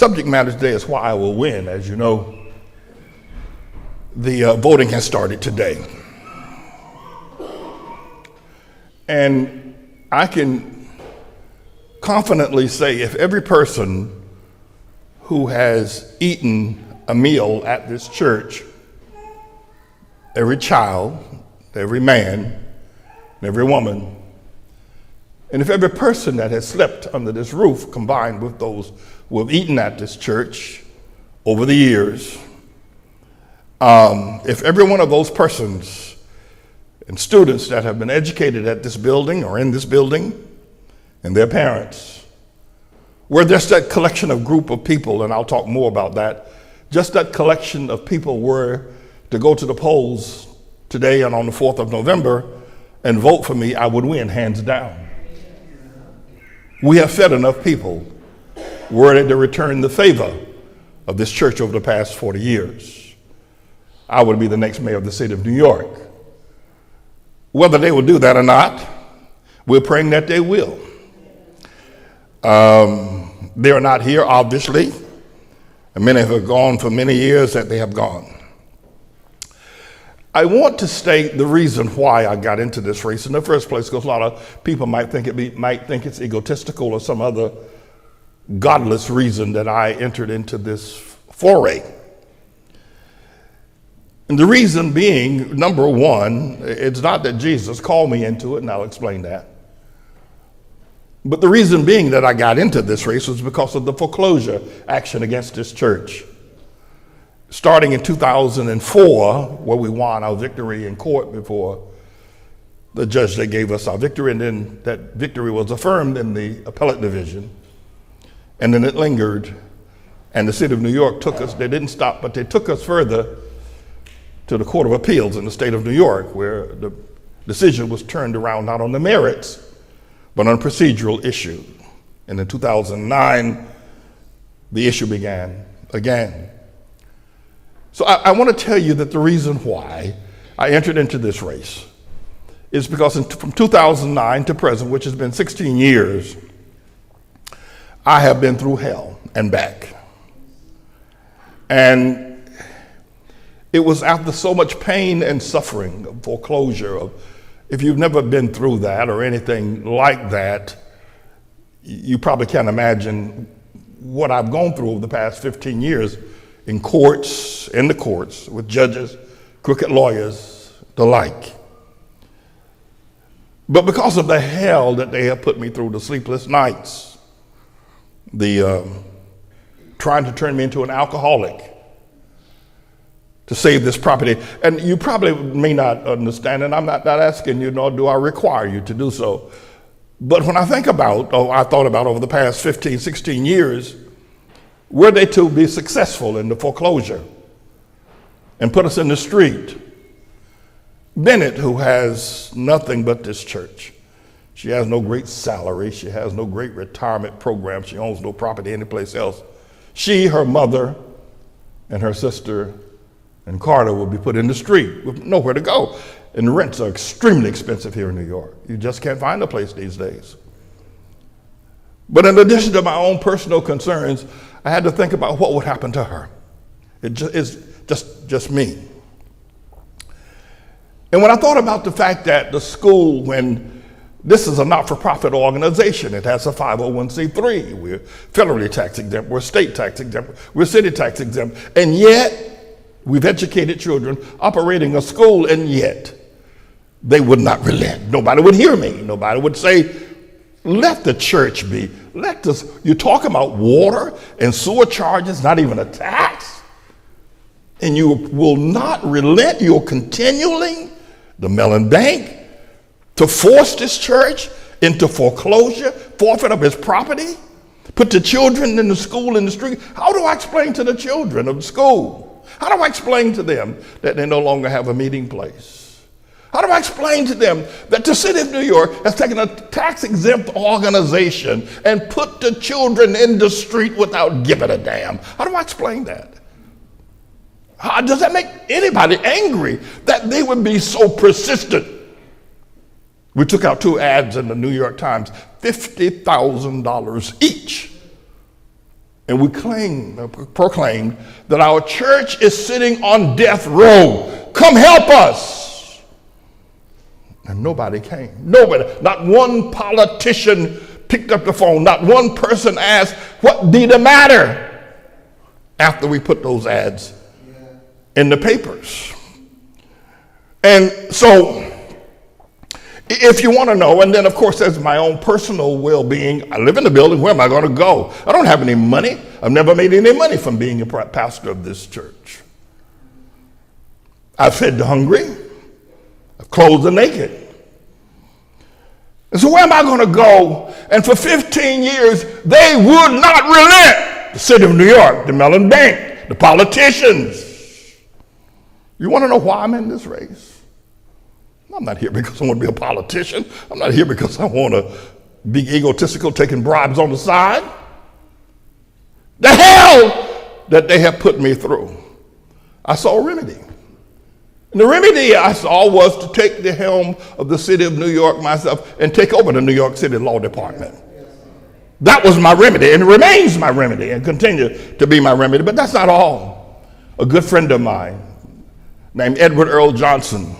Subject matter today is why I will win. As you know, the voting has started today. And I can confidently say if every person who has eaten a meal at this church, every child, every man, every woman, and if every person that has slept under this roof combined with those who have eaten at this church over the years, if every one of those persons and students that have been educated at this building or in this building and their parents, were just that collection of group of people, and I'll talk more about that, just that collection of people were to go to the polls today and on the 4th of November and vote for me, I would win hands down. We have fed enough people worthy to return the favor of this church over the past 40 years. I would be the next mayor of the city of New York. Whether they will do that or not, we're praying that they will. They are not here, obviously, and many have gone for many years that they have gone. I want to state the reason why I got into this race in the first place, because a lot of people might think it's egotistical or some other godless reason that I entered into this foray. And the reason being, number one, it's not that Jesus called me into it, and I'll explain that. But the reason being that I got into this race was because of the foreclosure action against this church. Starting in 2004, where we won our victory in court before the judge that gave us our victory, and then that victory was affirmed in the appellate division. And then it lingered, and the city of New York took us, they didn't stop, but they took us further to the Court of Appeals in the state of New York, where the decision was turned around not on the merits, but on a procedural issue. And in 2009, the issue began again. So I want to tell you that the reason why I entered into this race is because from 2009 to present, which has been 16 years, I have been through hell and back. And it was after so much pain and suffering of foreclosure. If you've never been through that or anything like that, you probably can't imagine what I've gone through over the past 15 years in the courts, with judges, crooked lawyers, the like. But because of the hell that they have put me through, the sleepless nights, the trying to turn me into an alcoholic to save this property. And you probably may not understand, and I'm not asking you, nor do I require you to do so. But when I think about, I thought about over the past 15, 16 years, were they to be successful in the foreclosure and put us in the street, Bennett, who has nothing but this church, she has no great salary, she has no great retirement program, she owns no property anyplace else. She, her mother, and her sister and Carter will be put in the street with nowhere to go. And rents are extremely expensive here in New York. You just can't find a place these days. But in addition to my own personal concerns, I had to think about what would happen to her. It's just me. And when I thought about the fact that the school, when this is a not-for-profit organization, it has a 501c3, we're federally tax exempt, we're state tax exempt, we're city tax exempt, and yet we've educated children operating a school, and yet they would not relent. Nobody would hear me. Nobody would say, let the church be. You talk about water and sewer charges, not even a tax, and you will not relent. You're continuing, the Mellon Bank, to force this church into foreclosure, forfeit of its property, put the children in the school in the street. How do I explain to the children of the school? How do I explain to them that they no longer have a meeting place? How do I explain to them that the city of New York has taken a tax-exempt organization and put the children in the street without giving a damn? How do I explain that? How does that make anybody angry that they would be so persistent? We took out 2 ads in the New York Times, $50,000 each. and we proclaimed that our church is sitting on death row. Come help us. And nobody came. Nobody. Not one politician picked up the phone. Not one person asked, what did the matter? After we put those ads in the papers. And so, if you want to know, and then of course there's my own personal well-being. I live in the building. Where am I going to go? I don't have any money. I've never made any money from being a pastor of this church. I've fed the hungry. I've clothed the naked. And so where am I going to go? And for 15 years, they would not relent. The city of New York, the Mellon Bank, the politicians. You want to know why I'm in this race? I'm not here because I want to be a politician. I'm not here because I want to be egotistical, taking bribes on the side. The hell that they have put me through. I saw a remedy. And the remedy I saw was to take the helm of the city of New York myself and take over the New York City Law Department. That was my remedy, and it remains my remedy and continue to be my remedy. But that's not all. A good friend of mine named Edward Earl Johnson,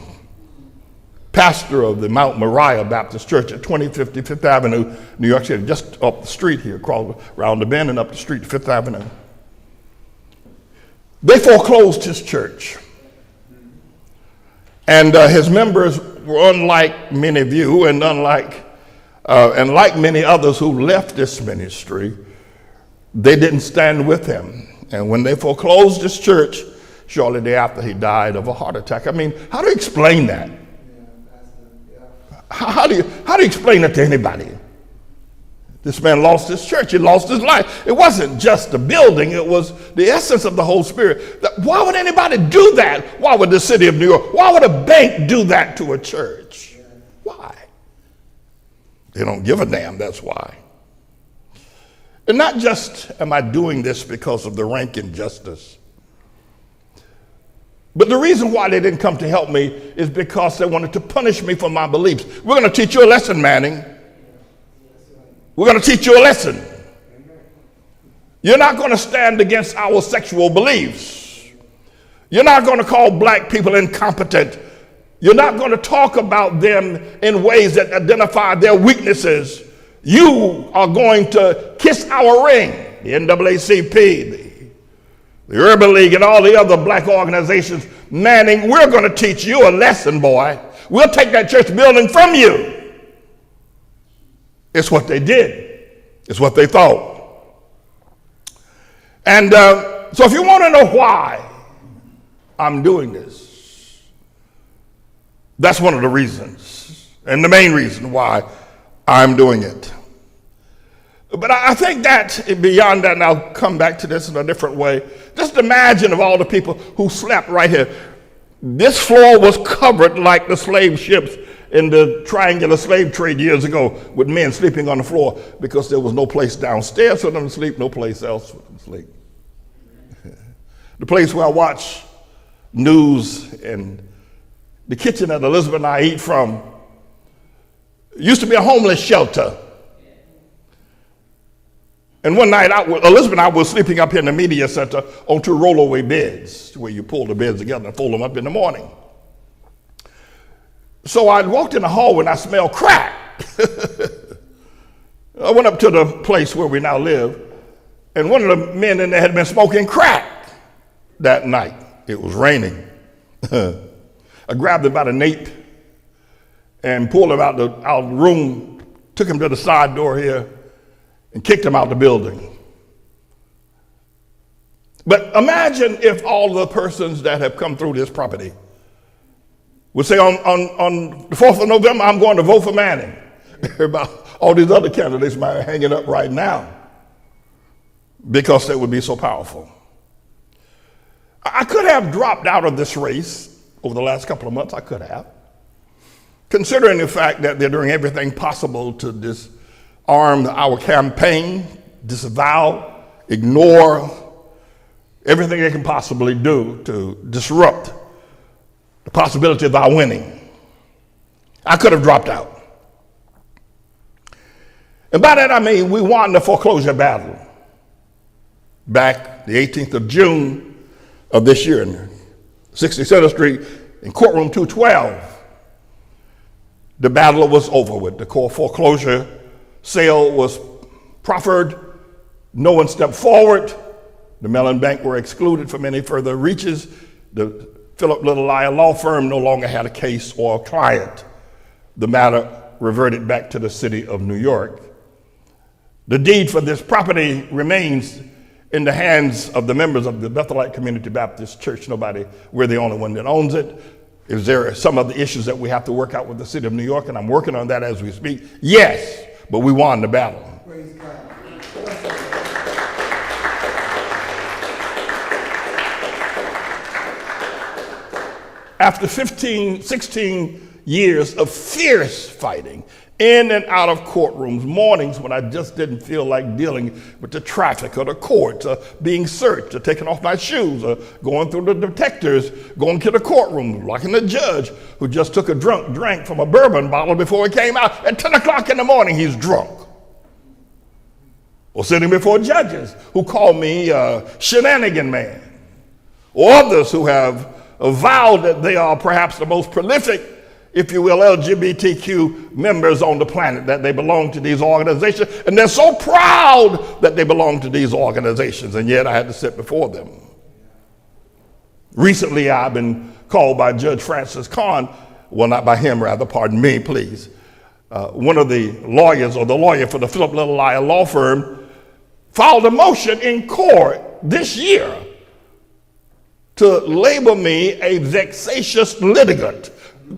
pastor of the Mount Moriah Baptist Church at 2050 Fifth Avenue, New York City, just up the street here, across around the bend and up the street to Fifth Avenue. They foreclosed his church. And his members were unlike many of you and like many others who left this ministry, they didn't stand with him. And when they foreclosed this church, shortly thereafter he died of a heart attack. I mean, how do you explain that? How do you explain it to anybody? This man lost his church. He lost his life. It wasn't just the building. It was the essence of the Holy Spirit. Why would anybody do that? Why would the city of New York? Why would a bank do that to a church? Why? They don't give a damn. That's why. And not just am I doing this because of the rank injustice, but the reason why they didn't come to help me is because they wanted to punish me for my beliefs. We're going to teach you a lesson, Manning. We're going to teach you a lesson. You're not going to stand against our sexual beliefs. You're not going to call black people incompetent. You're not going to talk about them in ways that identify their weaknesses. You are going to kiss our ring, the NAACP, the Urban League, and all the other black organizations. Manning, we're going to teach you a lesson, boy. We'll take that church building from you. It's what they did. It's what they thought. And so if you want to know why I'm doing this, that's one of the reasons, and the main reason why I'm doing it. But I think that beyond that, and I'll come back to this in a different way, just imagine of all the people who slept right here. This floor was covered like the slave ships in the triangular slave trade years ago, with men sleeping on the floor because there was no place downstairs for them to sleep, no place else for them to sleep. The place where I watch news and the kitchen that Elizabeth and I eat from used to be a homeless shelter. And one night, Elizabeth and I were sleeping up here in the media center on two rollaway beds, where you pull the beds together and fold them up in the morning. So I walked in the hallway and I smelled crack. I went up to the place where we now live, and one of the men in there had been smoking crack that night. It was raining. I grabbed him by the nape and pulled him out the room, took him to the side door here, and kicked him out the building. But imagine if all the persons that have come through this property would say on the 4th of November, I'm going to vote for Manning. About all these other candidates might be hanging up right now because they would be so powerful. I could have dropped out of this race over the last couple of months. I could have. Considering the fact that they're doing everything possible to disarm our campaign, disavow, ignore everything they can possibly do to disrupt the possibility of our winning. I could have dropped out. And by that I mean we won the foreclosure battle. back the 18th of June of this year in 67th Street in courtroom 212. The battle was over with. The court foreclosure sale was proffered. No one stepped forward. The Mellon Bank were excluded from any further reaches. The Philip Little Liar law firm no longer had a case or a client. The matter reverted back to the city of New York. The deed for this property remains in the hands of the members of the Bethelite Community Baptist Church. We're the only one that owns it. Is there some of the issues that we have to work out with the city of New York? And I'm working on that as we speak. Yes, but we won the battle. Praise God. After 16 years of fierce fighting, in and out of courtrooms, mornings when I just didn't feel like dealing with the traffic or the courts, being searched, or taking off my shoes, or going through the detectors, going to the courtroom, locking the judge who just took a drink from a bourbon bottle before he came out. At 10 o'clock in the morning, he's drunk. Or sitting before judges who call me shenanigan man. Or others who have vowed that they are perhaps the most prolific, if you will, LGBTQ members on the planet, that they belong to these organizations, and they're so proud that they belong to these organizations, and yet I had to sit before them. Recently, I've been called by Judge Francis Kahn, well, not by him, rather, pardon me, please. One of the lawyers, or the lawyer for the Philip Little Liar law firm, filed a motion in court this year to label me a vexatious litigant.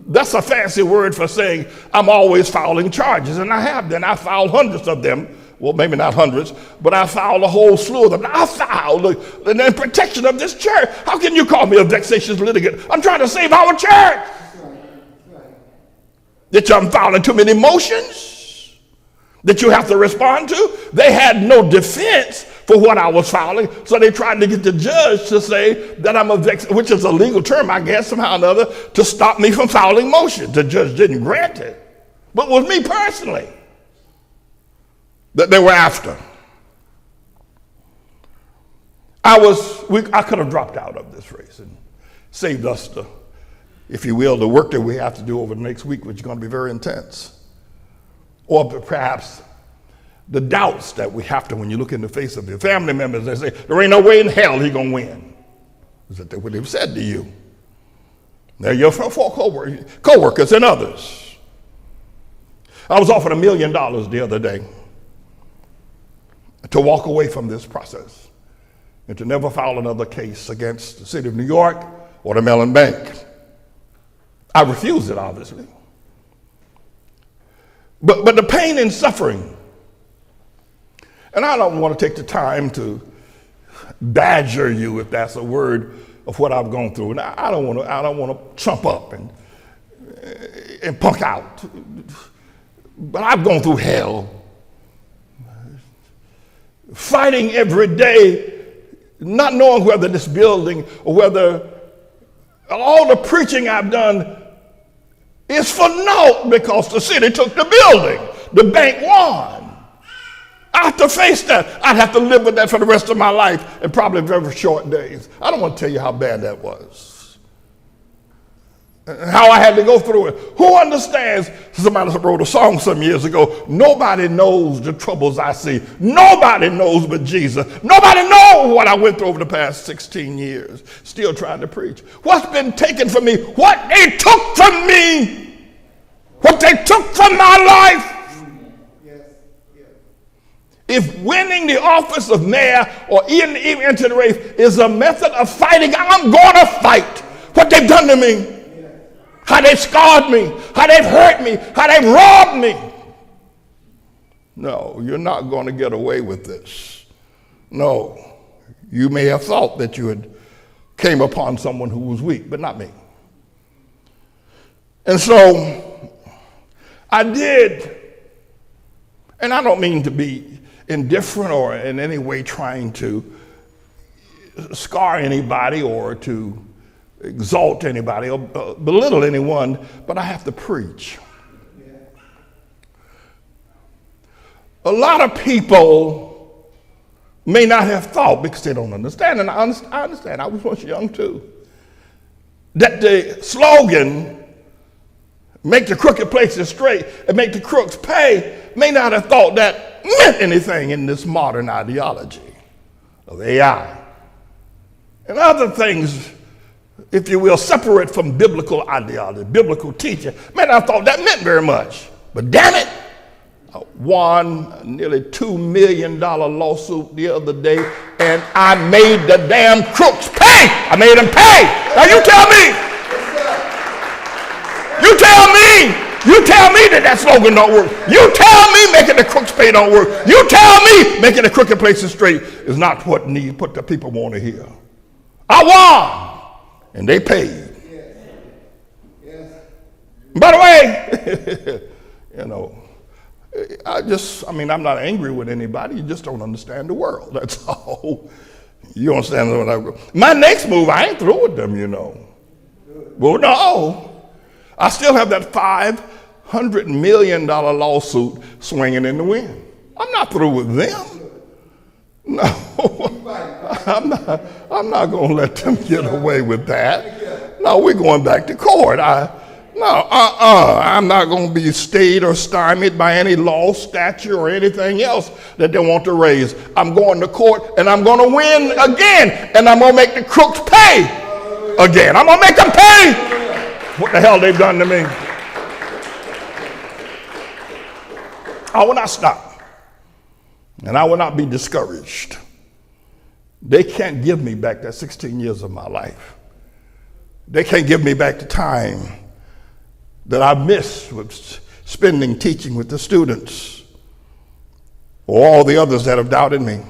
That's a fancy word for saying I'm always filing charges, and I have been. I filed hundreds of them. Well, maybe not hundreds, but I filed a whole slew of them. I filed in protection of this church. How can you call me a vexatious litigant? I'm trying to save our church. That I'm filing too many motions that you have to respond to. They had no defense for what I was filing, so they tried to get the judge to say that I'm a which is a legal term, I guess, somehow or another, to stop me from filing motions. The judge didn't grant it, but it was me personally that they were after. I could have dropped out of this race and saved us the, if you will, the work that we have to do over the next week, which is going to be very intense. Or perhaps the doubts that we have to, when you look in the face of your family members, they say, there ain't no way in hell he's going to win. Is that what they've said to you? They're your co-workers and others. I was offered $1 million the other day to walk away from this process and to never file another case against the city of New York or the Mellon Bank. I refused it, obviously. But the pain and suffering, and I don't want to take the time to badger you, if that's a word, of what I've gone through. And I don't want to chump up and punk out. But I've gone through hell, fighting every day, not knowing whether this building or whether all the preaching I've done is for naught because the city took the building. The bank won. I have to face that. I'd have to live with that for the rest of my life, and probably very short days. I don't want to tell you how bad that was. How I had to go through it. Who understands? Somebody wrote a song some years ago. Nobody knows the troubles I see. Nobody knows but Jesus. Nobody knows what I went through over the past 16 years. Still trying to preach. What's been taken from me? What they took from me? What they took from my life? If winning the office of mayor or even into the race is a method of fighting, I'm going to fight what they've done to me. How they've scarred me, how they've hurt me, how they've robbed me. No, you're not going to get away with this. No, you may have thought that you had came upon someone who was weak, but not me. And so I did, and I don't mean to be indifferent or in any way trying to scar anybody or to exalt anybody or belittle anyone, but I have to preach. A lot of people may not have thought, because they don't understand, and I understand, I was once young too, that the slogan, make the crooked places straight and make the crooks pay, may not have thought that meant anything in this modern ideology of AI. And other things, if you will, separate from biblical ideology, biblical teaching, may not have thought that meant very much. But damn it, I won nearly $2 million lawsuit the other day, and I made the damn crooks pay. I made them pay. Now you tell me that slogan don't work. You tell me making the crooks pay don't work. You tell me making the crooked places straight is not what the people want to hear. I won, and they paid. Yes. By the way, I'm not angry with anybody. You just don't understand the world. That's all. You understand what my next move, I ain't through with them, Well, no. I still have that $500 million lawsuit swinging in the wind. I'm not through with them. No, I'm not going to let them get away with that. No, we're going back to court. I'm not going to be stayed or stymied by any law, statute, or anything else that they want to raise. I'm going to court, and I'm going to win again, and I'm going to make the crooks pay again. I'm going to make them pay what the hell they've done to me. I will not stop, and I will not be discouraged. They can't give me back that 16 years of my life. They can't give me back the time that I missed with spending teaching with the students or all the others that have doubted me.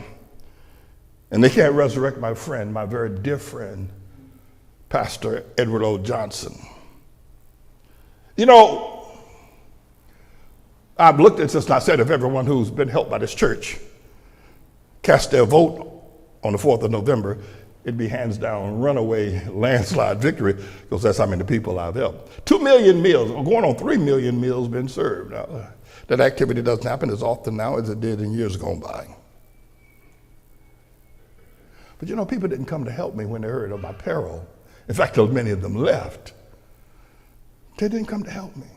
And they can't resurrect my friend, my very dear friend, Pastor Edward O. Johnson. I've looked at this and I said, if everyone who's been helped by this church cast their vote on the 4th of November, it'd be hands down runaway landslide victory, because that's how many people I've helped. 2 million meals, going on 3 million meals been served. Now, that activity doesn't happen as often now as it did in years gone by. But people didn't come to help me when they heard of my peril. In fact, many of them left. They didn't come to help me.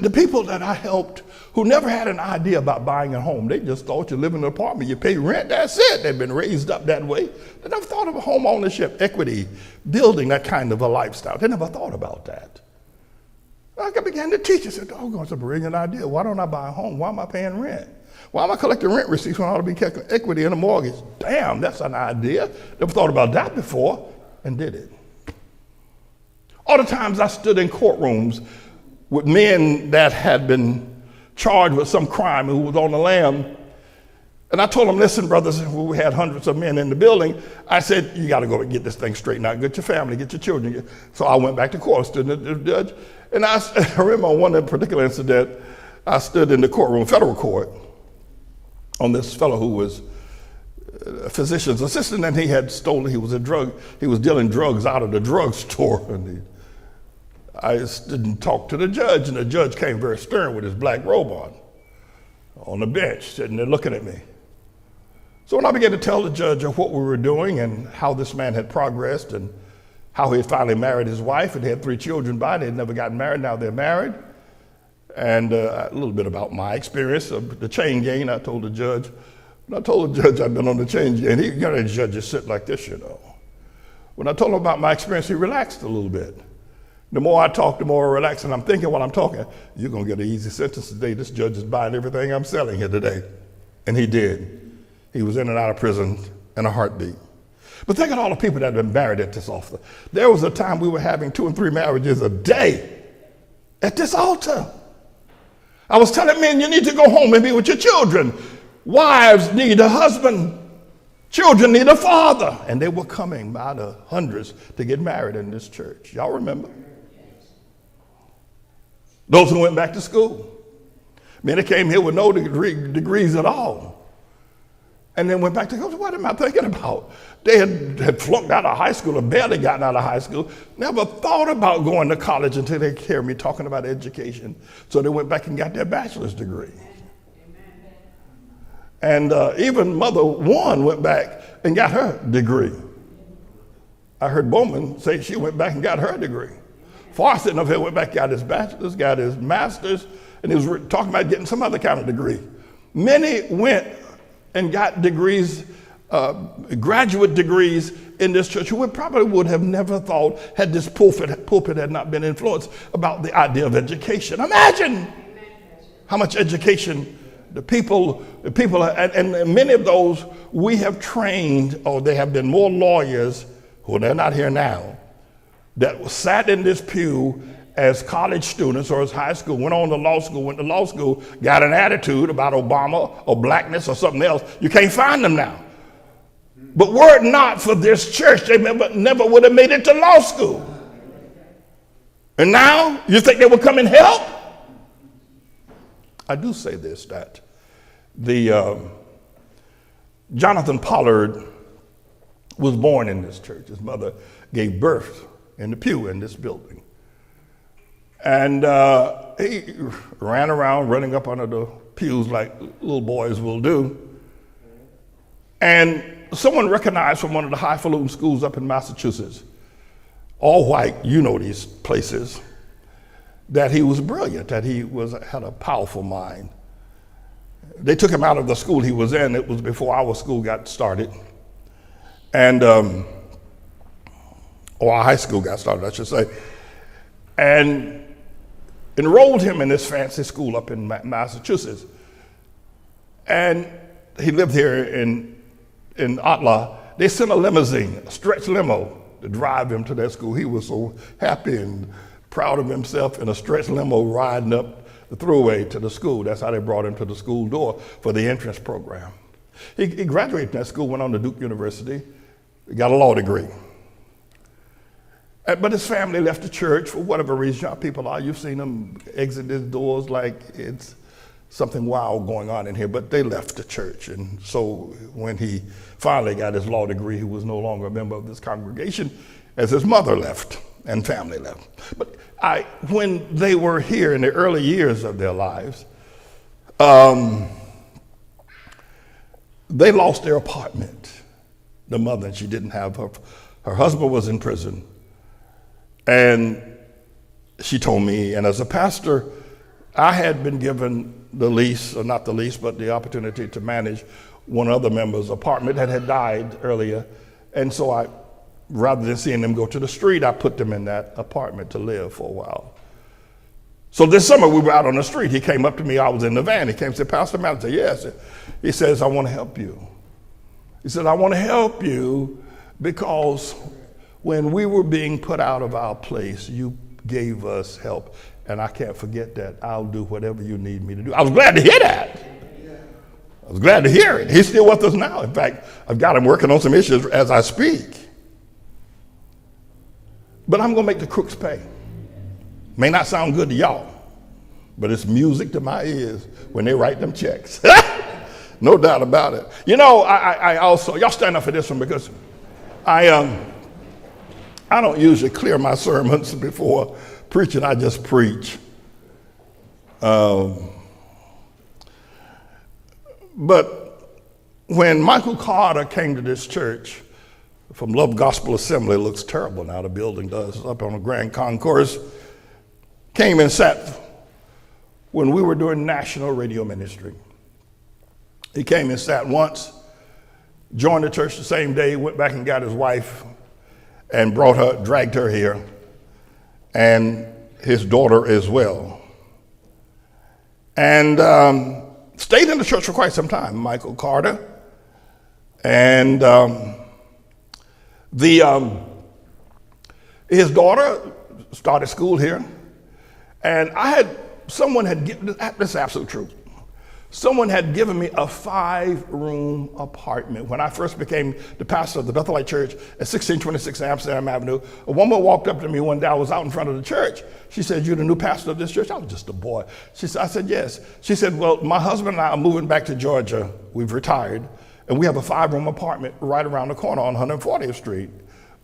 The people that I helped who never had an idea about buying a home, they just thought you live in an apartment, you pay rent, that's it. They've been raised up that way. They never thought of a home ownership, equity, building that kind of a lifestyle. They never thought about that. I began to teach. I said, oh, it's a brilliant idea. Why don't I buy a home? Why am I paying rent? Why am I collecting rent receipts when I ought to be collecting equity in a mortgage? Damn, that's an idea. Never thought about that before, and did it. All the times I stood in courtrooms with men that had been charged with some crime who was on the lam. And I told them, listen, brothers, we had hundreds of men in the building. I said, you got to go and get this thing straightened out. Get your family, get your children. So I went back to court, stood in the judge. And I remember on one particular incident, I stood in the courtroom, federal court, on this fellow who was a physician's assistant, and he had stolen, he was dealing drugs out of the drugstore. And I didn't talk to the judge, and the judge came very stern with his black robe on the bench, sitting there looking at me. So when I began to tell the judge of what we were doing and how this man had progressed and how he had finally married his wife and had 3 children by it, they had never gotten married, now they're married, and a little bit about my experience of the chain gang, I told the judge. When I told the judge I'd been on the chain gang, the judges sit like this, When I told him about my experience, he relaxed a little bit. The more I talk, the more I relax, and I'm thinking while I'm talking, you're going to get an easy sentence today. This judge is buying everything I'm selling here today. And he did. He was in and out of prison in a heartbeat. But think of all the people that have been married at this altar. There was a time we were having 2 and 3 marriages a day at this altar. I was telling men, you need to go home and be with your children. Wives need a husband. Children need a father. And they were coming by the hundreds to get married in this church. Y'all remember? Those who went back to school. Many came here with no degrees at all. And then went back to school. What am I thinking about? They had flunked out of high school or barely gotten out of high school. Never thought about going to college until they heard me talking about education. So they went back and got their bachelor's degree. And even Mother One went back and got her degree. I heard Bowman say she went back and got her degree. Farr sitting up here went back and got his bachelor's, got his master's, and he was talking about getting some other kind of degree. Many went and got degrees, graduate degrees in this church, who would have never thought, had this pulpit had not been influenced about the idea of education. Imagine how much education the people, and many of those we have trained, or they have been more lawyers, who they're not here now, that sat in this pew as college students or as high school, went to law school, got an attitude about Obama or blackness or something else. You can't find them now. But were it not for this church, they never would have made it to law school. And now you think they will come and help? I do say this, that Jonathan Pollard was born in this church. His mother gave birth in the pew in this building. And he ran around running up under the pews like little boys will do. And someone recognized from one of the highfalutin schools up in Massachusetts, all white, you know these places, that he was brilliant, that he had a powerful mind. They took him out of the school he was in. It was before our school got started. And, or our high school got started, I should say. And enrolled him in this fancy school up in Massachusetts. And he lived here in Otla. They sent a limousine, a stretch limo, to drive him to that school. He was so happy and proud of himself in a stretch limo riding up the thruway to the school. That's how they brought him to the school door for the entrance program. He graduated from that school, went on to Duke University, got a law degree. But his family left the church for whatever reason. Young people are, you've seen them exit these doors like it's something wild going on in here, but they left the church. And so when he finally got his law degree, he was no longer a member of this congregation, as his mother left and family left. But when they were here in the early years of their lives, they lost their apartment, the mother, and she didn't have her husband was in prison. And she told me, and as a pastor, I had been given the lease, or not the lease, but the opportunity to manage one other member's apartment that had died earlier. And so rather than seeing them go to the street, I put them in that apartment to live for a while. So this summer we were out on the street. He came up to me, I was in the van. He came and said, Pastor Matt, I said, yes. He says, I want to help you. He said, I want to help you because when we were being put out of our place, you gave us help. And I can't forget that. I'll do whatever you need me to do. I was glad to hear that. I was glad to hear it. He's still with us now. In fact, I've got him working on some issues as I speak. But I'm going to make the crooks pay. May not sound good to y'all, but it's music to my ears when they write them checks. No doubt about it. You know, I also, y'all stand up for this one because I don't usually clear my sermons before preaching. I just preach. But when Michael Carter came to this church from Love Gospel Assembly, it looks terrible now, the building does, up on the Grand Concourse, came and sat when we were doing national radio ministry. He came and sat once, joined the church the same day, went back and got his wife and dragged her here, and his daughter as well. And stayed in the church for quite some time, Michael Carter. And his daughter started school here. And this is absolute truth. Someone had given me a 5-room apartment. When I first became the pastor of the Bethelite Church at 1626 Amsterdam Avenue, a woman walked up to me one day. I was out in front of the church. She said, "You're the new pastor of this church?" I was just a boy. I said, "Yes." She said, "Well, my husband and I are moving back to Georgia. We've retired, and we have a 5-room apartment right around the corner on 140th Street.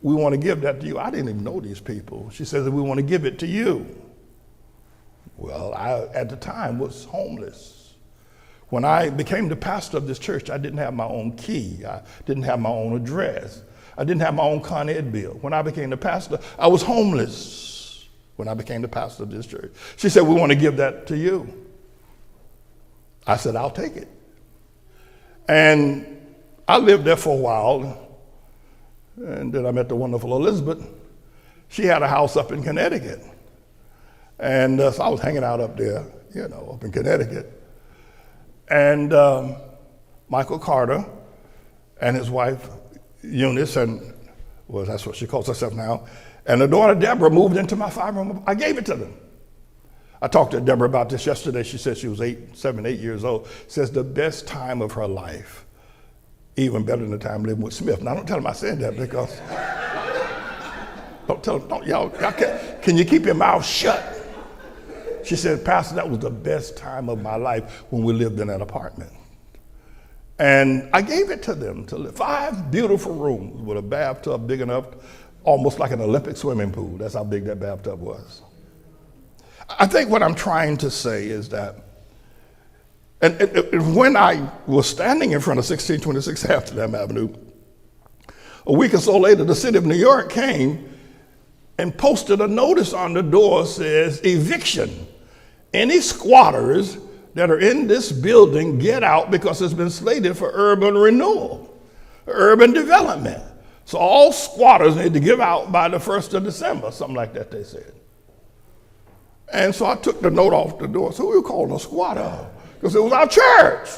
We want to give that to you." I didn't even know these people. She said that we want to give it to you. Well, I, at the time, was homeless. When I became the pastor of this church, I didn't have my own key. I didn't have my own address. I didn't have my own Con Ed bill. When I became the pastor, I was homeless when I became the pastor of this church. She said, we want to give that to you. I said, I'll take it. And I lived there for a while. And then I met the wonderful Elizabeth. She had a house up in Connecticut. And so I was hanging out up there, up in Connecticut. And Michael Carter and his wife, Eunice, that's what she calls herself now, and her daughter Deborah moved into my 5-room. I gave it to them. I talked to Deborah about this yesterday. She said she was 7, 8 years old. Says the best time of her life, even better than the time living with Smith. Now don't tell them I said that because don't tell them, y'all can you keep your mouth shut? She said, Pastor, that was the best time of my life when we lived in that apartment. And I gave it to them to live. 5 beautiful rooms with a bathtub big enough, almost like an Olympic swimming pool. That's how big that bathtub was. I think what I'm trying to say is that, and when I was standing in front of 1626 Amsterdam Avenue, a week or so later, the city of New York came and posted a notice on the door says, eviction. Any squatters that are in this building get out because it's been slated for urban renewal, urban development. So all squatters need to give out by the 1st of December, something like that they said. And so I took the note off the door. So we were called a squatter because it was our church.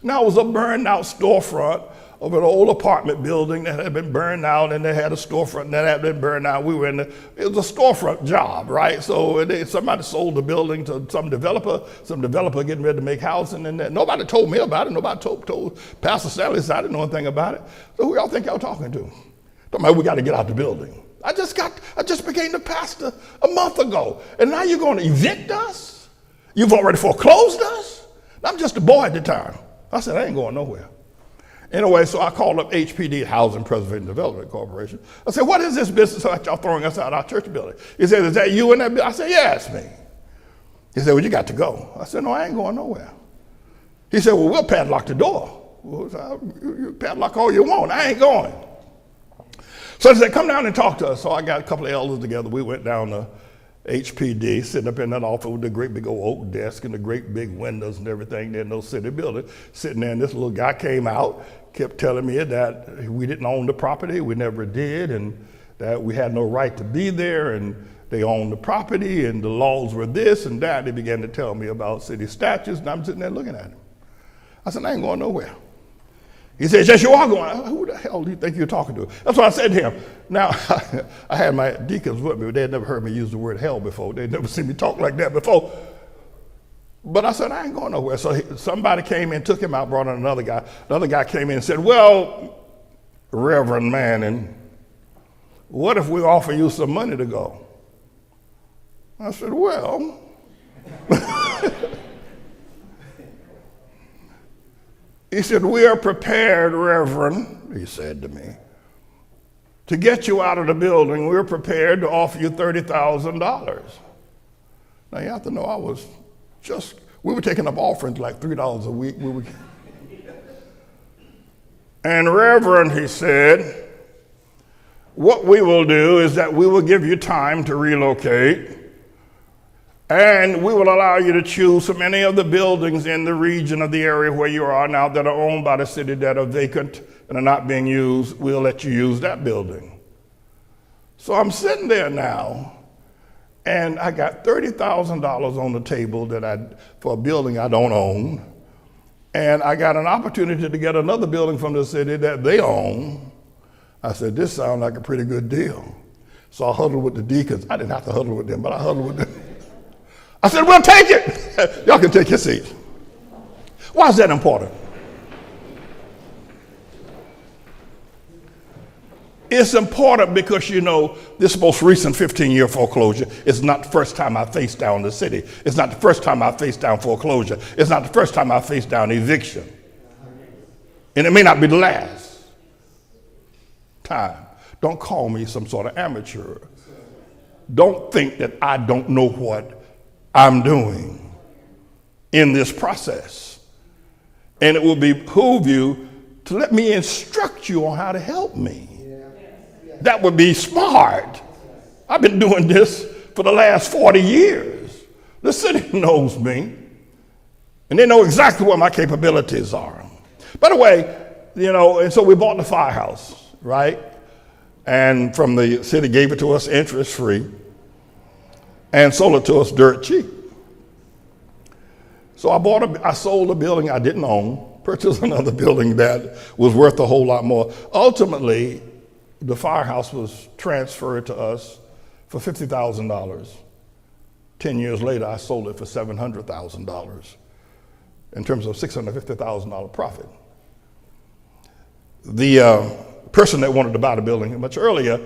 Now it was a burned out storefront of an old apartment building that had been burned out, and they had a storefront that had been burned out. It was a storefront job, right? So somebody sold the building to some developer getting ready to make housing, and nobody told me about it. Nobody told Pastor Stanley, so I didn't know anything about it. So who y'all think y'all talking to? Talking about we got to get out the building. I just became the pastor a month ago, and now you're going to evict us? You've already foreclosed us? I'm just a boy at the time. I said, I ain't going nowhere. Anyway, so I called up HPD, Housing Preservation Development Corporation. I said, what is this business that y'all throwing us out our church building? He said, is that you in that building? I said, yeah, it's me. He said, well, you got to go. I said, no, I ain't going nowhere. He said, well, we'll padlock the door. Well, you padlock all you want. I ain't going. So they said, come down and talk to us. So I got a couple of elders together. We went down to HPD, sitting up in that office with the great big old oak desk and the great big windows and everything there in those city buildings. Sitting there, and this little guy came out, kept telling me that we didn't own the property, we never did, and that we had no right to be there, and they owned the property, and the laws were this and that. They began to tell me about city statutes, and I'm sitting there looking at him. I said, I ain't going nowhere. He said, yes, you are going. I said, who the hell do you think you're talking to? That's what I said to him. Now, I had my deacons with me, but they had never heard me use the word hell before. They'd never seen me talk like that before. But I said, I ain't going nowhere. So somebody came in, took him out, brought in another guy. Another guy came in and said, well, Reverend Manning, what if we offer you some money to go? I said, well, he said, we are prepared, Reverend, he said to me, to get you out of the building. We're prepared to offer you $30,000. Now, you have to know we were taking up offerings like $3 a week. And Reverend, he said, what we will do is that we will give you time to relocate, and we will allow you to choose from any of the buildings in the region of the area where you are now that are owned by the city that are vacant and are not being used. We'll let you use that building. So I'm sitting there now, and I got $30,000 on the table for a building I don't own, and I got an opportunity to get another building from the city that they own. I said, this sounds like a pretty good deal. So I huddled with the deacons. I didn't have to huddle with them, but I huddled with them. I said, we'll take it. Y'all can take your seats. Why is that important? It's important because, this most recent 15-year foreclosure is not the first time I faced down the city. It's not the first time I faced down foreclosure. It's not the first time I faced down eviction. And it may not be the last time. Don't call me some sort of amateur. Don't think that I don't know what I'm doing in this process. And it will behoove you to let me instruct you on how to help me. That would be smart. I've been doing this for the last 40 years. The city knows me, and they know exactly what my capabilities are. By the way, and so we bought the firehouse, right? And from the city gave it to us interest-free and sold it to us dirt cheap. So I sold a building I didn't own, purchased another building that was worth a whole lot more. Ultimately, the firehouse was transferred to us for $50,000. 10 years later, I sold it for $700,000 in terms of $650,000 profit. The person that wanted to buy the building much earlier,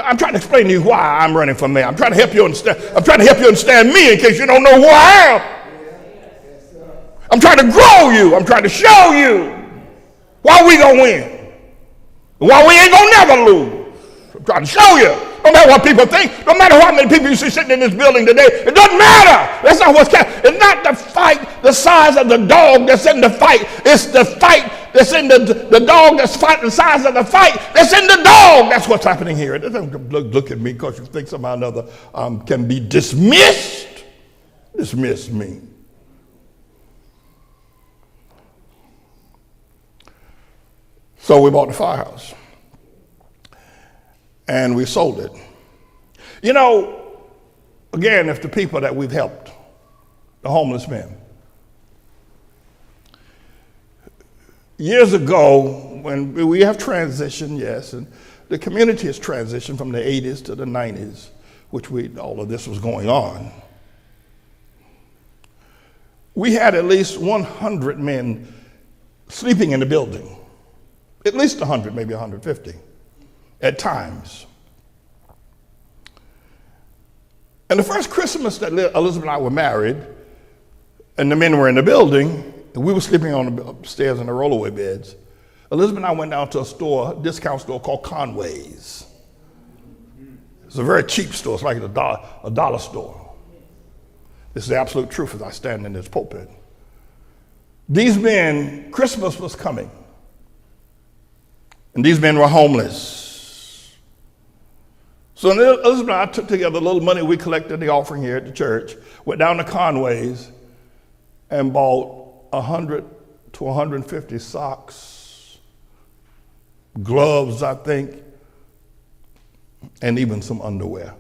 I'm trying to explain to you why I'm running for mayor. I'm trying to help you understand. I'm trying to help you understand me in case you don't know who I am. I'm trying to grow you. I'm trying to show you why we gonna win and why we ain't gonna never lose. I'm trying to show you. No matter what people think, no matter how many people you see sitting in this building today, it doesn't matter. That's not what's counting. It's not the fight, the size of the dog that's in the fight. It's the fight that's in the dog that's fighting the size of the fight that's in the dog. That's what's happening here. It doesn't look at me because you think somehow or another can be dismissed. Dismiss me. So we bought the firehouse. And we sold it. Again, if the people that we've helped, the homeless men. Years ago, when we have transitioned, yes, and the community has transitioned from the 80s to the 90s, which all of this was going on. We had at least 100 men sleeping in the building. At least 100, maybe 150. At times. And the first Christmas that Elizabeth and I were married, and the men were in the building, and we were sleeping on the upstairs in the rollaway beds, Elizabeth and I went down to a discount store called Conway's. It's a very cheap store. It's like a dollar store. This is the absolute truth as I stand in this pulpit. These men, Christmas was coming, and these men were homeless. So Elizabeth and I took together a little money we collected the offering here at the church, went down to Conway's and bought 100 to 150 socks, gloves, I think, and even some underwear.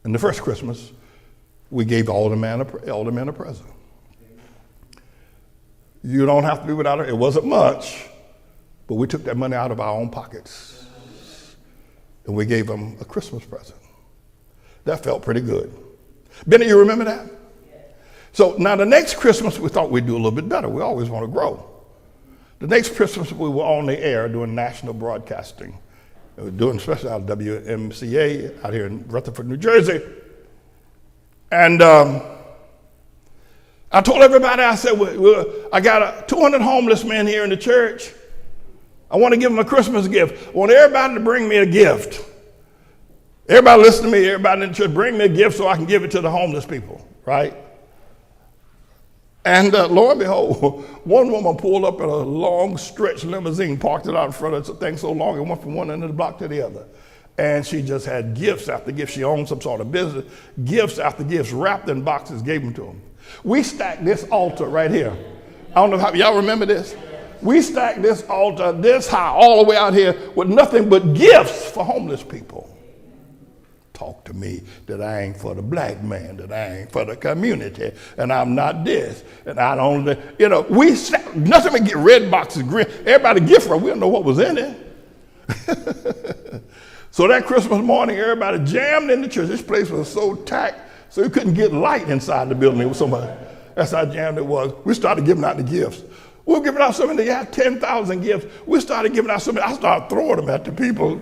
And the first Christmas, we gave all the men a present. You don't have to be without it. It wasn't much, but we took that money out of our own pockets. And we gave them a Christmas present. That felt pretty good. Benny, you remember that? Yes. So now the next Christmas, we thought we'd do a little bit better. We always want to grow. The next Christmas, we were on the air doing national broadcasting. We were doing especially out of WMCA out here in Rutherford, New Jersey. And I told everybody, I said, I got 200 homeless men here in the church. I want to give them a Christmas gift. I want everybody to bring me a gift. Everybody listen to me. Everybody in the church, bring me a gift so I can give it to the homeless people, right? And lo and behold, one woman pulled up in a long stretch limousine, parked it out in front of the thing so long, it went from one end of the block to the other. And she just had gifts after gifts. She owned some sort of business. Gifts after gifts, wrapped in boxes, gave them to them. We stacked this altar right here. I don't know how y'all remember this. We stacked this altar this high all the way out here with nothing but gifts for homeless people. Talk to me that I ain't for the black man, that I ain't for the community, and I'm not this, and I don't, we stacked nothing but get red boxes, green, everybody gift from, we don't know what was in it. So that Christmas morning, everybody jammed in the church. This place was so packed, so you couldn't get light inside the building. It was so much. That's how jammed it was. We started giving out the gifts. We were giving out so many, they had 10,000 gifts. We started giving out so many, I started throwing them at the people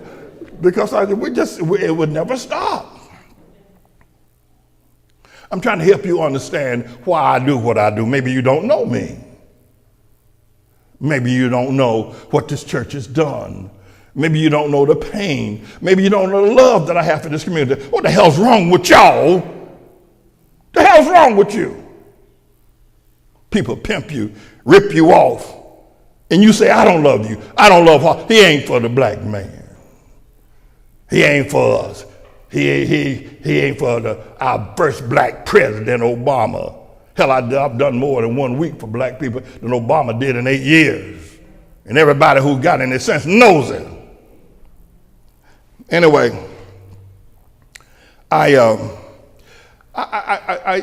because it would never stop. I'm trying to help you understand why I do what I do. Maybe you don't know me. Maybe you don't know what this church has done. Maybe you don't know the pain. Maybe you don't know the love that I have for this community. What the hell's wrong with y'all? The hell's wrong with you? People pimp you, rip you off, and you say, I don't love you. I don't love her. He ain't for the black man. He ain't for us. He ain't for our first black president, Obama. Hell, I've done more than 1 week for black people than Obama did in 8 years. And everybody who got any sense knows it. Anyway, I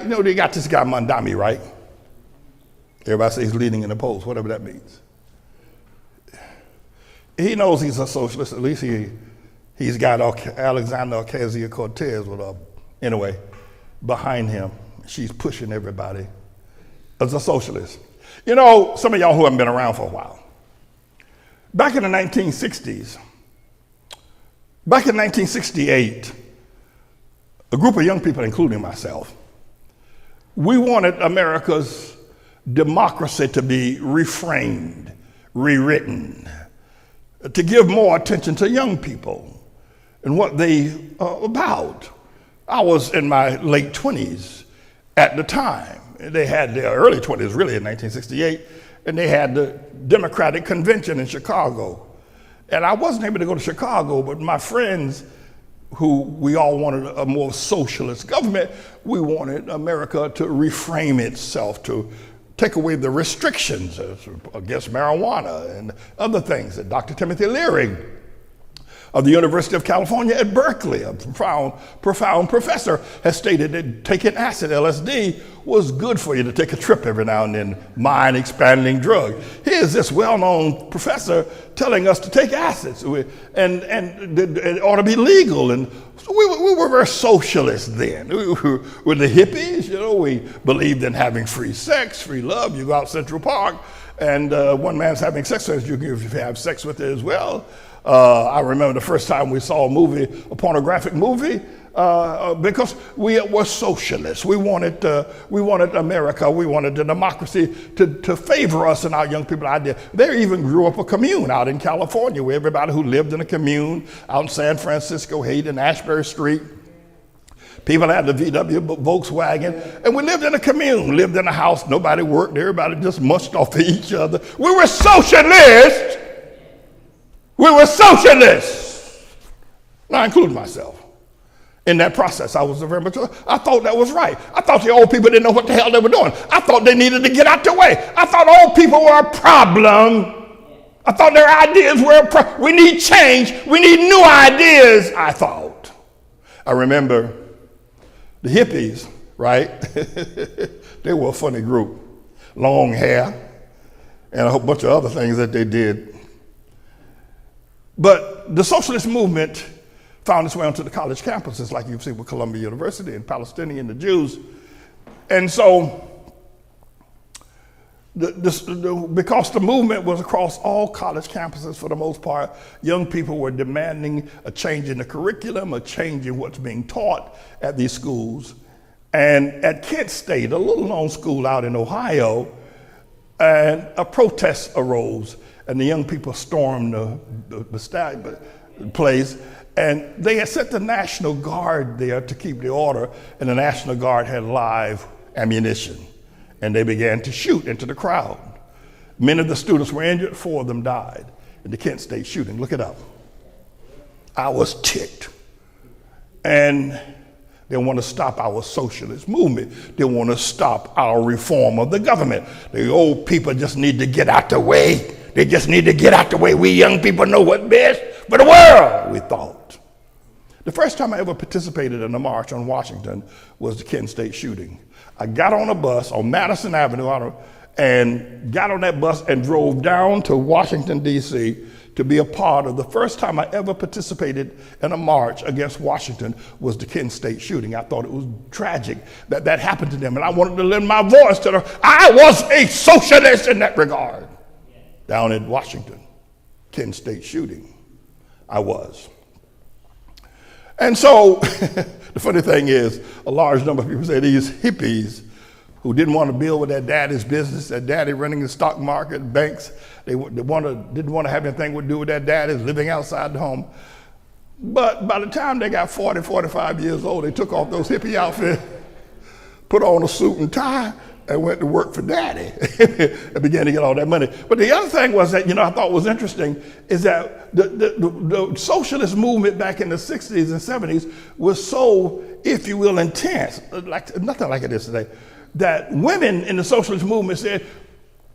know they got this guy Mandami, right? Everybody says he's leading in the polls, whatever that means. He knows he's a socialist. At least he's got Alexander Ocasio-Cortez anyway, behind him. She's pushing everybody as a socialist. You know, some of y'all who haven't been around for a while. Back in the 1960s, back in 1968, a group of young people, including myself, we wanted America's democracy to be reframed, rewritten, to give more attention to young people and what they are about. I was in my late 20s at the time. They had their early 20s, really, in 1968, and they had the Democratic Convention in Chicago. And I wasn't able to go to Chicago, but my friends, who we all wanted a more socialist government, we wanted America to reframe itself, to take away the restrictions against marijuana and other things. And Dr. Timothy Leary of the University of California at Berkeley, a profound professor, has stated that taking acid, LSD, was good for you to take a trip every now and then, mind-expanding drug. Here's this well-known professor telling us to take acids, and it ought to be legal. And so we were very socialist then. We were the hippies, you know, we believed in having free sex, free love. You go out Central Park, and one man's having sex with you, you have sex with it as well. I remember the first time we saw a pornographic movie, because we were socialists. We wanted America, we wanted the democracy to favor us and our young people idea. They even grew up a commune out in California, where everybody who lived in a commune out in San Francisco, Hayden, Ashbury Street, people had the VW Volkswagen, and we lived in a commune, lived in a house, nobody worked, everybody just mushed off of each other. We were socialists. We were socialists. And I include myself in that process. I was very much, I thought that was right. I thought the old people didn't know what the hell they were doing. I thought they needed to get out the way. I thought old people were a problem. I thought their ideas were a problem. We need change. We need new ideas, I thought. I remember the hippies, right? They were a funny group. Long hair and a whole bunch of other things that they did. But the socialist movement found its way onto the college campuses, like you've seen with Columbia University and Palestinian, the Jews. And so, because the movement was across all college campuses for the most part, young people were demanding a change in the curriculum, a change in what's being taught at these schools. And at Kent State, a little known school out in Ohio, and a protest arose. And the young people stormed the place, and they had sent the National Guard there to keep the order, and the National Guard had live ammunition, and they began to shoot into the crowd. Many of the students were injured, 4 of them died in the Kent State shooting. Look it up. I was ticked. And they want to stop our socialist movement. They want to stop our reform of the government. The old people just need to get out the way. They just need to get out the way. We young people know what's best for the world, we thought. The first time I ever participated in a march on Washington was the Kent State shooting. I got on a bus on Madison Avenue and got on that bus and drove down to Washington, D.C. to be a part of the first time I ever participated in a march against Washington was the Kent State shooting. I thought it was tragic that that happened to them, and I wanted to lend my voice to them. I was a socialist in that regard. Down in Washington, Kent State shooting, I was. And so the funny thing is, a large number of people say these hippies who didn't want to deal with their daddy's business, their daddy running the stock market, banks, didn't want to have anything to do with their daddies living outside the home. But by the time they got 40, 45 years old, they took off those hippie outfits, put on a suit and tie, and went to work for daddy and began to get all that money. But the other thing was that, I thought was interesting is that the socialist movement back in the 60s and 70s was so, if you will, intense, like nothing like it is today, that women in the socialist movement said,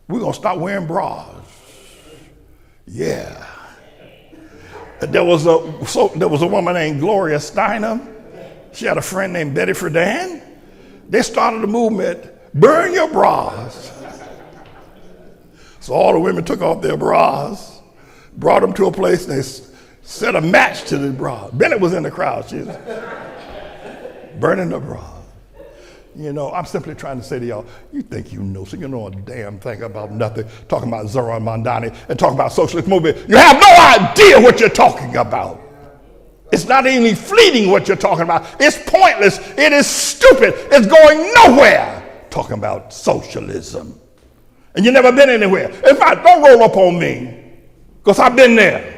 we're going to stop wearing bras. Yeah. There was a woman named Gloria Steinem. She had a friend named Betty Friedan. They started a movement, burn your bras. So all the women took off their bras, brought them to a place, and they set a match to the bra. Bennett was in the crowd. She was burning the bra. I'm simply trying to say to y'all, you think you know, so you know a damn thing about nothing, talking about Zoran Mondani and talking about socialist movement. You have no idea what you're talking about. It's not even fleeting what you're talking about. It's pointless. It is stupid. It's going nowhere talking about socialism. And you've never been anywhere. In fact, don't roll up on me because I've been there.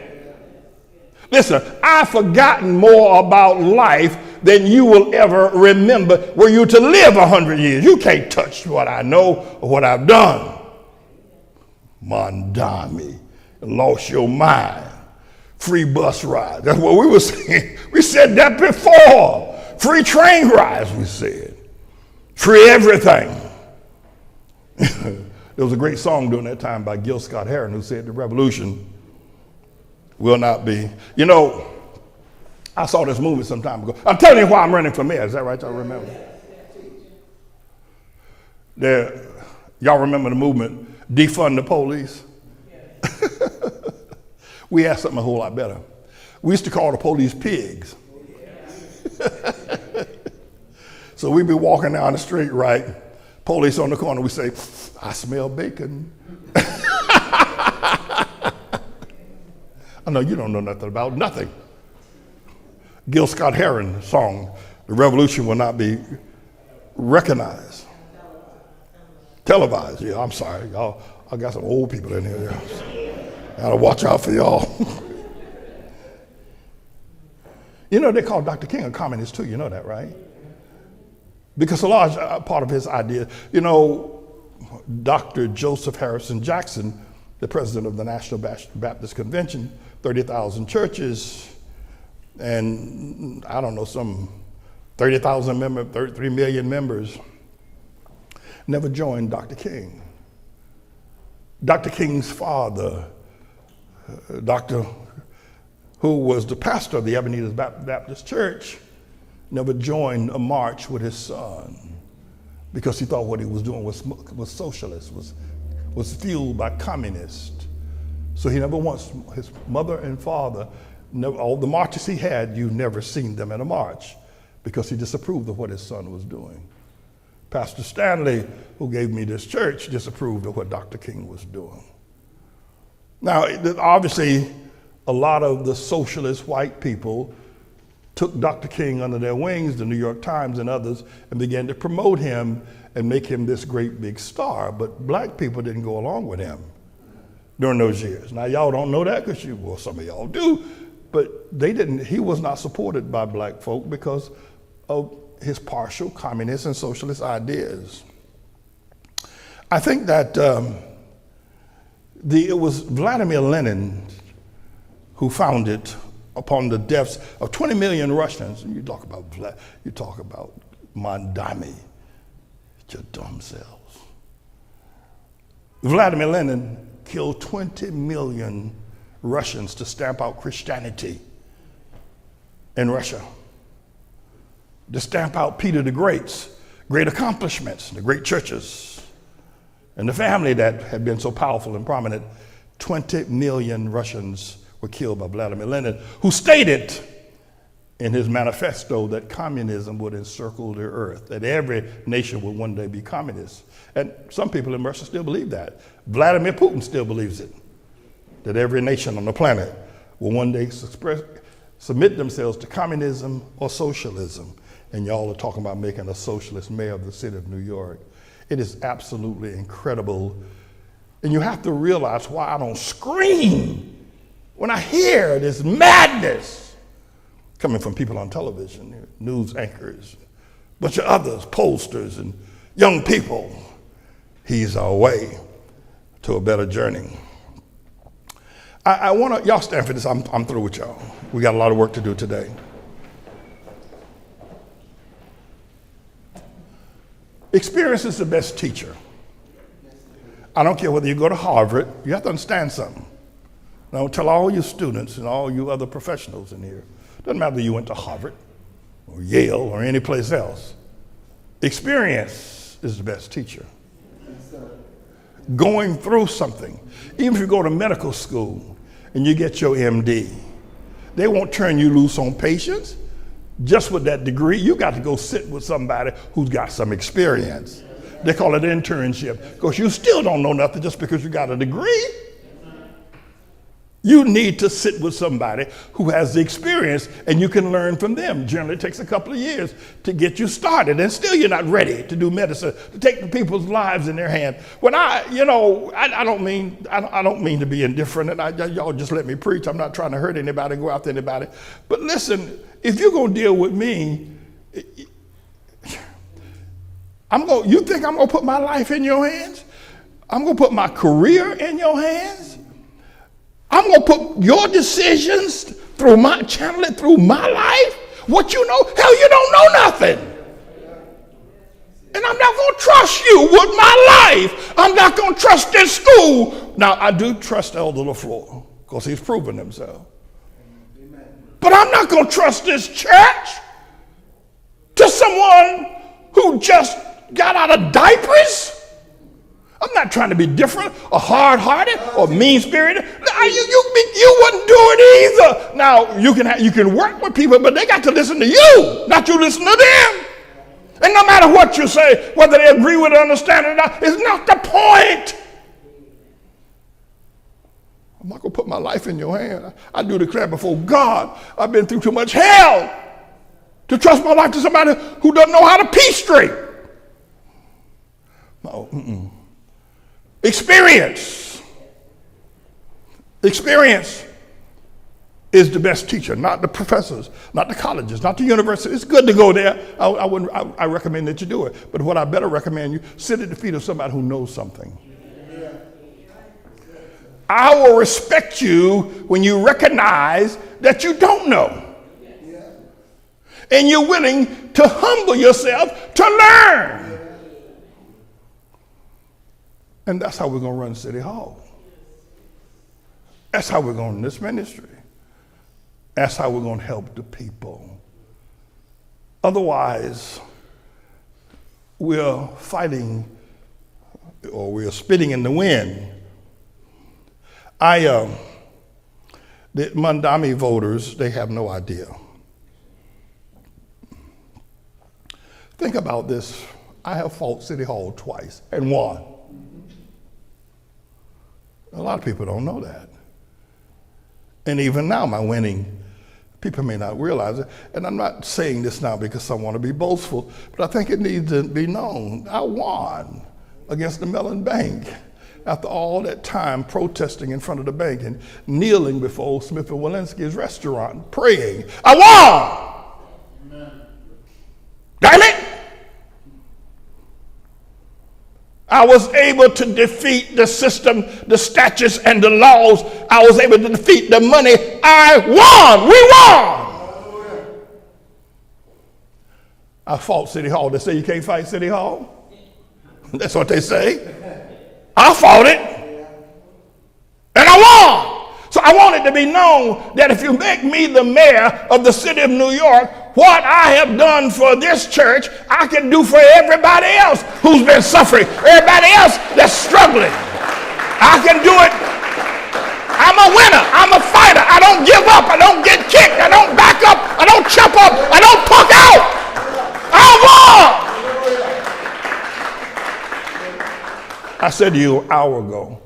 Listen, I've forgotten more about life than you will ever remember were you to live 100 years. You can't touch what I know or what I've done. Mondami, lost your mind. Free bus rides. That's what we were saying. We said that before. Free train rides, we said. Free everything. There was a great song during that time by Gil Scott-Heron who said the revolution will not be. I saw this movie some time ago. I'm telling you why I'm running for mayor. Is that right? Y'all remember? Y'all remember the movement, defund the police? We had something a whole lot better. We used to call the police pigs. So we'd be walking down the street, right? Police on the corner, we say, I smell bacon. I know you don't know nothing about nothing. Gil Scott-Heron song, the revolution will not be recognized. Televised, yeah, I'm sorry. Y'all, I got some old people in here. Gotta watch out for y'all. They call Dr. King a communist too, you know that, right? Because a large part of his idea, Dr. Joseph Harrison Jackson, the president of the National Baptist Convention, 30,000 churches, and I don't know, some 30,000 members, 33 million members, never joined Dr. King. Dr. King's father, who was the pastor of the Ebenezer Baptist Church, never joined a march with his son because he thought what he was doing was socialist, was fueled by communists. So he never once, his mother and father, all the marches he had, you've never seen them in a march because he disapproved of what his son was doing. Pastor Stanley, who gave me this church, disapproved of what Dr. King was doing. Now, obviously, a lot of the socialist white people took Dr. King under their wings, the New York Times and others, and began to promote him and make him this great big star. But black people didn't go along with him during those years. Now, y'all don't know that because some of y'all do, but they didn't. He was not supported by black folk because of his partial communist and socialist ideas. I think that it was Vladimir Lenin who founded, upon the deaths of 20 million Russians, and you talk about Mondami, your dumb selves. Vladimir Lenin killed 20 million Russians to stamp out Christianity in Russia, to stamp out Peter the Great's great accomplishments, the great churches, and the family that had been so powerful and prominent. 20 million Russians were killed by Vladimir Lenin, who stated in his manifesto that communism would encircle the earth, that every nation would one day be communist. And some people in Russia still believe that. Vladimir Putin still believes it, that every nation on the planet will one day submit themselves to communism or socialism. And y'all are talking about making a socialist mayor of the city of New York. It is absolutely incredible. And you have to realize why I don't scream when I hear this madness coming from people on television, news anchors, a bunch of others, pollsters and young people He's our way to a better journey. I want to, y'all stand for this. I'm through with y'all. We got a lot of work to do today. Experience is the best teacher. I don't care whether you go to Harvard, you have to understand something. Now, tell all your students and all you other professionals in here, doesn't matter whether you went to Harvard or Yale or any place else. Experience is the best teacher. Going through something, even if you go to medical school and you get your MD, they won't turn you loose on patients. Just with that degree, you got to go sit with somebody who's got some experience. They call it internship, because you still don't know nothing just because you got a degree. You need to sit with somebody who has the experience, and you can learn from them. Generally, it takes a couple of years to get you started, and still you're not ready to do medicine, to take the people's lives in their hand. When I don't mean to be indifferent, and y'all just let me preach. I'm not trying to hurt anybody, go after anybody. But listen, if you're going to deal with me, you think I'm going to put my life in your hands? I'm going to put my career in your hands? I'm going to put your decisions through my channel and through my life? What you know? Hell, you don't know nothing. And I'm not going to trust you with my life. I'm not going to trust this school. Now, I do trust Elder LaFleur because he's proven himself. But I'm not going to trust this church to someone who just got out of diapers. I'm not trying to be different or hard-hearted or mean-spirited. You wouldn't do it either. Now, you can work with people, but they got to listen to you, not you listen to them. And no matter what you say, whether they agree with it or understand it or not, it's not the point. I'm not going to put my life in your hand. I do declare before God, I've been through too much hell to trust my life to somebody who doesn't know how to pee straight. No, Experience is the best teacher, not the professors, not the colleges, not the university. It's good to go there. I recommend that you do it. But what I better recommend you, sit at the feet of somebody who knows something. I will respect you when you recognize that you don't know. And you're willing to humble yourself to learn. And that's how we're going to run City Hall. That's how we're going to run this ministry. That's how we're going to help the people. Otherwise, we're fighting or we're spitting in the wind. The Mandami voters, they have no idea. Think about this. I have fought City Hall twice and won. A lot of people don't know that. And even now, my winning, people may not realize it. And I'm not saying this now because I want to be boastful, but I think it needs to be known. I won against the Mellon Bank after all that time protesting in front of the bank and kneeling before Smith & Walensky's restaurant, praying. I won! Amen. Damn it! I was able to defeat the system, the statutes, and the laws. I was able to defeat the money. I won. We won. I fought City Hall. They say you can't fight City Hall? That's what they say. I fought it. And I won. So I want it to be known that if you make me the mayor of the city of New York, what I have done for this church, I can do for everybody else who's been suffering, everybody else that's struggling. I can do it. I'm a winner. I'm a fighter. I don't give up. I don't get kicked. I don't back up. I don't chop up. I don't puck out. I won. I said to you an hour ago,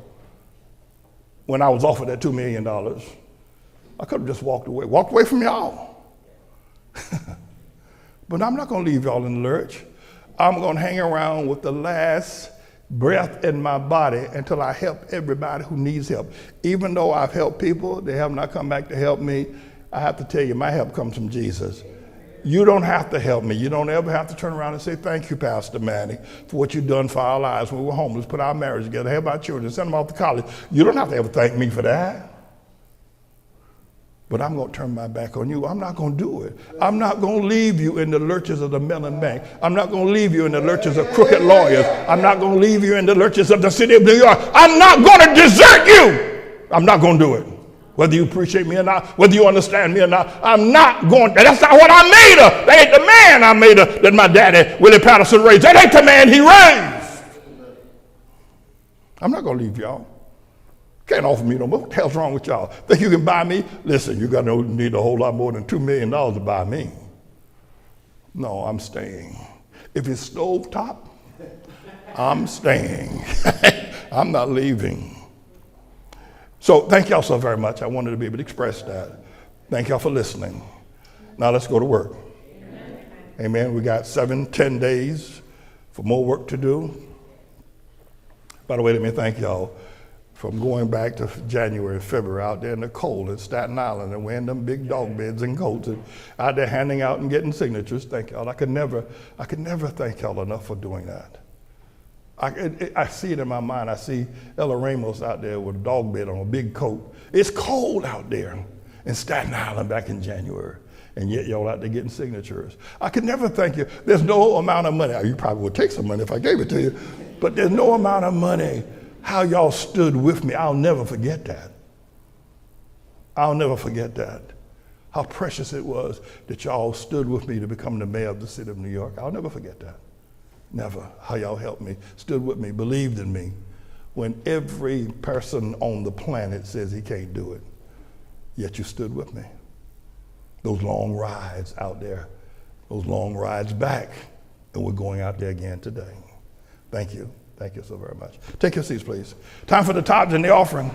when I was offered that $2 million, I could have just walked away from y'all. But I'm not going to leave y'all in the lurch. I'm going to hang around with the last breath in my body until I help everybody who needs help. Even though I've helped people, they have not come back to help me. I have to tell you, my help comes from Jesus. You don't have to help me. You don't ever have to turn around and say, thank you, Pastor Manny, for what you've done for our lives when we were homeless, put our marriage together, help our children, send them off to college. You don't have to ever thank me for that. But I'm going to turn my back on you. I'm not going to do it. I'm not going to leave you in the lurches of the Mellon Bank. I'm not going to leave you in the lurches of crooked lawyers. I'm not going to leave you in the lurches of the city of New York. I'm not going to desert you. I'm not going to do it. Whether you appreciate me or not, whether you understand me or not, I'm not going. That's not what I made her. That ain't the man I made her that my daddy, Willie Patterson, raised. That ain't the man he raised. I'm not going to leave y'all. Can't offer me no more. What the hell's wrong with y'all? Think you can buy me? Listen, you got to need a whole lot more than $2 million to buy me. No, I'm staying. If it's stovetop, I'm staying. I'm not leaving. So thank y'all so very much. I wanted to be able to express that. Thank y'all for listening. Now let's go to work. Amen. We got 10 days for more work to do. By the way, let me thank y'all from going back to January, February, out there in the cold in Staten Island and wearing them big dog beds and coats and out there handing out and getting signatures. Thank y'all. I could never thank y'all enough for doing that. I see it in my mind. I see Ella Ramos out there with a dog bed on a big coat. It's cold out there in Staten Island back in January, and yet y'all out there getting signatures. I could never thank you. There's no amount of money. You probably would take some money if I gave it to you, but there's no amount of money. How y'all stood with me, I'll never forget that. I'll never forget that. How precious it was that y'all stood with me to become the mayor of the city of New York. I'll never forget that. Never. How y'all helped me, stood with me, believed in me, when every person on the planet says he can't do it. Yet you stood with me. Those long rides out there, those long rides back, and we're going out there again today. Thank you. Thank you so very much. Take your seats, please. Time for the tithes and the offering.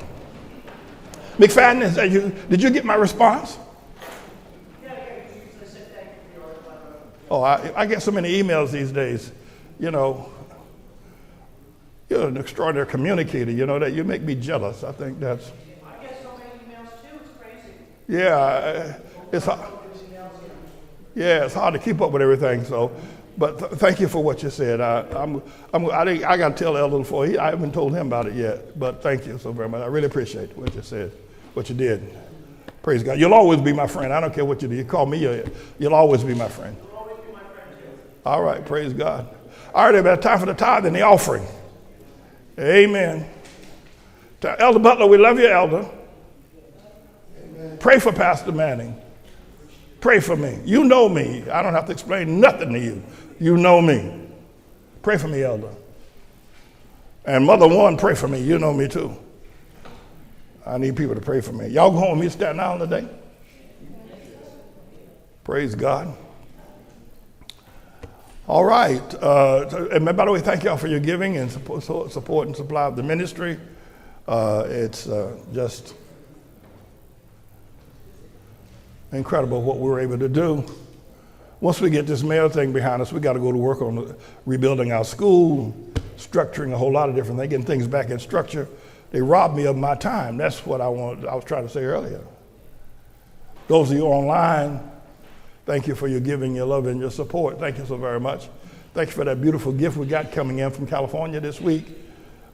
McFadden, did you get my response? Oh, I get so many emails these days. You know, you're an extraordinary communicator, you know, that you make me jealous. I think that's... I get so many emails too, it's crazy. Yeah, it's hard to keep up with everything, so... But thank you for what you said. I got to tell Elder before. I haven't told him about it yet. But thank you so very much. I really appreciate what you said, what you did. Praise God. You'll always be my friend. I don't care what you do. You call me, you'll always be my friend. You'll always be my friend too. All right. Praise God. All right, everybody. Time for the tithe and the offering. Amen. Elder Butler, we love you, Elder. Amen. Pray for Pastor Manning. Pray for me. You know me. I don't have to explain nothing to you. You know me. Pray for me, Elder. And Mother One, pray for me. You know me too. I need people to pray for me. Y'all go home with me to Staten Island today? Praise God. All right. And by the way, thank y'all for your giving and support and supply of the ministry. It's just incredible what we were able to do. Once we get this mayor thing behind us, we got to go to work on rebuilding our school, structuring a whole lot of different things, getting things back in structure. They robbed me of my time. That's what I was trying to say earlier. Those of you online, thank you for your giving, your love, and your support. Thank you so very much. Thank you for that beautiful gift we got coming in from California this week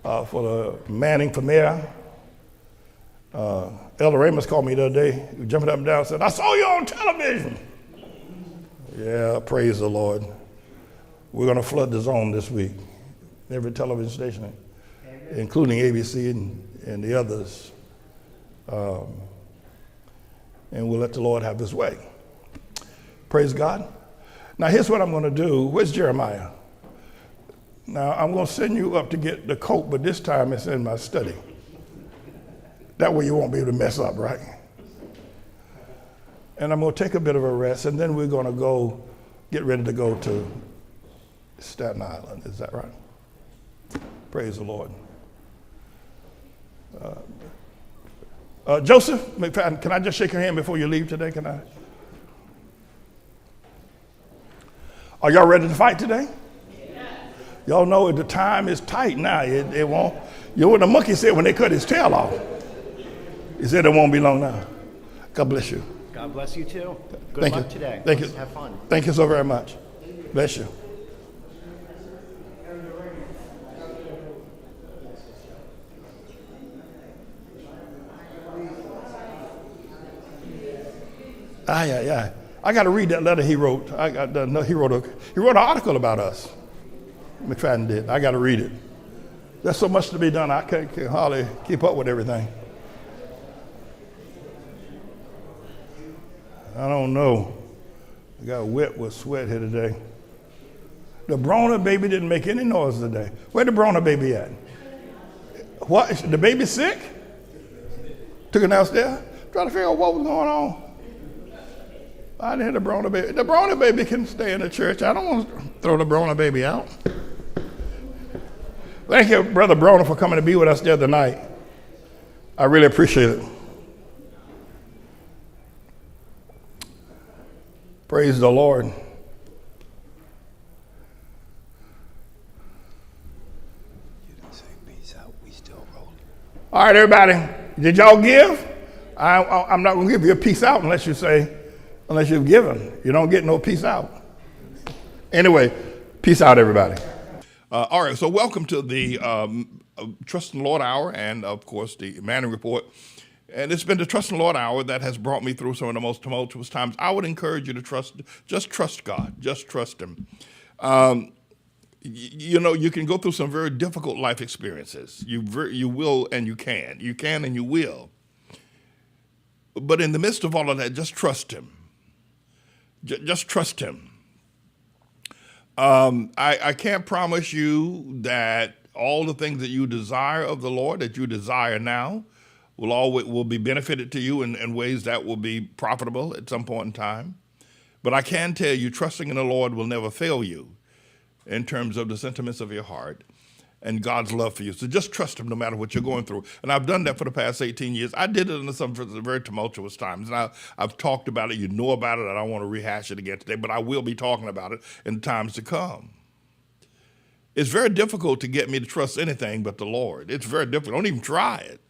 for the Manning for mayor. Elder Ramos called me the other day, jumping up and down, and said, I saw you on television. Yeah, praise the Lord. We're going to flood the zone this week. Every television station, including ABC and the others. And we'll let the Lord have his way. Praise God. Now, here's what I'm going to do. Where's Jeremiah? Now, I'm going to send you up to get the coat, but this time it's in my study. That way you won't be able to mess up, right? And I'm going to take a bit of a rest, and then we're going to get ready to go to Staten Island. Is that right? Praise the Lord. Joseph McFadden, can I just shake your hand before you leave today? Can I? Are y'all ready to fight today? Yeah. Y'all know the time is tight now. It won't. You know what the monkey said when they cut his tail off? He said it won't be long now. God bless you. God bless you too. Good Thank luck you. today. Thank you. Have fun. Thank you so very much. Bless you. Yeah. I got to read that letter he wrote. He wrote an article about us. McFadden did. I got to read it. There's so much to be done. I can't hardly keep up with everything. I don't know. I got wet with sweat here today. The Brona baby didn't make any noise today. Where the Brona baby at? What? Is the baby sick? Took her downstairs? Trying to figure out what was going on. I didn't hear the Brona baby. The Brona baby can stay in the church. I don't want to throw the Brona baby out. Thank you, Brother Brona, for coming to be with us the other night. I really appreciate it. Praise the Lord. You didn't say peace out. We still rolling. All right, everybody. Did y'all give? I'm not going to give you a peace out unless you've given. You don't get no peace out. Anyway, peace out, everybody. All right, so welcome to the Trust in the Lord Hour and, of course, the Manning Report. And it's been the Trust in the Lord Hour that has brought me through some of the most tumultuous times. I would encourage you to just trust God. Just trust Him. You can go through some very difficult life experiences. You will and you can. You can and you will. But in the midst of all of that, just trust Him. Just trust Him. I can't promise you that all the things that you desire of the Lord, that you desire now, will be benefited to you in ways that will be profitable at some point in time. But I can tell you, trusting in the Lord will never fail you in terms of the sentiments of your heart and God's love for you. So just trust Him no matter what you're going through. And I've done that for the past 18 years. I did it in some very tumultuous times. And I've talked about it. You know about it. I don't want to rehash it again today, but I will be talking about it in times to come. It's very difficult to get me to trust anything but the Lord. It's very difficult. Don't even try it.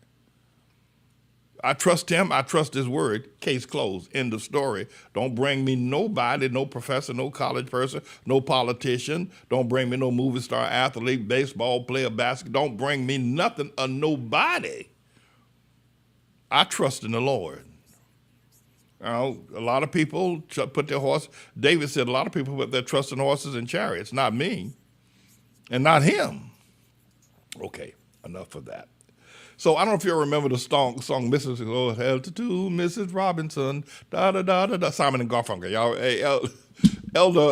I trust Him. I trust His word. Case closed. End of story. Don't bring me nobody, no professor, no college person, no politician. Don't bring me no movie star, athlete, baseball player, basketball. Don't bring me nothing or nobody. I trust in the Lord. A lot of people put their horse. David said a lot of people put their trust in horses and chariots. Not me, and not him. Okay, enough of that. So I don't know if you remember the song Mrs. Oh, Hell to Do, Mrs. Robinson, da-da-da-da-da, Simon and Garfunkel. Y'all, hey, Elder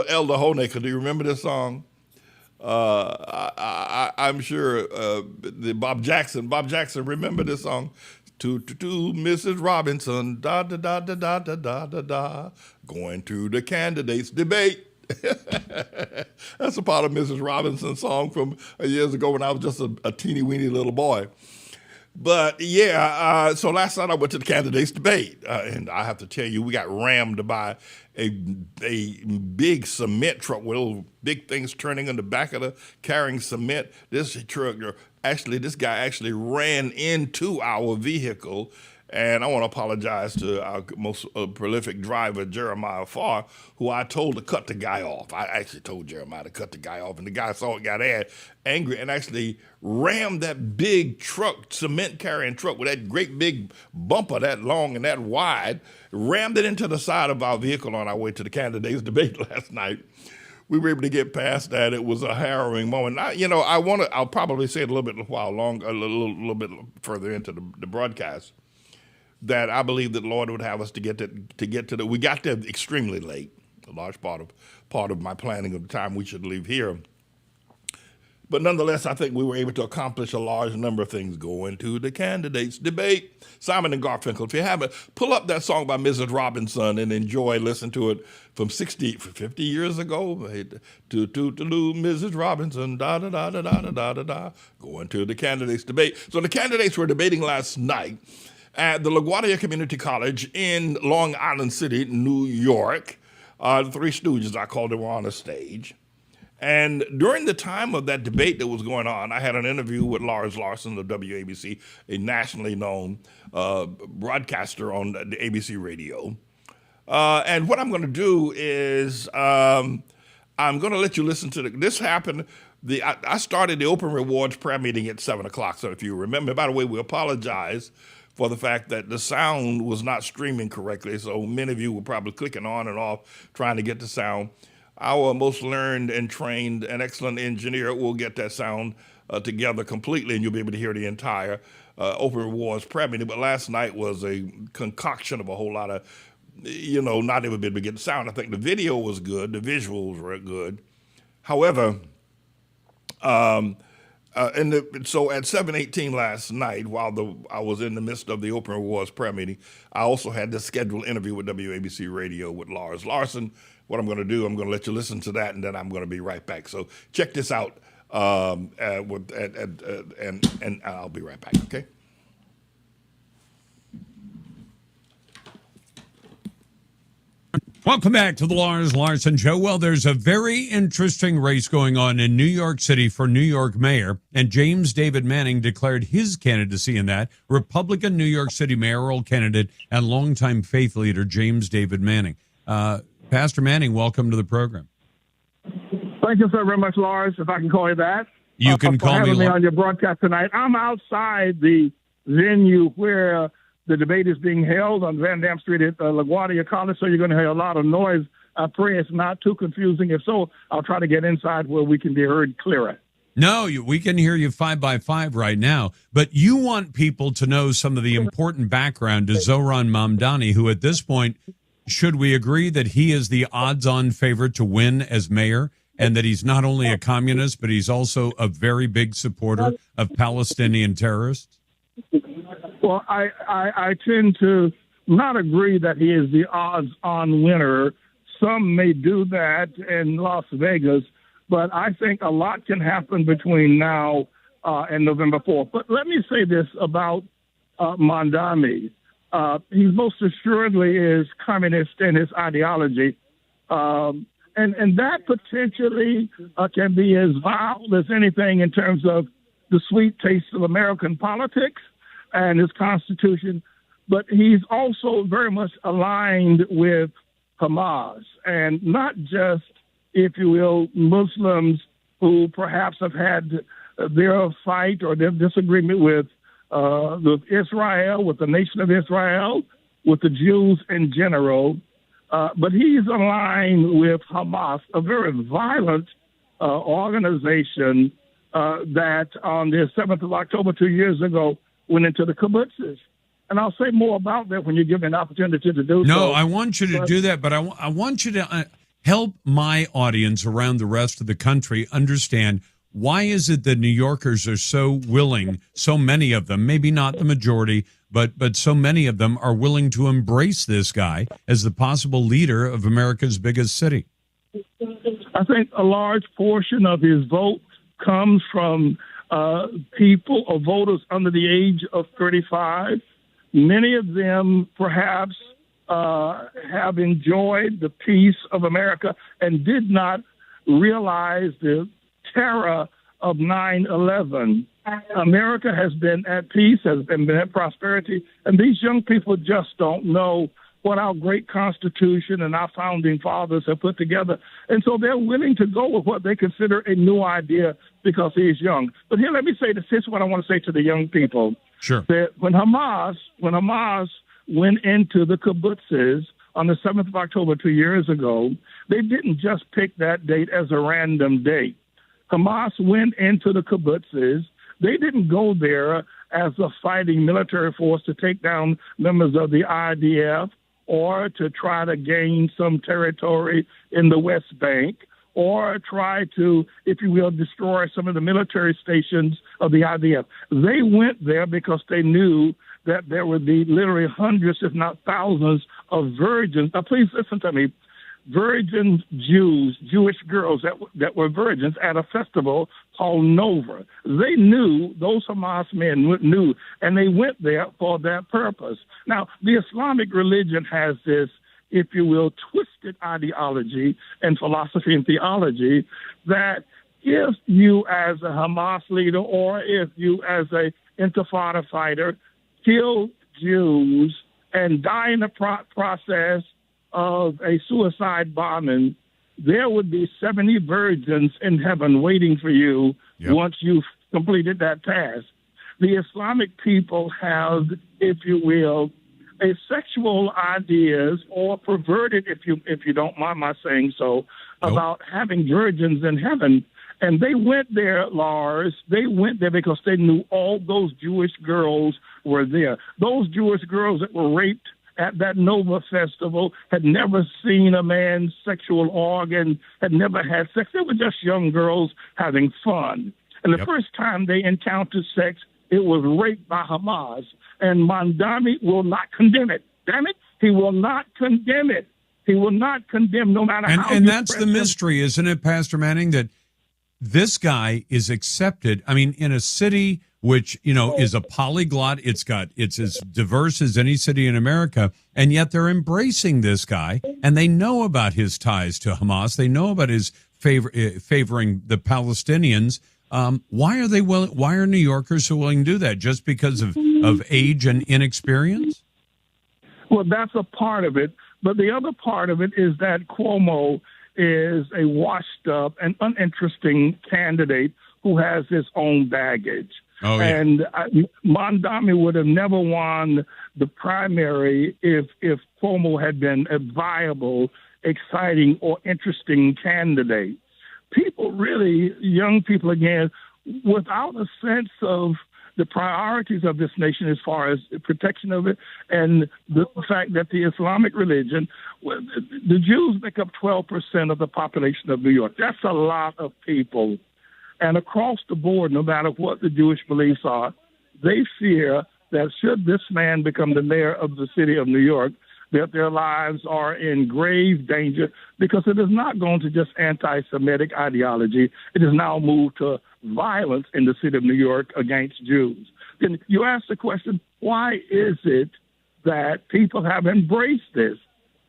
Honaker, do you remember this song? I'm sure Bob Jackson, remember this song? To Mrs. Robinson, da-da-da-da-da-da-da-da, going to the candidates debate. That's a part of Mrs. Robinson's song from years ago when I was just a teeny-weeny little boy. But yeah, so last night I went to the candidates debate, and I have to tell you, we got rammed by a big cement truck with little big things turning in the back of the carrying cement. This guy actually ran into our vehicle. And I want to apologize to our most prolific driver, Jeremiah Farr, who I told to cut the guy off. I actually told Jeremiah to cut the guy off, and the guy saw it, got angry, and actually rammed that big truck, cement-carrying truck with that great big bumper that long and that wide, rammed it into the side of our vehicle on our way to the candidates debate last night. We were able to get past that. It was a harrowing moment. I'll probably say it a little bit a little bit further into the broadcast, that I believe that the Lord would have us to get to the. We got there extremely late. A large part of my planning of the time we should leave here. But nonetheless, I think we were able to accomplish a large number of things. Going to the candidates debate. Simon and Garfunkel. If you haven't, pull up that song by Mrs. Robinson and enjoy. Listen to it from 50 years ago. To Mrs. Robinson. Da da da da da da da da. Going to the candidates debate. So the candidates were debating last night at the LaGuardia Community College in Long Island City, New York. The Three Stooges, I called them, were on the stage. And during the time of that debate that was going on, I had an interview with Lars Larson of WABC, a nationally known broadcaster on the ABC radio. And what I'm going to do is I'm going to let you listen to this happened. I started the Open Rewards prayer meeting at 7 o'clock. So if you remember, by the way, we apologize for the fact that the sound was not streaming correctly. So many of you were probably clicking on and off trying to get the sound. Our most learned and trained and excellent engineer will get that sound together completely, and you'll be able to hear the entire Open Rewards prayer meeting. But last night was a concoction of a whole lot of, not even been able to get the sound. I think the video was good, the visuals were good. However, so at 7:18 last night, while I was in the midst of the Open Rewards prayer meeting, I also had this scheduled interview with WABC Radio with Lars Larson. What I'm going to do, I'm going to let you listen to that, and then I'm going to be right back. So check this out, and I'll be right back. Okay. Welcome back to the Lars Larson Show. Well, there's a very interesting race going on in New York City for New York mayor, and James David Manning declared his candidacy in that. Republican New York City mayoral candidate and longtime faith leader James David Manning. Pastor Manning, welcome to the program. Thank you so very much, Lars, if I can call you that. You can for call having me on your broadcast tonight. I'm outside the venue where the debate is being held on Van Dam Street at LaGuardia College, so you're going to hear a lot of noise. I pray it's not too confusing. If so, I'll try to get inside where we can be heard clearer. No, we can hear you 5 by 5 right now, but you want people to know some of the important background to Zohran Mamdani, who at this point, should we agree that he is the odds-on favorite to win as mayor, and that he's not only a communist, but he's also a very big supporter of Palestinian terrorists? Well, I tend to not agree that he is the odds-on winner. Some may do that in Las Vegas, but I think a lot can happen between now and November 4th. But let me say this about Mamdani. He most assuredly is communist in his ideology. And that potentially can be as vile as anything in terms of the sweet taste of American politics and his Constitution, but he's also very much aligned with Hamas, and not just, if you will, Muslims who perhaps have had their fight or their disagreement with Israel, with the nation of Israel, with the Jews in general, but he's aligned with Hamas, a very violent organization that on the 7th of October 2 years ago went into the kibbutzes. And I'll say more about that when you give me an opportunity to do so. No, I want you to do that, but I want you to help my audience around the rest of the country understand, why is it that New Yorkers are so willing, so many of them, maybe not the majority, but so many of them are willing to embrace this guy as the possible leader of America's biggest city? I think a large portion of his vote comes from people or voters under the age of 35. Many of them perhaps have enjoyed the peace of America and did not realize the terror of 9/11. America has been at peace, has been at prosperity, and these young people just don't know what our great Constitution and our founding fathers have put together. And so they're willing to go with what they consider a new idea because he is young. But here, let me say this. Here's what I want to say to the young people. Sure. That when Hamas went into the kibbutzes on the 7th of October 2 years ago, they didn't just pick that date as a random date. Hamas went into the kibbutzes. They didn't go there as a fighting military force to take down members of the IDF or to try to gain some territory in the West Bank or try to, if you will, destroy some of the military stations of the IDF. They went there because they knew that there would be literally hundreds, if not thousands, of virgins. Now, please listen to me. Virgin Jews, Jewish girls that were virgins at a festival called Nova. They knew, those Hamas men knew, and they went there for that purpose. Now, the Islamic religion has this, if you will, twisted ideology and philosophy and theology that if you as a Hamas leader or if you as a Intifada fighter kill Jews and die in the process, of a suicide bombing, there would be 70 virgins in heaven waiting for you once you've completed that task. The Islamic people have, if you will, a sexual ideas or perverted, if you don't mind my saying so, about having virgins in heaven. And they went there, Lars. They went there because they knew all those Jewish girls were there. Those Jewish girls that were raped at that Nova festival had never seen a man's sexual organ, had never had sex. They were just young girls having fun. And the first time they encountered sex, it was rape by Hamas. And Mamdani will not condemn it. Damn it, he will not condemn it. He will not condemn no matter how. And that's the mystery, isn't it, Pastor Manning, that this guy is accepted. I mean, in a city which, is a polyglot, it's as diverse as any city in America, and yet they're embracing this guy, and they know about his ties to Hamas. They know about his favoring the Palestinians. Why are New Yorkers so willing to do that? Just because of age and inexperience? Well, that's a part of it. But the other part of it is that Cuomo is a washed up and uninteresting candidate who has his own baggage. Oh, yeah. And Mamdani would have never won the primary if Cuomo had been a viable, exciting, or interesting candidate. People really, young people again, without a sense of the priorities of this nation as far as the protection of it and the fact that the Islamic religion, the Jews make up 12% of the population of New York. That's a lot of people. And across the board, no matter what the Jewish beliefs are, they fear that should this man become the mayor of the city of New York, that their lives are in grave danger because it is not going to just anti-Semitic ideology. It has now moved to violence in the city of New York against Jews. Then you ask the question, why is it that people have embraced this?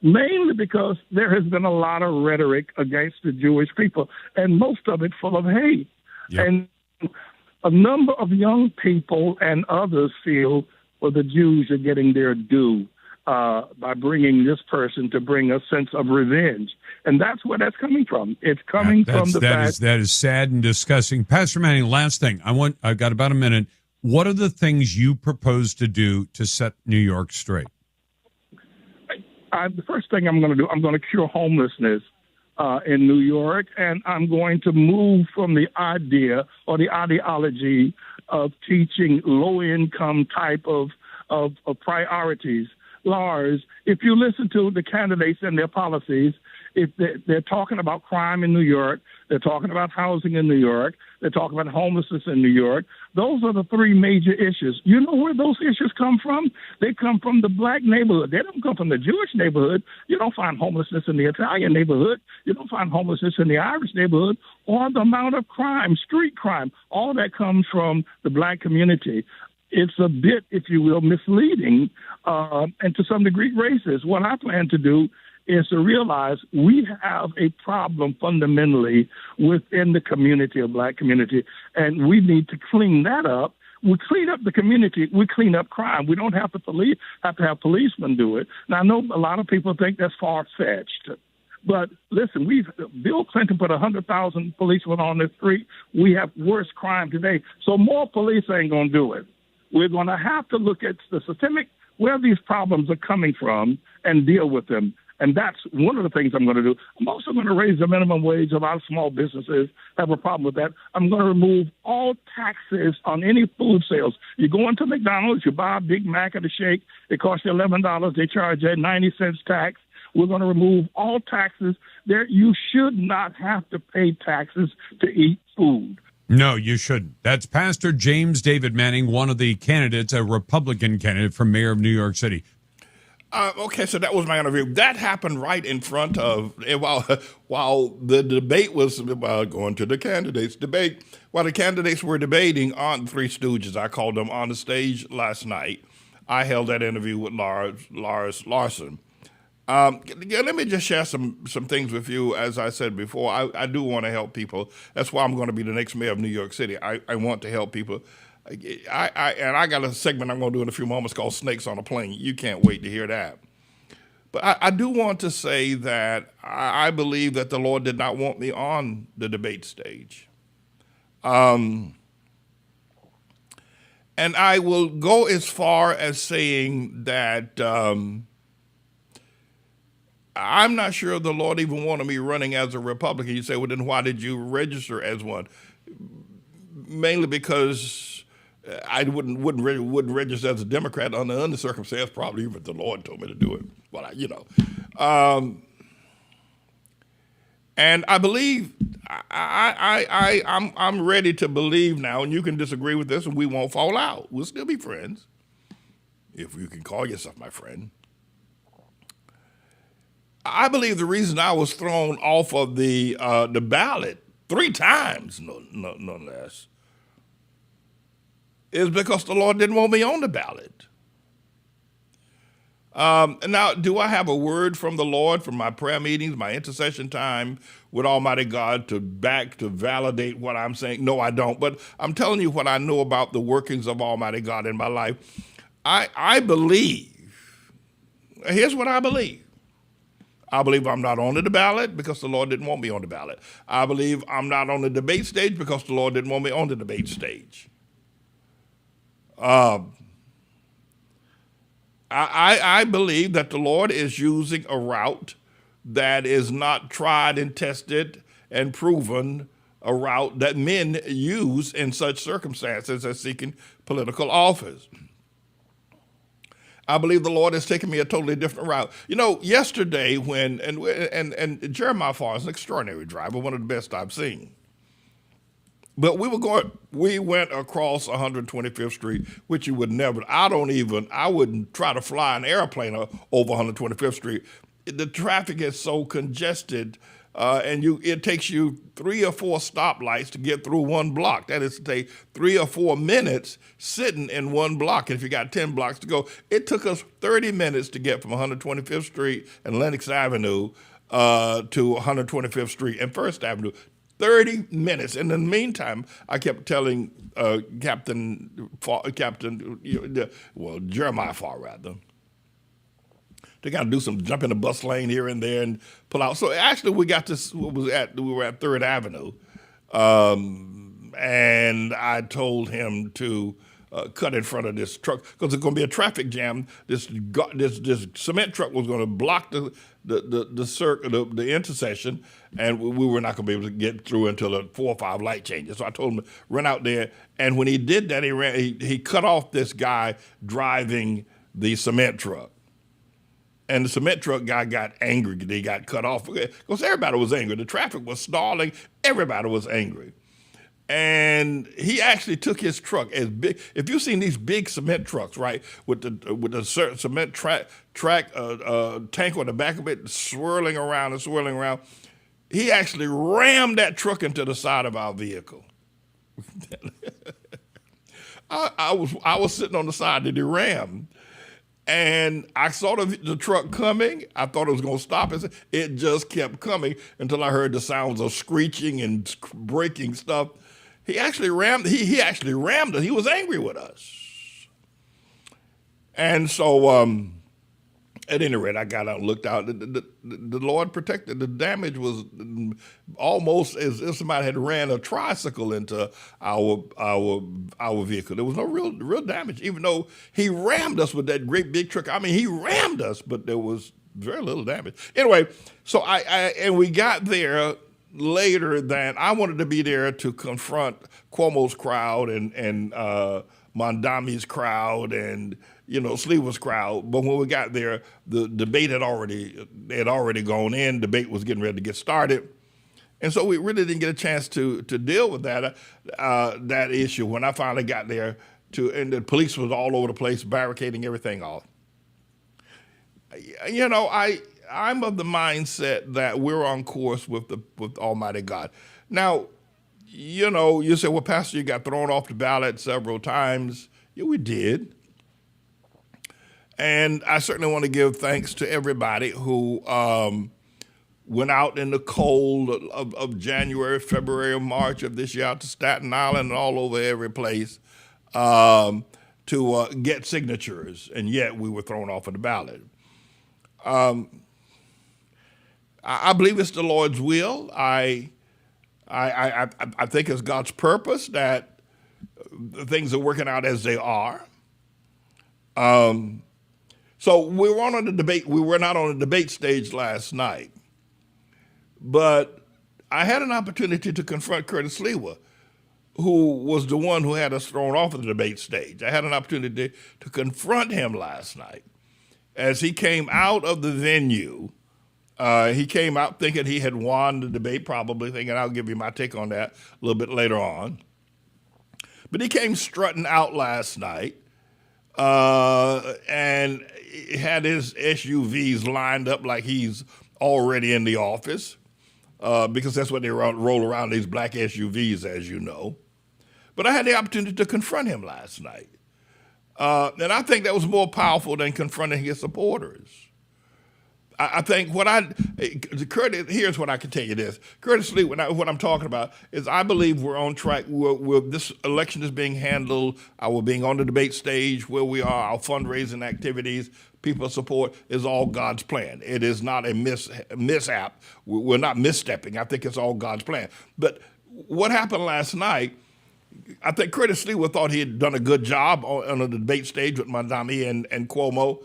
Mainly because there has been a lot of rhetoric against the Jewish people, and most of it full of hate. Yep. And a number of young people and others feel, well, the Jews are getting their due by bringing this person to bring a sense of revenge. And that's where that's coming from. It's coming from the fact that is sad and disgusting. Pastor Manning, last thing. I've got about a minute. What are the things you propose to do to set New York straight? The first thing I'm going to do, I'm going to cure homelessness in New York, and I'm going to move from the idea or the ideology of teaching low-income type of priorities. Lars, if you listen to the candidates and their policies, if they're talking about crime in New York, they're talking about housing in New York, they're talking about homelessness in New York. Those are the three major issues. You know where those issues come from? They come from the black neighborhood. They don't come from the Jewish neighborhood. You don't find homelessness in the Italian neighborhood. You don't find homelessness in the Irish neighborhood or the amount of crime, street crime. All that comes from the black community. It's a bit, if you will, misleading and to some degree racist. What I plan to do is to realize we have a problem fundamentally within the community, of black community, and we need to clean that up. We clean up the community, we clean up crime. We don't have to have policemen do it. Now, I know a lot of people think that's far-fetched. But listen, Bill Clinton put 100,000 policemen on the street. We have worse crime today. So more police ain't going to do it. We're going to have to look at the systemic, where these problems are coming from, and deal with them. And that's one of the things I'm going to do. I'm also going to raise the minimum wage. A lot of small businesses have a problem with that. I'm going to remove all taxes on any food sales. You go into McDonald's, you buy a Big Mac and a shake. It costs you $11. They charge you 90 cents tax. We're going to remove all taxes. There, you should not have to pay taxes to eat food. No, you shouldn't. That's Pastor James David Manning, one of the candidates, a Republican candidate for mayor of New York City. Okay, so that was my interview. That happened right in front of, while the debate was going to the candidates debate, while the candidates were debating on Three Stooges, I called them on the stage last night. I held that interview with Lars Larson. Let me just share some things with you. As I said before, I do want to help people. That's why I'm going to be the next mayor of New York City. I want to help people. I got a segment I'm going to do in a few moments called Snakes on a Plane. You can't wait to hear that. But I do want to say that I believe that the Lord did not want me on the debate stage. And I will go as far as saying that I'm not sure the Lord even wanted me running as a Republican. You say, well, then why did you register as one? Mainly because I wouldn't register as a Democrat under any circumstance, probably even if the Lord told me to do it. Well, and I believe I'm ready to believe now, and you can disagree with this, and we won't fall out. We'll still be friends, if you can call yourself my friend. I believe the reason I was thrown off of the ballot 3 times, no less, is because the Lord didn't want me on the ballot. Now, do I have a word from the Lord from my prayer meetings, my intercession time with Almighty God to validate what I'm saying? No, I don't. But I'm telling you what I know about the workings of Almighty God in my life. I believe, here's what I believe. I believe I'm not on the ballot because the Lord didn't want me on the ballot. I believe I'm not on the debate stage because the Lord didn't want me on the debate stage. I believe that the Lord is using a route that is not tried and tested and proven, a route that men use in such circumstances as seeking political office. I believe the Lord has taken me a totally different route. You know, yesterday and Jeremiah Farr is an extraordinary driver, one of the best I've seen. But we went across 125th Street, which you would never, I wouldn't try to fly an airplane over 125th Street. The traffic is so congested, and it takes you 3 or 4 stoplights to get through one block. That is to say, 3 or 4 minutes sitting in one block. And if you got 10 blocks to go, it took us 30 minutes to get from 125th Street and Lenox Avenue to 125th Street and First Avenue. 30 minutes. And in the meantime, I kept telling Jeremiah Farr, rather, they got to do some jump in the bus lane here and there and pull out. So actually, we were at 3rd Avenue, and I told him to cut in front of this truck because there's going to be a traffic jam. This cement truck was going to block the intersection, and we were not going to be able to get through until the 4 or 5 light changes. So I told him to run out there, and when he did that, he cut off this guy driving the cement truck. And the cement truck guy got angry because he got cut off because everybody was angry. The traffic was stalling. Everybody was angry. And he actually took his truck as big. If you've seen these big cement trucks, right, with the cement tank on the back of it swirling around, he actually rammed that truck into the side of our vehicle. I was sitting on the side that he rammed. And I saw the truck coming. I thought it was going to stop. It just kept coming until I heard the sounds of screeching and breaking stuff. He actually rammed. He actually rammed us. He was angry with us. And so, at any rate, I got out and looked out. The Lord protected. The damage was almost as if somebody had ran a tricycle into our vehicle. There was no real damage, even though he rammed us with that great big truck. I mean, he rammed us, but there was very little damage. Anyway, so and we got there later than I wanted to be there to confront Cuomo's crowd and Mondami's crowd and Sleever's crowd. But when we got there, the debate had already gone in. Debate was getting ready to get started. And so we really didn't get a chance to deal with that issue when I finally got there and the police was all over the place, barricading everything off. I'm of the mindset that we're on course with Almighty God. Now, you say, well, Pastor, you got thrown off the ballot several times. Yeah, we did. And I certainly want to give thanks to everybody who went out in the cold of January, February, and March of this year out to Staten Island and all over every place to get signatures, and yet we were thrown off of the ballot. I believe it's the Lord's will. I think it's God's purpose that things are working out as they are. So we were on a debate. We were not on a debate stage last night, but I had an opportunity to confront Curtis Lewa, who was the one who had us thrown off of the debate stage. I had an opportunity to confront him last night as he came out of the venue. He came out thinking he had won the debate, probably thinking I'll give you my take on that a little bit later on. But he came strutting out last night and he had his SUVs lined up like he's already in the office because that's what they roll around, these black SUVs, as you know. But I had the opportunity to confront him last night. And I think that was more powerful than confronting his supporters. I think Curtis, here's what I can tell you this. Curtis Lee, what I'm talking about is I believe we're on track. This election is being handled. We're being on the debate stage where we are, our fundraising activities, people support is all God's plan. It is not a mishap. We're not misstepping. I think it's all God's plan. But what happened last night, I think Curtis Lee thought he had done a good job on the debate stage with Mamdani and Cuomo.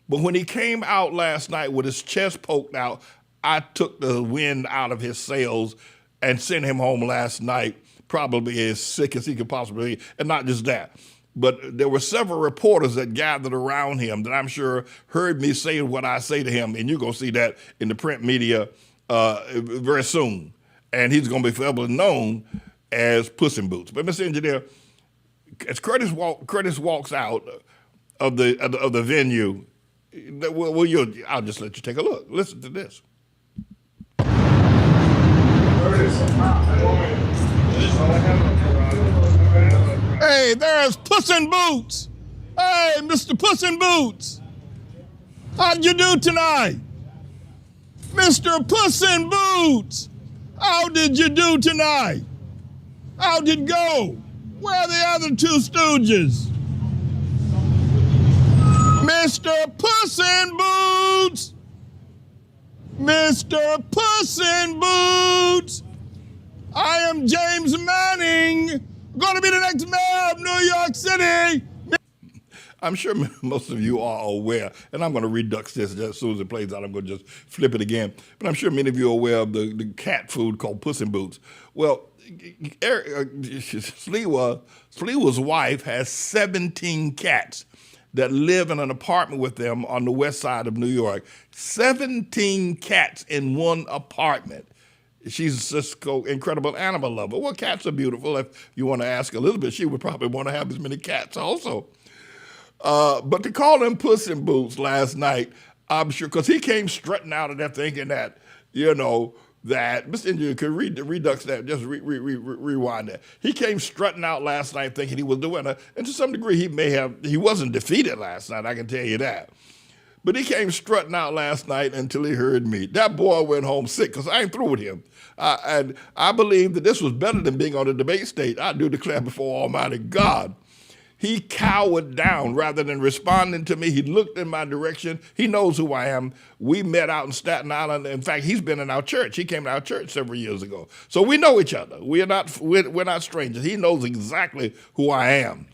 But when he came out last night with his chest poked out, I took the wind out of his sails and sent him home last night, probably as sick as he could possibly be. And not just that, but there were several reporters that gathered around him that I'm sure heard me say what I say to him, and you're going to see that in the print media very soon. And he's going to be forever known as Puss in Boots. But Mr. Engineer, as Curtis walks out of the venue, I'll just let you take a look. Listen to this. Hey, there's Puss in Boots. Hey, Mr. Puss in Boots. How'd you do tonight? Mr. Puss in Boots. How did you do tonight? How'd it go? Where are the other two stooges? Mr. Puss in Boots! Mr. Puss in Boots! I am James Manning, going to be the next mayor of New York City. I'm sure most of you are aware, and I'm going to redux this just as soon as it plays out. I'm going to just flip it again. But I'm sure many of you are aware of the cat food called Puss in Boots. Well, Sliwa's wife has 17 cats that live in an apartment with them on the west side of New York. 17 cats in one apartment. She's just an incredible animal lover. Well, cats are beautiful. If you want to ask Elizabeth, she would probably want to have as many cats also. But to call him Puss in Boots last night, I'm sure, because he came strutting out of there thinking that, that, Mr. Engineer, could redux that, just rewind that. He came strutting out last night thinking he was the winner, and to some degree he wasn't defeated last night, I can tell you that. But he came strutting out last night until he heard me. That boy went home sick, because I ain't through with him. And I believe that this was better than being on the debate stage. I do declare before Almighty God. He cowered down rather than responding to me. He looked in my direction. He knows who I am. We met out in Staten Island. In fact, he's been in our church. He came to our church several years ago. So we know each other. We're not strangers. He knows exactly who I am.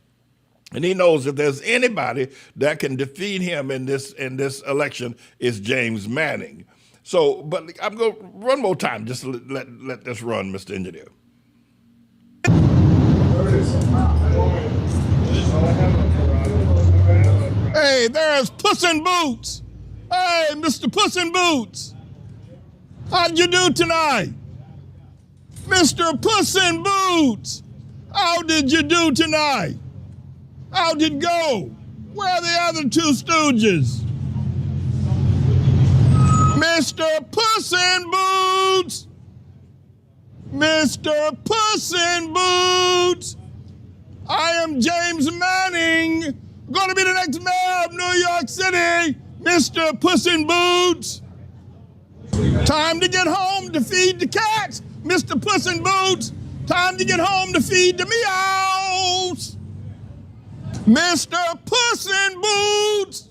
And he knows if there's anybody that can defeat him in this election, it's James Manning. So, but I'm going to run more time. Just let this run, Mr. Engineer. Hey, there's Puss in Boots. Hey, Mr. Puss in Boots. How'd you do tonight? Mr. Puss in Boots. How did you do tonight? How'd it go? Where are the other two stooges? Mr. Puss in Boots. Mr. Puss in Boots. I am James Manning, going to be the next mayor of New York City, Mr. Puss in Boots. Time to get home to feed the cats, Mr. Puss in Boots. Time to get home to feed the meows. Mr. Puss in Boots.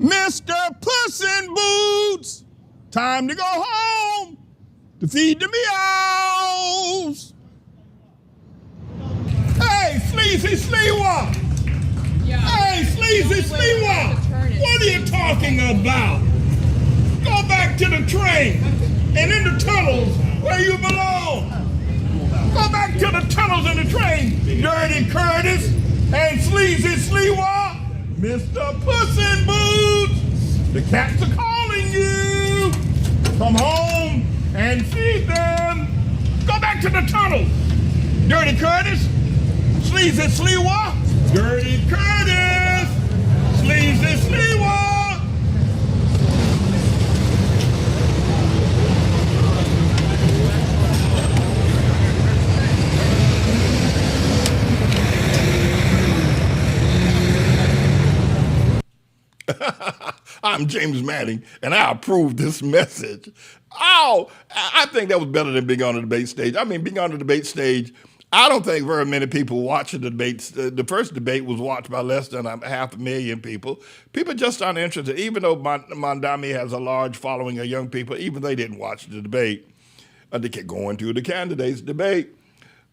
Mr. Puss Puss in Boots. Time to go home to feed the meows. Hey, Sleazy Sleewah. Hey, Sleazy Sleewah. What are you talking about? Go back to the train and in the tunnels where you belong. Go back to the tunnels in the train, Dirty Curtis and Sleazy Sleewah. Mr. Puss in Boots, the cats are calling you. Come home and feed them. Go back to the tunnels, Dirty Curtis, Sleazy Sleewah. Dirty Curtis, Sleazy Sleewah. I'm James Manning, and I approve this message. Oh, I think that was better than being on the debate stage. I mean, being on the debate stage, I don't think very many people watching the debates. The first debate was watched by less than 500,000 people. People just aren't interested. Even though Mondami has a large following of young people, even they didn't watch the debate. They kept going through the candidates' debate.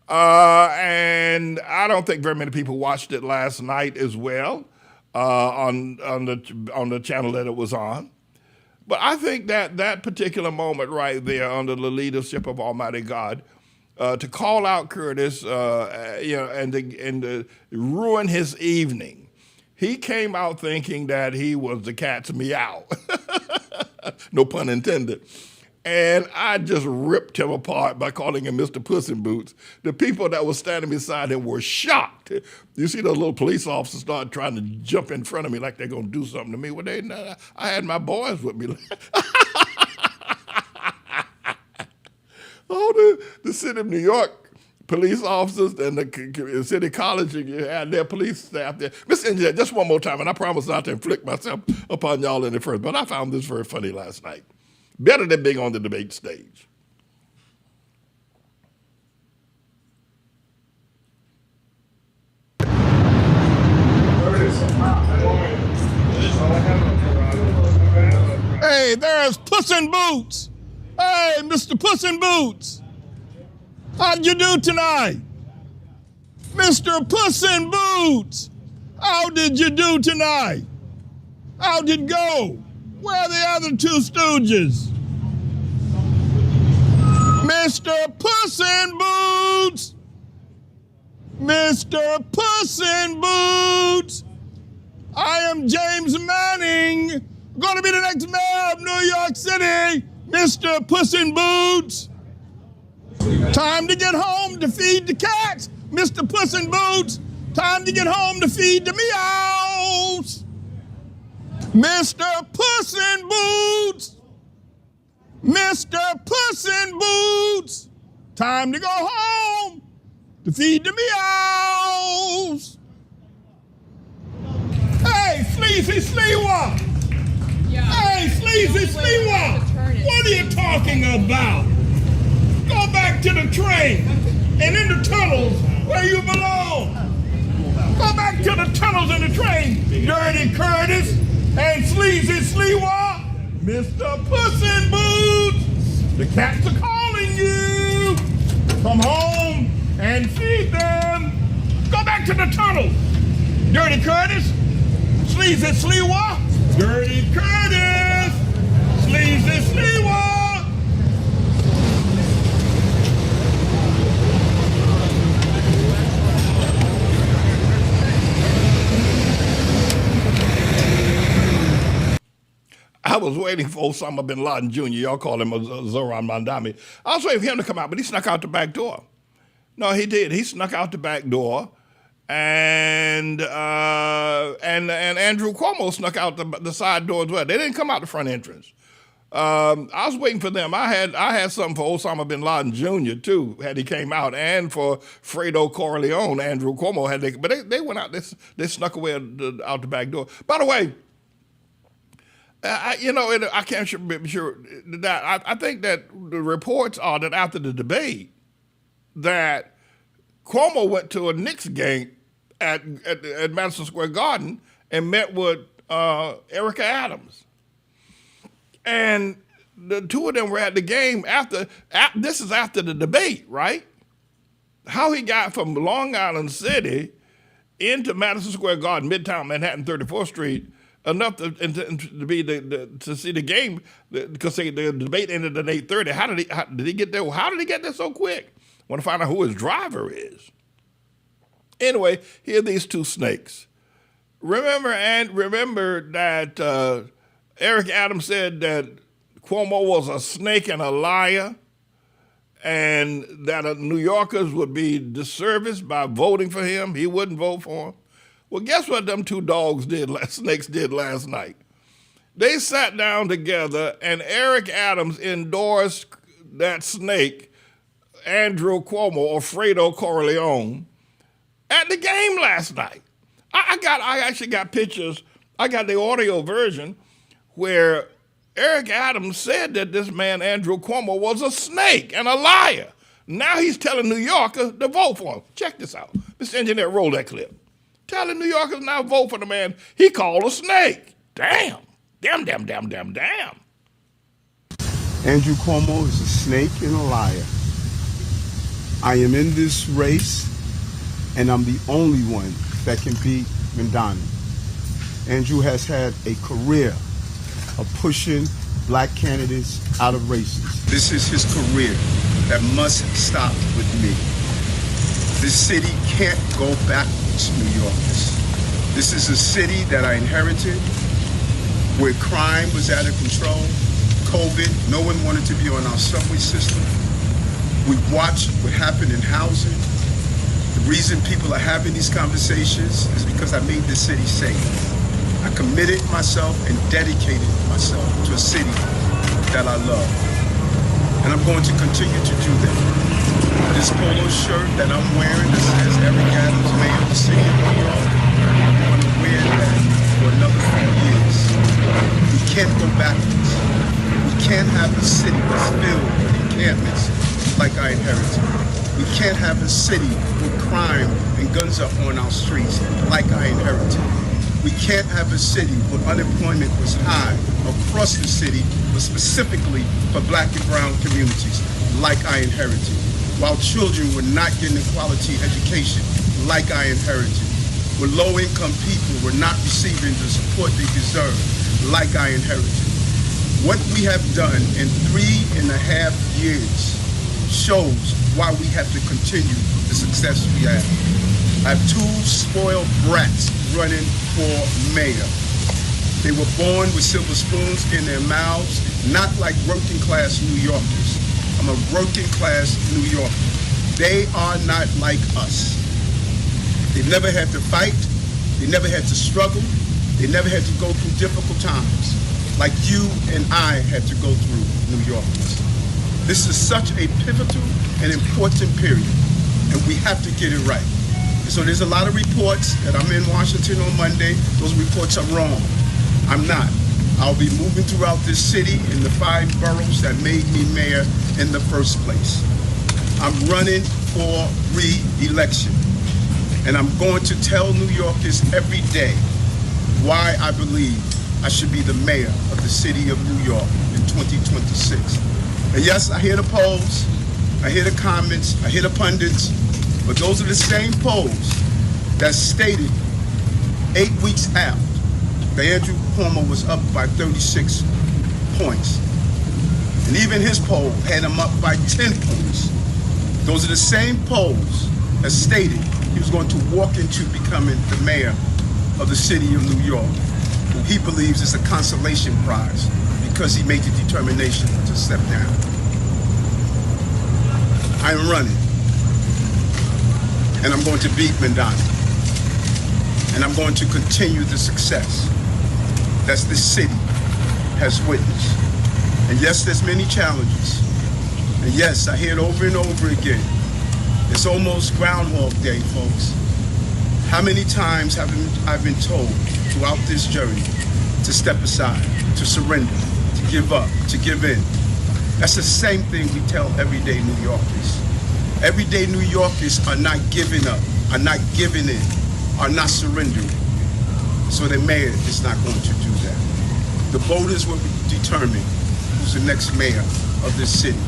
And I don't think very many people watched it last night as well. On the channel that it was on. But I think that particular moment right there under the leadership of Almighty God, to call out Curtis, and to ruin his evening. He came out thinking that he was the cat's meow. No pun intended. And I just ripped him apart by calling him Mr. Puss in Boots. The people that were standing beside him were shocked. You see those little police officers start trying to jump in front of me like they're going to do something to me. Well, I had my boys with me. Oh, the city of New York police officers and the city college had their police staff there. Mr. Engineer, just one more time, and I promise not to inflict myself upon y'all any further, but I found this very funny last night. Better than being on the debate stage. Hey, there's Puss in Boots. Hey, Mr. Puss in Boots. How'd you do tonight? Mr. Puss in Boots. How did you do tonight? How'd it go? Where are the other two stooges? Mr. Puss in Boots! Mr. Puss in Boots! I am James Manning, going to be the next mayor of New York City, Mr. Puss in Boots! Time to get home to feed the cats, Mr. Puss in Boots! Time to get home to feed the meows! Mr. Puss in Boots! Mr. Puss in Boots! Time to go home to feed the meows! Hey, Sleazy Sleewah! Hey, Sleazy Sleewah! What are you talking about? Go back to the train and in the tunnels where you belong! Go back to the tunnels in the train, Dirty Curtis and Sleazy Sleewah! Mr. Puss in Boots! The cats are calling you! Come home and feed them! Go back to the tunnel! Dirty Curtis! Sleazy Sleewah! Dirty Curtis! Sleazy Sleewah! I was waiting for Osama bin Laden Jr., y'all call him Zoran Mandami. I was waiting for him to come out, but he snuck out the back door. No, he did. He snuck out the back door, and Andrew Cuomo snuck out the side door as well. They didn't come out the front entrance. I was waiting for them. I had something for Osama bin Laden Jr. too, had he came out, and for Fredo Corleone, Andrew Cuomo but they went out. They snuck away out the back door. By the way. I can't be sure that I think that the reports are that after the debate, that Cuomo went to a Knicks game at Madison Square Garden and met with Erica Adams. And the two of them were at the game this is after the debate, right? How he got from Long Island City into Madison Square Garden, Midtown Manhattan, 34th Street, enough to be to see the game, because the debate ended at 8:30. How did he get there? How did he get there so quick? Want to find out who his driver is. Anyway, here are these two snakes. Remember that Eric Adams said that Cuomo was a snake and a liar, and that New Yorkers would be disserviced by voting for him. He wouldn't vote for him. Well, guess what them two snakes did last night? They sat down together, and Eric Adams endorsed that snake, Andrew Cuomo, or Fredo Corleone, at the game last night. I actually got pictures. I got the audio version where Eric Adams said that this man, Andrew Cuomo, was a snake and a liar. Now he's telling New Yorkers to vote for him. Check this out. Mr. Engineer, roll that clip. Telling New Yorkers now vote for the man he called a snake. Damn. Damn. Andrew Cuomo is a snake and a liar. I am in this race, and I'm the only one that can beat Mamdani. Andrew has had a career of pushing black candidates out of races. This is his career that must stop with me. This city can't go backwards, New Yorkers. This is a city that I inherited, where crime was out of control, COVID, no one wanted to be on our subway system. We watched what happened in housing. The reason people are having these conversations is because I made this city safe. I committed myself and dedicated myself to a city that I love. And I'm going to continue to do that. This polo shirt that I'm wearing that says Eric Adams, Mayor of the City of New York, I'm going to wear that for another 4 years. We can't go backwards. We can't have a city that's filled with encampments like I inherited. We can't have a city where crime and guns are on our streets like I inherited. We can't have a city where unemployment was high across the city, but specifically for black and brown communities, like I inherited. While children were not getting a quality education, like I inherited. Where low-income people were not receiving the support they deserve, like I inherited. What we have done in 3.5 years shows why we have to continue the success we have. I have two spoiled brats running for mayor. They were born with silver spoons in their mouths, not like working class New Yorkers. I'm a working class New Yorker. They are not like us. They've never had to fight. They never had to struggle. They never had to go through difficult times like you and I had to go through, New Yorkers. This is such a pivotal and important period, and we have to get it right. So there's a lot of reports that I'm in Washington on Monday. Those reports are wrong. I'm not. I'll be moving throughout this city in the 5 boroughs that made me mayor in the first place. I'm running for re-election, and I'm going to tell New Yorkers every day why I believe I should be the mayor of the city of New York in 2026. And yes, I hear the polls, I hear the comments, I hear the pundits, but those are the same polls that stated 8 weeks out that Andrew Cuomo was up by 36 points. And even his poll had him up by 10 points. Those are the same polls that stated he was going to walk into becoming the mayor of the city of New York, who he believes is a consolation prize because he made the determination to step down. I'm running, and I'm going to beat Mamdani, and I'm going to continue the success that this city has witnessed. And yes, there's many challenges, and yes, I hear it over and over again. It's almost Groundhog Day, folks. How many times have I been told throughout this journey to step aside, to surrender, to give up, to give in? That's the same thing we tell everyday New Yorkers. Everyday New Yorkers are not giving up, are not giving in, are not surrendering. So the mayor is not going to do that. The voters will determine who's the next mayor of this city,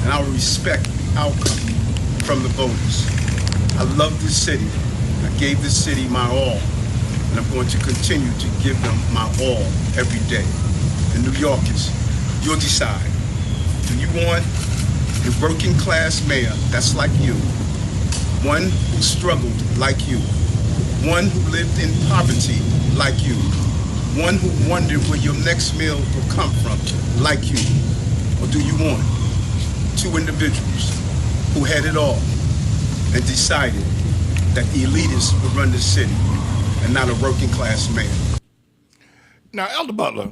and I will respect the outcome from the voters. I love this city. I gave this city my all, and I'm going to continue to give them my all every day. And New Yorkers, you'll decide. Do you want a working class mayor that's like you, one who struggled like you, one who lived in poverty like you, one who wondered where your next meal will come from like you? Or do you want two individuals who had it all and decided that the elitists would run the city and not a working class man? Now, Elder Butler,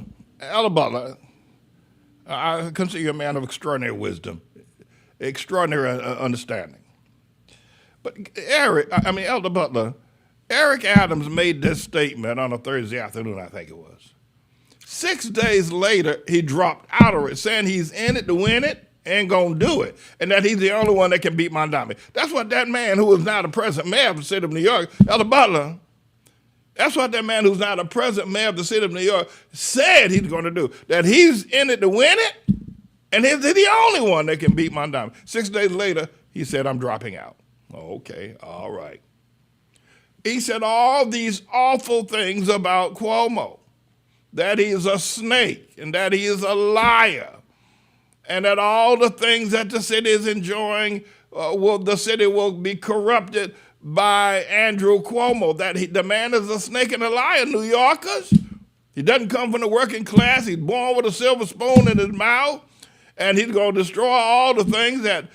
I consider you a man of extraordinary wisdom, extraordinary understanding. But Elder Butler, Eric Adams made this statement on a Thursday afternoon, I think it was. 6 days later, he dropped out of it, saying he's in it to win it and gonna do it, and that he's the only one that can beat Mondami. That's what that man who is now the present mayor of the city of New York, Elder Butler, that's what that man who's now the present mayor of the city of New York said he's gonna do, that he's in it to win it, and he's the only one that can beat Mondami. 6 days later, he said, I'm dropping out. Okay, all right. He said all these awful things about Cuomo, that he is a snake and that he is a liar, and that all the things that the city is enjoying, the city will be corrupted by Andrew Cuomo, that the man is a snake and a liar, New Yorkers. He doesn't come from the working class. He's born with a silver spoon in his mouth, and he's going to destroy all the things that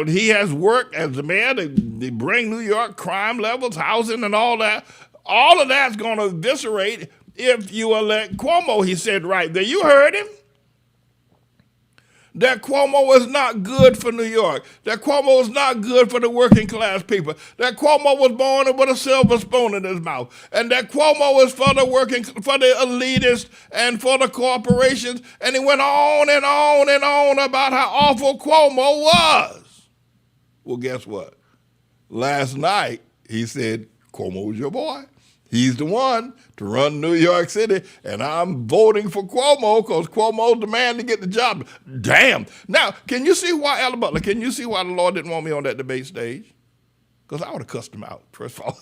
he has worked as the mayor to bring New York crime levels, housing, and all that. All of that's going to eviscerate if you elect Cuomo, he said right there. You heard him. That Cuomo is not good for New York. That Cuomo is not good for the working class people. That Cuomo was born with a silver spoon in his mouth. And that Cuomo is for the elitists and for the corporations. And he went on and on and on about how awful Cuomo was. Well, guess what? Last night, he said, Cuomo's your boy. He's the one to run New York City, and I'm voting for Cuomo because Cuomo's the man to get the job. Damn. Now, can you see why, Elder Butler, can you see why the Lord didn't want me on that debate stage? Because I would have cussed them out. First of all,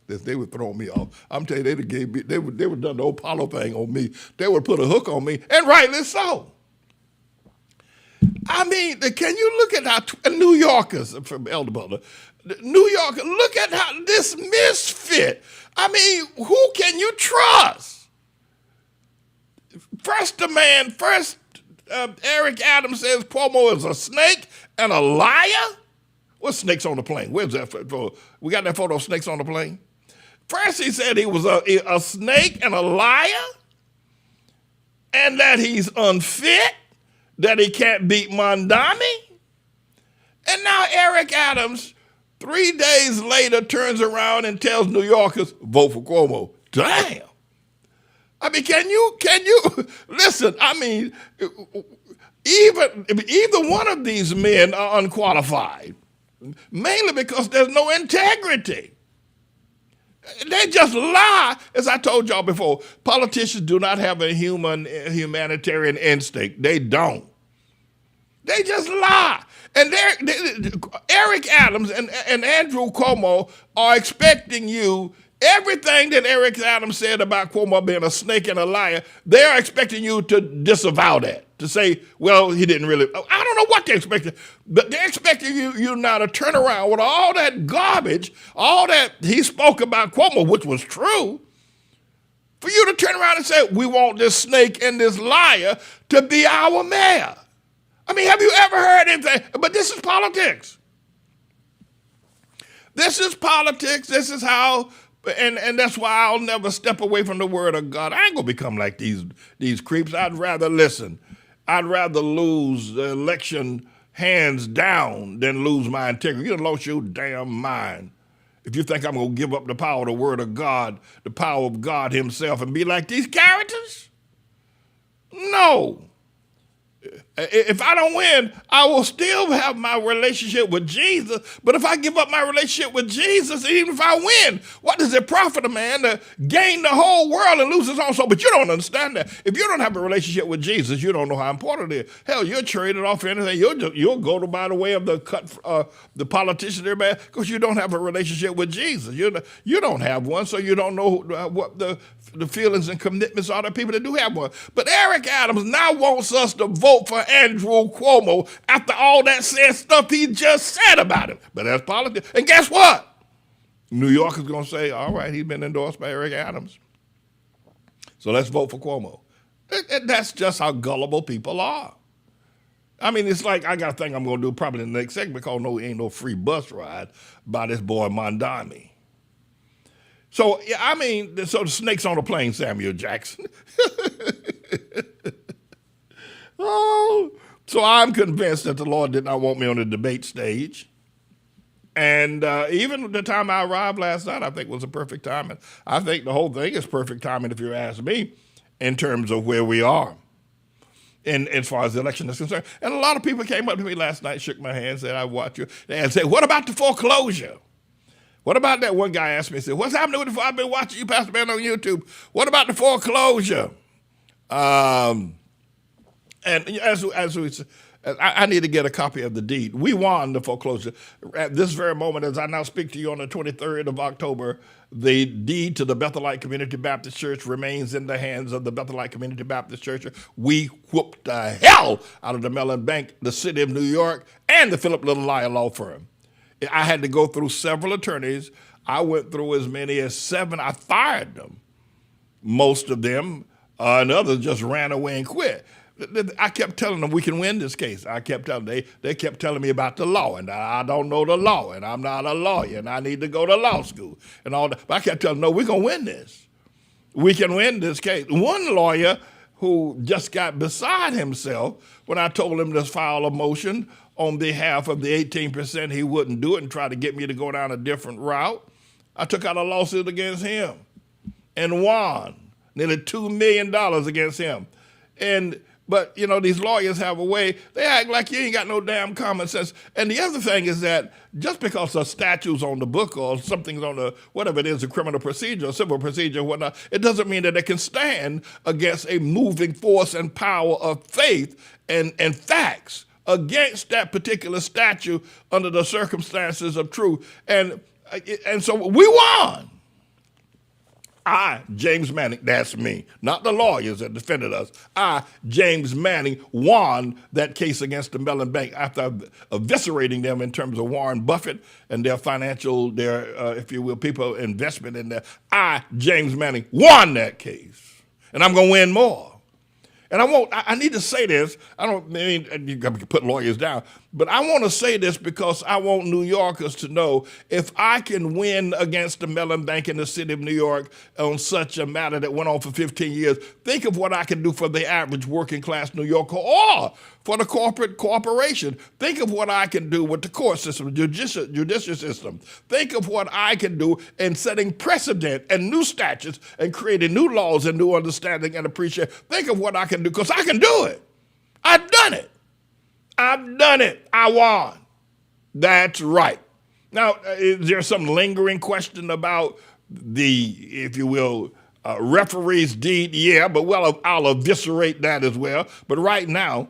they would throw me off. I'm telling you, they would have done the old Apollo thing on me. They would put a hook on me, and rightly so. I mean, can you look at how New Yorkers, from Elder Butler, New Yorkers, look at how this misfit. I mean, who can you trust? First, Eric Adams says Cuomo is a snake and a liar. What's snakes on the plane? Where's that photo? We got that photo of snakes on the plane. First, he said he was a snake and a liar, and that he's unfit, that he can't beat Mondami. And now Eric Adams, 3 days later, turns around and tells New Yorkers, vote for Cuomo. Damn. I mean, can you listen? I mean, either one of these men are unqualified, mainly because there's no integrity. They just lie. As I told y'all before, politicians do not have a humanitarian instinct. They don't. They just lie. And Eric Adams and Andrew Cuomo are expecting you, everything that Eric Adams said about Cuomo being a snake and a liar, they are expecting you to disavow that, to say, well, he didn't really. I don't know what they're expecting, but they're expecting you now to turn around with all that garbage, all that he spoke about Cuomo, which was true, for you to turn around and say, we want this snake and this liar to be our mayor. I mean, have you ever heard anything? But this is politics. This is politics. This is how, and that's why I'll never step away from the word of God. I ain't gonna become like these creeps. I'd rather listen. I'd rather lose the election hands down than lose my integrity. You done lost your damn mind if you think I'm gonna give up the power of the word of God, the power of God himself, and be like these characters. No. If I don't win, I will still have my relationship with Jesus. But if I give up my relationship with Jesus, even if I win, what does it profit a man to gain the whole world and lose his own soul? But you don't understand that. If you don't have a relationship with Jesus, you don't know how important it is. Hell, you'll trade it off for anything. You'll go to by the way of the politician there, man, because you don't have a relationship with Jesus. You don't have one, so you don't know what the feelings and commitments are to people that do have one. But Eric Adams now wants us to vote for Andrew Cuomo after all that said stuff he just said about him. But that's politics. And guess what? New York is going to say, all right, he's been endorsed by Eric Adams, so let's vote for Cuomo. That's just how gullible people are. I mean, it's like I got a thing I'm going to do probably in the next segment called Ain't No Free Bus Ride by this boy Mondani. So, yeah, I mean, so the snake's on the plane, Samuel Jackson. Oh, so I'm convinced that the Lord did not want me on the debate stage. And even the time I arrived last night, I think was a perfect timing. I think the whole thing is perfect timing, if you ask me, in terms of where we are. And as far as the election is concerned. And a lot of people came up to me last night, shook my hand, said, I watch you, and said, what about the foreclosure? What about that? One guy asked me, said, what's happening with the, I've been watching you, Pastor Ben, on YouTube. What about the foreclosure? And I need to get a copy of the deed. We won the foreclosure. At this very moment, as I now speak to you on the 23rd of October, the deed to the Bethelite Community Baptist Church remains in the hands of the Bethelite Community Baptist Church. We whooped the hell out of the Mellon Bank, the city of New York, and the Philip Little Liar law firm. I had to go through several attorneys. I went through as many as 7. I fired them, most of them, and others just ran away and quit. I kept telling them we can win this case. I kept telling them, they kept telling me about the law, and I don't know the law, and I'm not a lawyer, and I need to go to law school, and all that. But I kept telling them, no, we're going to win this. We can win this case. One lawyer who just got beside himself when I told him to file a motion on behalf of the 18%, he wouldn't do it and try to get me to go down a different route. I took out a lawsuit against him and won nearly $2 million against him. But, you know, these lawyers have a way, they act like you ain't got no damn common sense. And the other thing is that just because a statute's on the book or something's on the, whatever it is, a criminal procedure, or civil procedure, or whatnot, it doesn't mean that it can stand against a moving force and power of faith and facts against that particular statute under the circumstances of truth. And so we won. I, James Manning, that's me, not the lawyers that defended us. I, James Manning, won that case against the Mellon Bank after eviscerating them in terms of Warren Buffett and their financial, if you will, people investment in there. I, James Manning, won that case. And I'm going to win more. And I need to say this. I don't mean you got to put lawyers down, but I want to say this because I want New Yorkers to know if I can win against the Mellon Bank in the city of New York on such a matter that went on for 15 years, think of what I can do for the average working class New Yorker or for the corporate corporation. Think of what I can do with the court system, the judicial system. Think of what I can do in setting precedent and new statutes and creating new laws and new understanding and appreciation. Think of what I can do, because I can do it. I've done it. I've done it. I won. That's right. Now, is there some lingering question about the, if you will, referee's deed? Yeah, but well, I'll eviscerate that as well. But right now,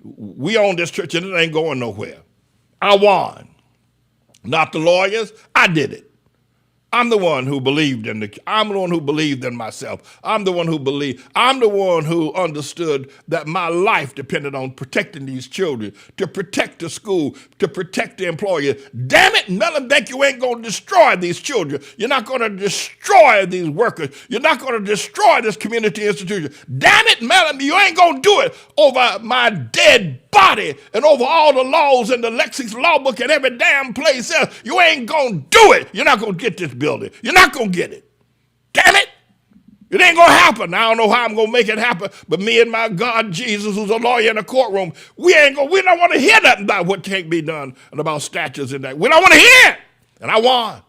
we own this church and it ain't going nowhere. I won. Not the lawyers. I did it. I'm the one who believed I'm the one who believed in myself. I'm the one who believed. I'm the one who understood that my life depended on protecting these children, to protect the school, to protect the employer. Damn it, Mellon Bank, you ain't going to destroy these children. You're not going to destroy these workers. You're not going to destroy this community institution. Damn it, Mellon, you ain't going to do it over my dead body and over all the laws in the Lexis law book and every damn place else. You ain't going to do it. You're not going to get this building. You're not going to get it. Damn it. It ain't going to happen. I don't know how I'm going to make it happen, but me and my God, Jesus, who's a lawyer in the courtroom, we don't want to hear nothing about what can't be done and about statutes and that. We don't want to hear it. And I won.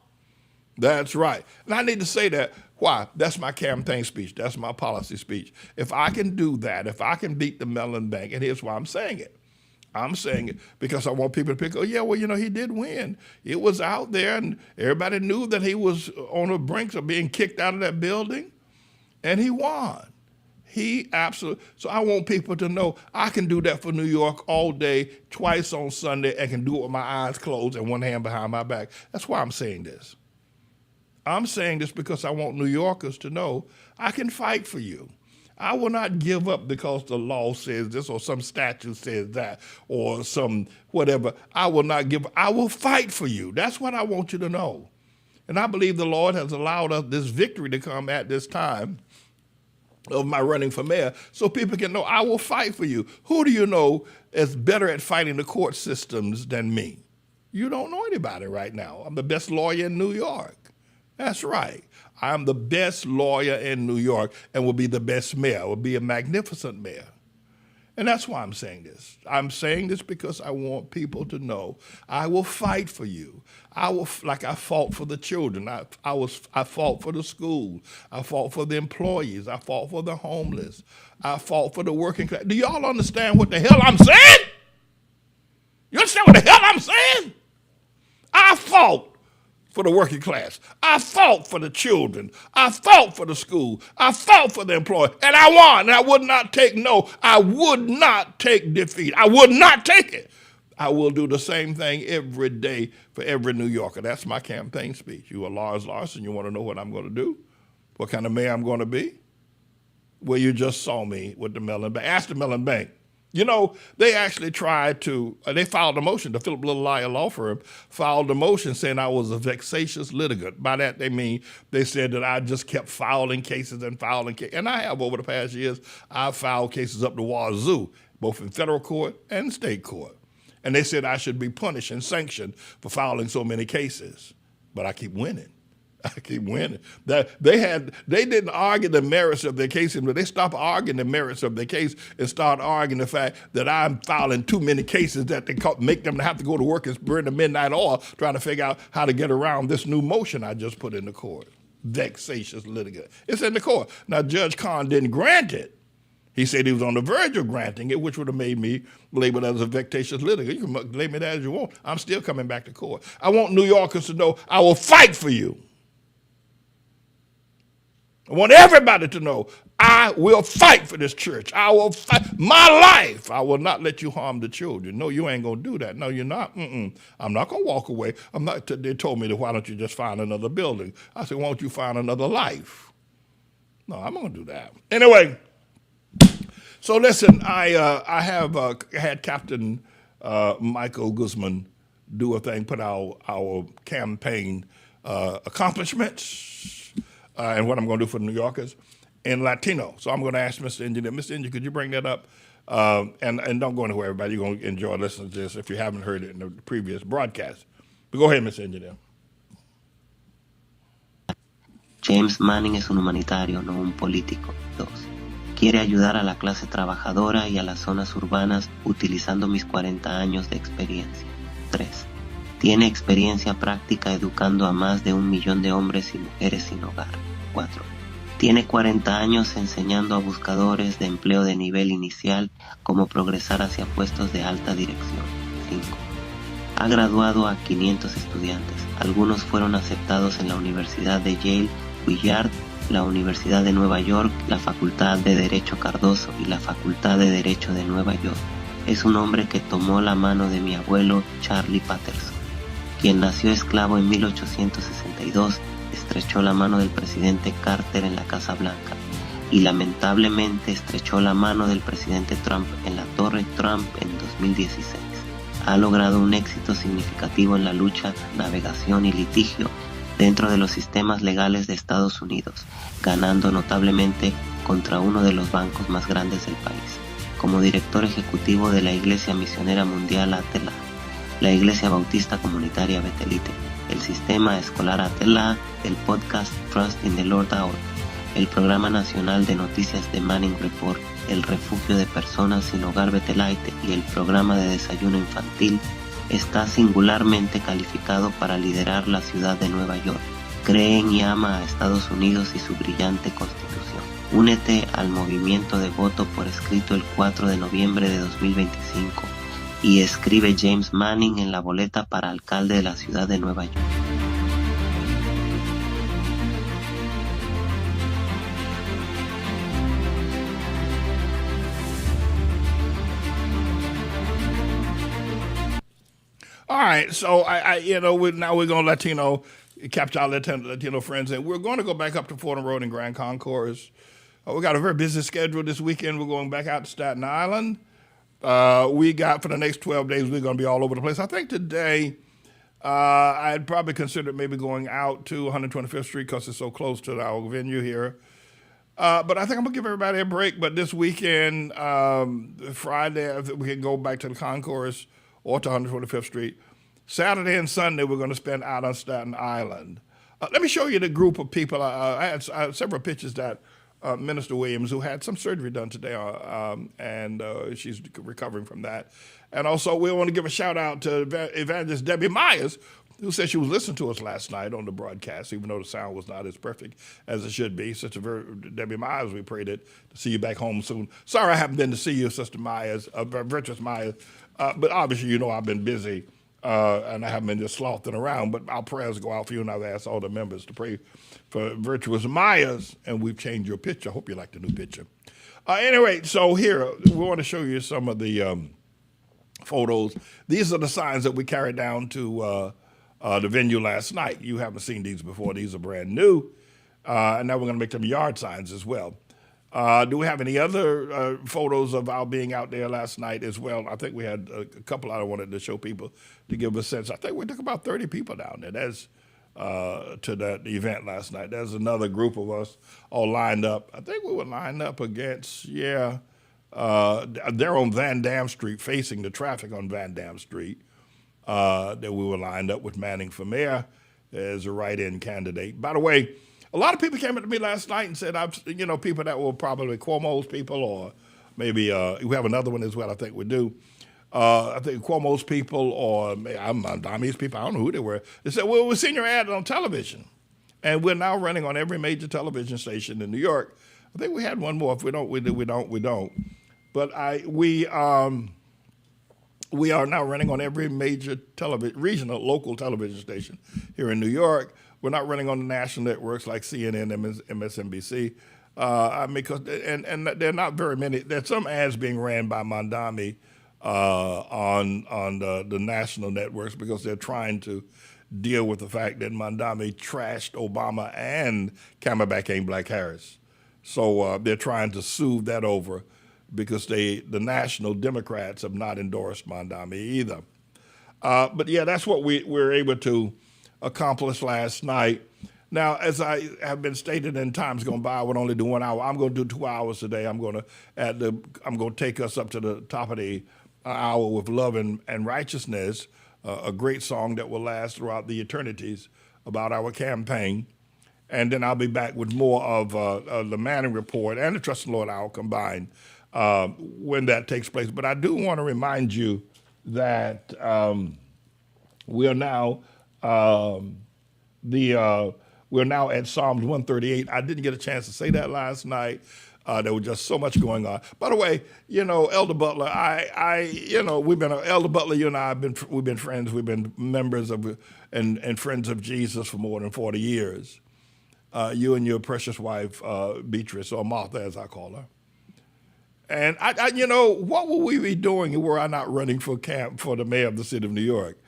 That's right. And I need to say that. Why? That's my campaign speech. That's my policy speech. If I can do that, if I can beat the Mellon Bank, and here's why I'm saying it. I'm saying it because I want people to pick, oh, yeah, well, he did win. It was out there, and everybody knew that he was on the brink of being kicked out of that building, and he won. He absolutely. So I want people to know I can do that for New York all day, twice on Sunday, and can do it with my eyes closed and one hand behind my back. That's why I'm saying this. I'm saying this because I want New Yorkers to know I can fight for you. I will not give up because the law says this or some statute says that or some whatever. I will not give up. I will fight for you. That's what I want you to know. And I believe the Lord has allowed us this victory to come at this time of my running for mayor so people can know I will fight for you. Who do you know is better at fighting the court systems than me? You don't know anybody right now. I'm the best lawyer in New York. That's right. I'm the best lawyer in New York and will be the best mayor, will be a magnificent mayor. And that's why I'm saying this. I'm saying this because I want people to know I will fight for you. I will, like I fought for the children. I fought for the school. I fought for the employees. I fought for the homeless. I fought for the working class. Do y'all understand what the hell I'm saying? You understand what the hell I'm saying? I fought for the working class. I fought for the children. I fought for the school. I fought for the employee. And I won. And I would not take no. I would not take defeat. I would not take it. I will do the same thing every day for every New Yorker. That's my campaign speech. You are Lars Larson. You want to know what I'm going to do? What kind of mayor I'm going to be? Well, you just saw me with the Mellon Bank. Ask the Mellon Bank. You know, they actually tried to, they filed a motion, the Philip Little Liar law firm filed a motion saying I was a vexatious litigant. By that they mean they said that I just kept filing cases and filing cases. And I have over the past years, I've filed cases up to wazoo, both in federal court and state court. And they said I should be punished and sanctioned for filing so many cases. But I keep winning. I keep winning. They didn't argue the merits of their case, but they stopped arguing the merits of their case and started arguing the fact that I'm filing too many cases that they make them have to go to work and burn the midnight oil trying to figure out how to get around this new motion I just put in the court. Vexatious litigant. It's in the court. Now, Judge Kahn didn't grant it. He said he was on the verge of granting it, which would have made me labeled as a vexatious litigant. You can label me that as you want. I'm still coming back to court. I want New Yorkers to know I will fight for you. I want everybody to know I will fight for this church. I will fight my life. I will not let you harm the children. No, you ain't going to do that. No, you're not. I'm not going to walk away. I'm not. They told me that why don't you just find another building? I said, why don't you find another life? No, I'm going to do that. Anyway, so listen, I have had Captain Michael Guzman do a thing, put our campaign accomplishments and what I'm going to do for the New Yorkers in Latino. So I'm going to ask Mr. Engineer. Mr. Engineer, could you bring that up? And don't go anywhere, everybody. You're going to enjoy listening to this if you haven't heard it in the previous broadcast. But go ahead, Mr. Engineer. James Manning es un humanitario, no un político. 2. Quiere ayudar a la clase trabajadora y a las zonas urbanas utilizando mis 40 años de experiencia. 3. Tiene experiencia práctica educando a más de 1 millón de hombres y mujeres sin hogar. 4. Tiene 40 años enseñando a buscadores de empleo de nivel inicial cómo progresar hacia puestos de alta dirección. 5. Ha graduado a 500 estudiantes. Algunos fueron aceptados en la Universidad de Yale, Willard, la Universidad de Nueva York, la Facultad de Derecho Cardoso y la Facultad de Derecho de Nueva York. Es un hombre que tomó la mano de mi abuelo Charlie Patterson, quien nació esclavo en 1862, estrechó la mano del presidente Carter en la Casa Blanca y lamentablemente estrechó la mano del presidente Trump en la Torre Trump en 2016. Ha logrado un éxito significativo en la lucha, navegación y litigio dentro de los sistemas legales de Estados Unidos, ganando notablemente contra uno de los bancos más grandes del país, como director ejecutivo de la Iglesia Misionera Mundial Atela, la Iglesia Bautista Comunitaria Betelite, el Sistema Escolar Atela, el podcast Trust in the Lord Hour, el Programa Nacional de Noticias de Manning Report, el Refugio de Personas Sin Hogar Betelite y el Programa de Desayuno Infantil. Está singularmente calificado para liderar la ciudad de Nueva York, Cree en y ama a Estados Unidos y su brillante constitución. Únete al movimiento de voto por escrito el 4 de noviembre de 2025 y escribe James Manning en la boleta para alcalde de la ciudad de Nueva York. All right, so now we're going to capture our Latino friends, and we're going to go back up to Fordham Road in Grand Concourse. We got a very busy schedule this weekend. We're going back out to Staten Island. We got, for the next 12 days, we're going to be all over the place. I think today I'd probably consider maybe going out to 125th Street because it's so close to our venue here. But I think I'm going to give everybody a break. But this weekend, Friday, we can go back to the concourse or to 125th Street. Saturday and Sunday, we're going to spend out on Staten Island. Let me show you the group of people. I had several pictures that Minister Williams, who had some surgery done today, and she's recovering from that. And also, we want to give a shout out to Evangelist Debbie Myers, who said she was listening to us last night on the broadcast, even though the sound was not as perfect as it should be. Debbie Myers, we pray to see you back home soon. Sorry I haven't been to see you, Sister Myers, Virtuous Myers, but obviously I've been busy. And I haven't been just sloughing around, but our prayers go out for you, and I've asked all the members to pray for Virtuous Myers, and we've changed your picture. I hope you like the new picture. Anyway, so here, we want to show you some of the photos. These are the signs that we carried down to the venue last night. You haven't seen these before. These are brand new. And now we're going to make them yard signs as well. Do we have any other photos of our being out there last night as well? I think we had a couple I wanted to show people to give a sense. I think we took about 30 people down there. That's to that event last night. There's another group of us all lined up. I think we were lined up against, they're on Van Dam Street, facing the traffic on Van Dam Street. That we were lined up with Manning for mayor as a write-in candidate. By the way, a lot of people came up to me last night and said, people that were probably Cuomo's people, or maybe we have another one as well, I think we do. I think Cuomo's people or Dami's people, I don't know who they were. They said, well, we've seen your ad on television. And we're now running on every major television station in New York. I think we had one more. If we don't, we don't. But we are now running on every major regional, local television station here in New York. We're not running on the national networks like CNN, MSNBC. Because there are not very many. There's some ads being ran by Mondami on the national networks because they're trying to deal with the fact that Mondami trashed Obama and Camelback ain't Black Harris. So they're trying to soothe that over because the national Democrats have not endorsed Mondami either. But yeah, that's what we were able to accomplish last night. Now, as I have been stated in times gone by, I would only do 1 hour. I'm going to do 2 hours today. I'm going to take us up to the top of the hour with Love and Righteousness, a great song that will last throughout the eternities about our campaign. And then I'll be back with more of the Manning Report and the Trust in the Lord Hour combined when that takes place. But I do want to remind you that we are now we're now at Psalms 138. I didn't get a chance to say that last night. There was just so much going on. By the way, Elder Butler, Elder Butler, you and I we've been friends. We've been members of and friends of Jesus for more than 40 years. You and your precious wife, Beatrice, or Martha, as I call her. And what would we be doing were I not running for the mayor of the city of New York?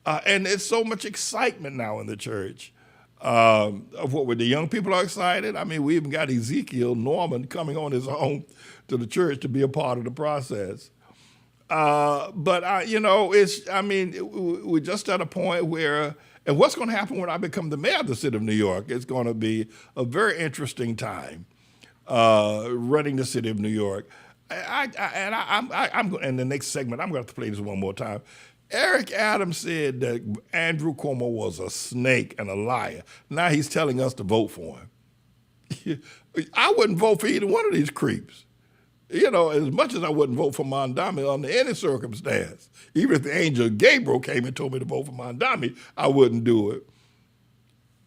And there's so much excitement now in the church. Of what the young people are excited. I mean, we even got Ezekiel Norman coming on his own to the church to be a part of the process. But we're just at a point where, and what's going to happen when I become the mayor of the city of New York? It's going to be a very interesting time running the city of New York. I'm in the next segment, I'm going to have to play this one more time. Eric Adams said that Andrew Cuomo was a snake and a liar. Now he's telling us to vote for him. I wouldn't vote for either one of these creeps. As much as I wouldn't vote for Mondami under any circumstance. Even if the angel Gabriel came and told me to vote for Mondami, I wouldn't do it.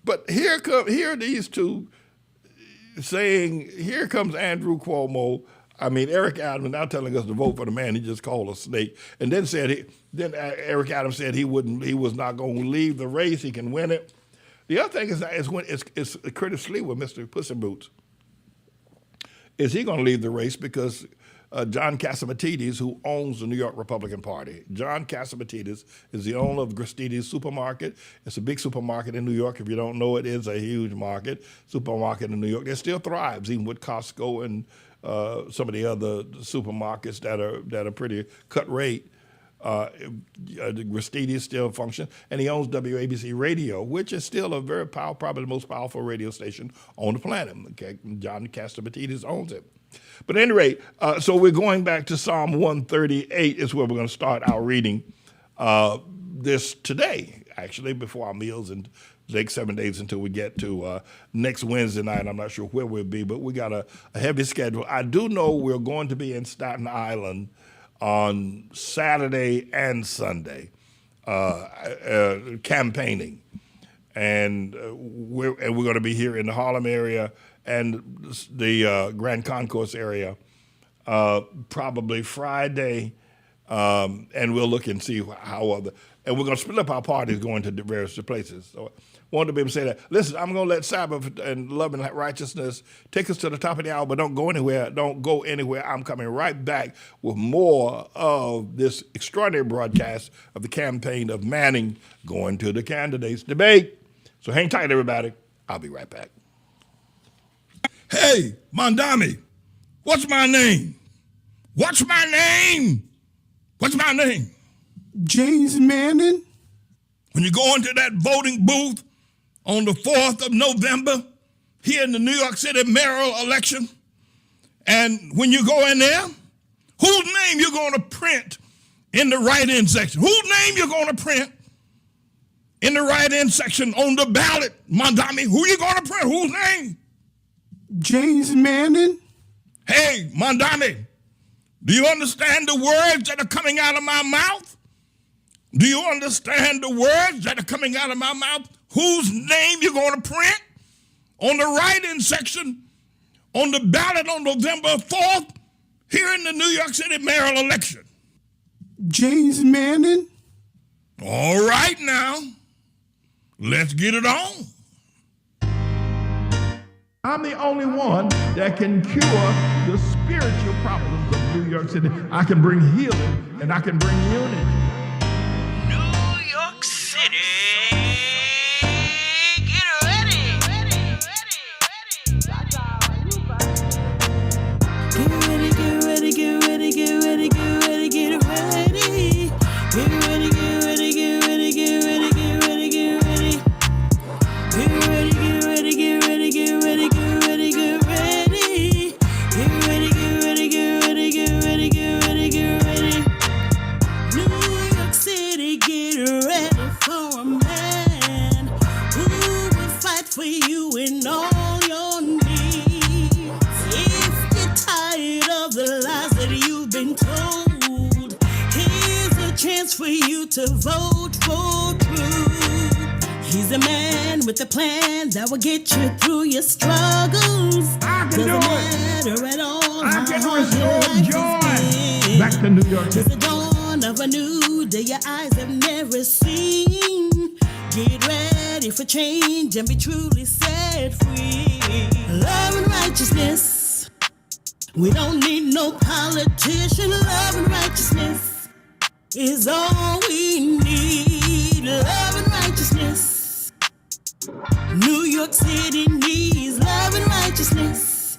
But here are these two saying, here comes Andrew Cuomo. I mean, Eric Adams now telling us to vote for the man he just called a snake, and then Eric Adams said he was not going to leave the race. He can win it. The other thing is when it's Curtis Lee with Mr. Puss in Boots. Is he going to leave the race because John Catsimatidis, who owns the New York Republican Party. John Catsimatidis is the owner of Gristedes Supermarket. It's a big supermarket in New York. If you don't know it, is a huge supermarket in New York. It still thrives, even with Costco and some of the other supermarkets that are pretty cut rate. Gristedes still functions, and he owns WABC Radio, which is still a very powerful, probably the most powerful radio station on the planet. Okay? John Catsimatidis owns it. But at any rate, so we're going back to Psalm 138 is where we're going to start our reading this today, actually, before our meals, and take 7 days until we get to next Wednesday night. I'm not sure where we'll be, but we got a heavy schedule. I do know we're going to be in Staten Island on Saturday and Sunday, campaigning. And we're going to be here in the Harlem area and the Grand Concourse area probably Friday, and we'll look and see and we're going to split up our parties going to the various places. So I wanted to be able to say that, listen, I'm going to let Sabbath and love and righteousness take us to the top of the hour, but don't go anywhere. Don't go anywhere. I'm coming right back with more of this extraordinary broadcast of the campaign of Manning going to the candidates debate. So hang tight, everybody. I'll be right back. Hey, Mondami, what's my name? What's my name? What's my name? James Manning. When you go into that voting booth on the 4th of November here in the New York City mayoral election, and when you go in there, whose name you're going to print in the write-in section? Whose name you're going to print in the write-in section on the ballot, Mondami? Who you going to print? Whose name? James Manning. Hey, Mondami, do you understand the words that are coming out of my mouth? Do you understand the words that are coming out of my mouth? Whose name you're going to print on the write-in section on the ballot on November 4th here in the New York City mayoral election? James Manning. All right now, let's get it on. I'm the only one that can cure the spiritual problems of New York City. I can bring healing and I can bring unity. New York City, get ready. Get ready, get ready, get ready, get ready, get ready, get ready. Get ready, get ready, get ready, get ready, get ready, get ready. Get ready, get ready, get ready, get ready, get ready, get ready. Get ready, get ready, get ready, get ready, get ready, get ready. New York City, get ready for a man who will fight for you in all your needs. If you're tired of the lies that you've been told, here's a chance for you to vote for truth. He's a man with a plan that will get you through your struggles. I can Doesn't do it. matter at all I how can hard your restore life joy. has been. Back to New York It's City. the dawn of a new day your eyes have never seen. Get ready for change and be truly set free. Love and righteousness. We don't need no politician. Love and righteousness is all we need. Love and righteousness. New York City needs love and righteousness.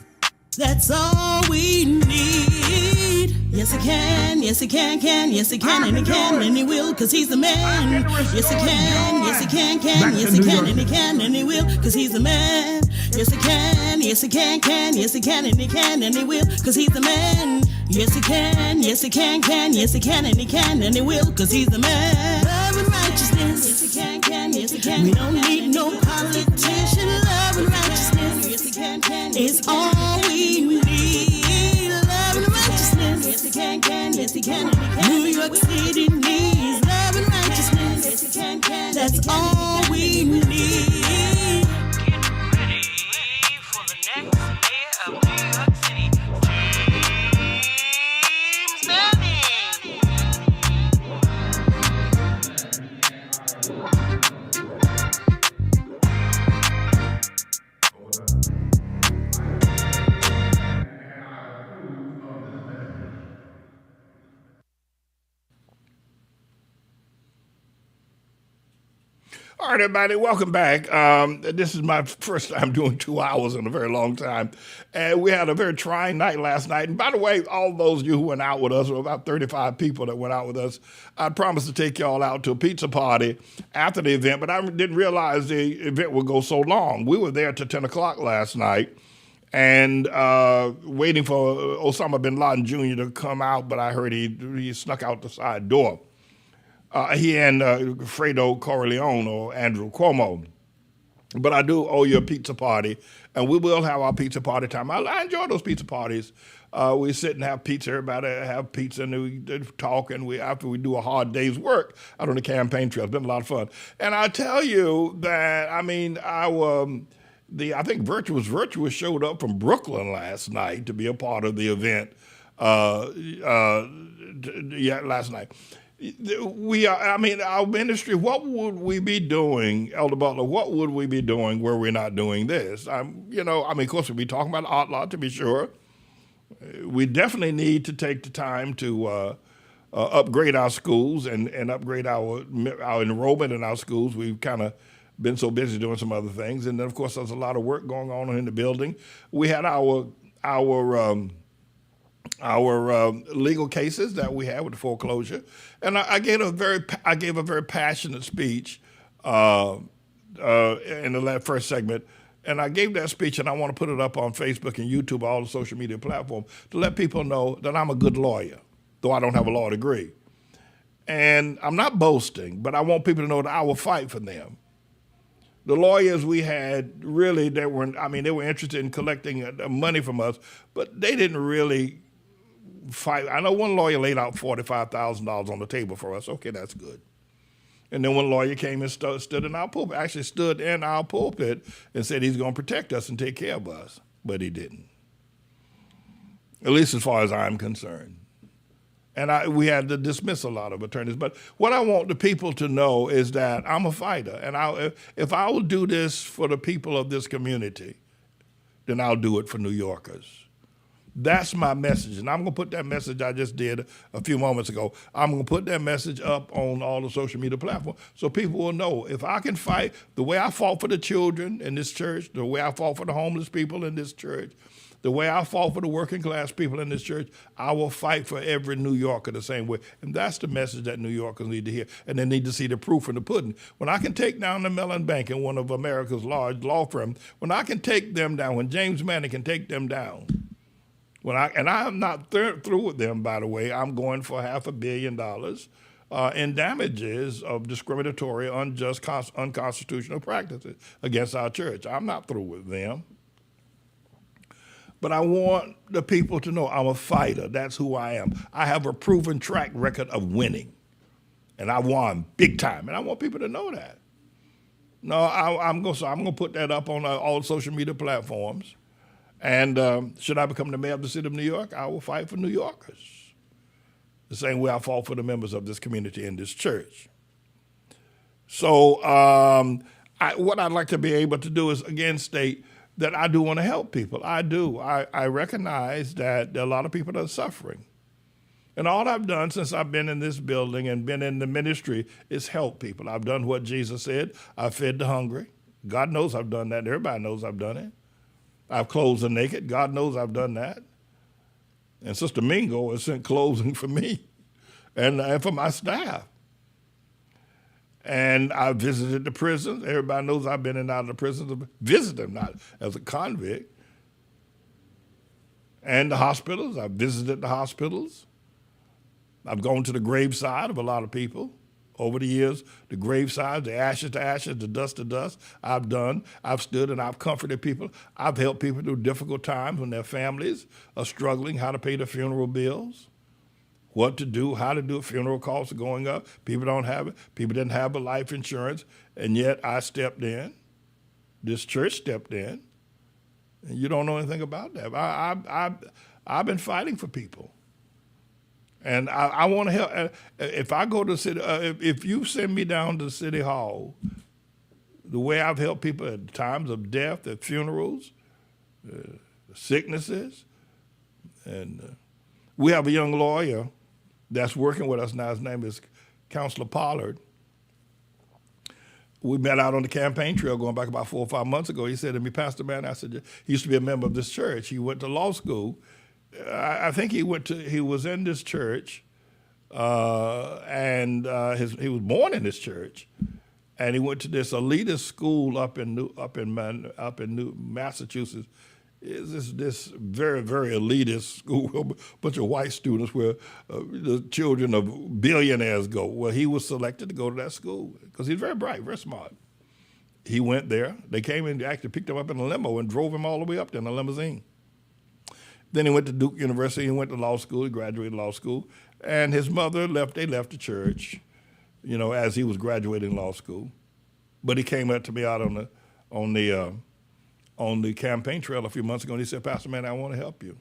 That's all we need. Yes, he can, yes, he can, yes, he can, and he can, and he will, cause he's the man. Yes, he can, yes, he can, yes, he can, and he can, and he will, cause he's the man. Yes, he can, yes, he can, yes, he can, and he can, and he will, cause he's the man. Yes, he can, yes, he can, yes, he can, and he can, and he will, cause he's the man. Love and righteousness. Yes, he can, yes, he can. We don't need no politician. Love and righteousness. Yes, he can, it's all we need. Love and righteousness. Yes, he can, yes, he can, and he can. New York City needs love and righteousness. Yes, he can, that's all we need. All right, everybody, welcome back. This is my first time doing 2 hours in a very long time. And we had a very trying night last night. And by the way, all those of you who went out with us, or about 35 people that went out with us, I promised to take y'all out to a pizza party after the event, but I didn't realize the event would go so long. We were there till 10 o'clock last night and waiting for Osama bin Laden Jr. to come out, but I heard he snuck out the side door. He and Fredo Corleone or Andrew Cuomo. But I do owe you a pizza party, and we will have our pizza party time. I enjoy those pizza parties. We sit and have pizza, everybody have pizza, and we talk, and after we do a hard day's work out on the campaign trail. It's been a lot of fun. And I tell you that, I mean, I think Virtuous showed up from Brooklyn last night to be a part of the event last night. Our ministry, what would we be doing, Elder Butler, what would we be doing were we not doing this? Of course, we'd be talking about Art Lot, to be sure. We definitely need to take the time to upgrade our schools and upgrade our enrollment in our schools. We've kind of been so busy doing some other things. And then, of course, there's a lot of work going on in the building. We had our legal cases that we had with the foreclosure, and I gave a very passionate speech in the first segment, and I gave that speech, and I want to put it up on Facebook and YouTube, all the social media platforms, to let people know that I'm a good lawyer, though I don't have a law degree, and I'm not boasting, but I want people to know that I will fight for them. The lawyers we had really, they were interested in collecting money from us, but they didn't really fight. I know one lawyer laid out $45,000 on the table for us. Okay, that's good. And then one lawyer came and stood in our pulpit and said he's going to protect us and take care of us, but he didn't. At least as far as I'm concerned. And we had to dismiss a lot of attorneys. But what I want the people to know is that I'm a fighter. And if I will do this for the people of this community, then I'll do it for New Yorkers. That's my message. And I'm going to put that message I just did a few moments ago. I'm going to put that message up on all the social media platforms so people will know if I can fight the way I fought for the children in this church, the way I fought for the homeless people in this church, the way I fought for the working class people in this church, I will fight for every New Yorker the same way. And that's the message that New Yorkers need to hear. And they need to see the proof in the pudding. When I can take down the Mellon Bank and one of America's large law firms, when I can take them down, when James Manning can take them down, I'm not through with them, by the way. I'm going for $500 million in damages of discriminatory, unjust, unconstitutional practices against our church. I'm not through with them. But I want the people to know I'm a fighter. That's who I am. I have a proven track record of winning. And I won big time. And I want people to know that. No, I'm going to put that up on all social media platforms. And should I become the mayor of the city of New York, I will fight for New Yorkers. The same way I fought for the members of this community in this church. So what I'd like to be able to do is, again, state that I do want to help people. I do. I recognize that there are a lot of people that are suffering. And all I've done since I've been in this building and been in the ministry is help people. I've done what Jesus said. I've fed the hungry. God knows I've done that. Everybody knows I've done it. I've clothed the naked. God knows I've done that. And Sister Mingo has sent clothing for me and for my staff. And I visited the prisons. Everybody knows I've been in and out of the prisons, visited them, not as a convict. And the hospitals. I've visited the hospitals. I've gone to the graveside of a lot of people over the years. The graveside, the ashes to ashes, the dust to dust. I've stood and I've comforted people. I've helped people through difficult times when their families are struggling, how to pay the funeral bills, what to do, how to do it. Funeral costs are going up. People don't have it. People didn't have a life insurance, and yet I stepped in. This church stepped in. And you don't know anything about that. I've been fighting for people. And I want to help. If I go to city, if you send me down to City Hall, the way I've helped people at times of death, at funerals, sicknesses, and we have a young lawyer that's working with us now. His name is Counselor Pollard. we met out on the campaign trail going back about 4 or 5 months ago. He said to me, Pastor Man, I said, he used to be a member of this church. He went to law school. I think he was in this church, and he was born in this church, and he went to this elitist school up in Massachusetts. It's this very, very elitist school, a bunch of white students where the children of billionaires go. Well, he was selected to go to that school because he's very bright, very smart. He went there. They came and actually picked him up in a limo and drove him all the way up there in a limousine. Then he went to Duke University. He went to law school. He graduated law school. And his mother left the church, as he was graduating law school. But he came up to me out on the campaign trail a few months ago, and he said, Pastor Man, I want to help you.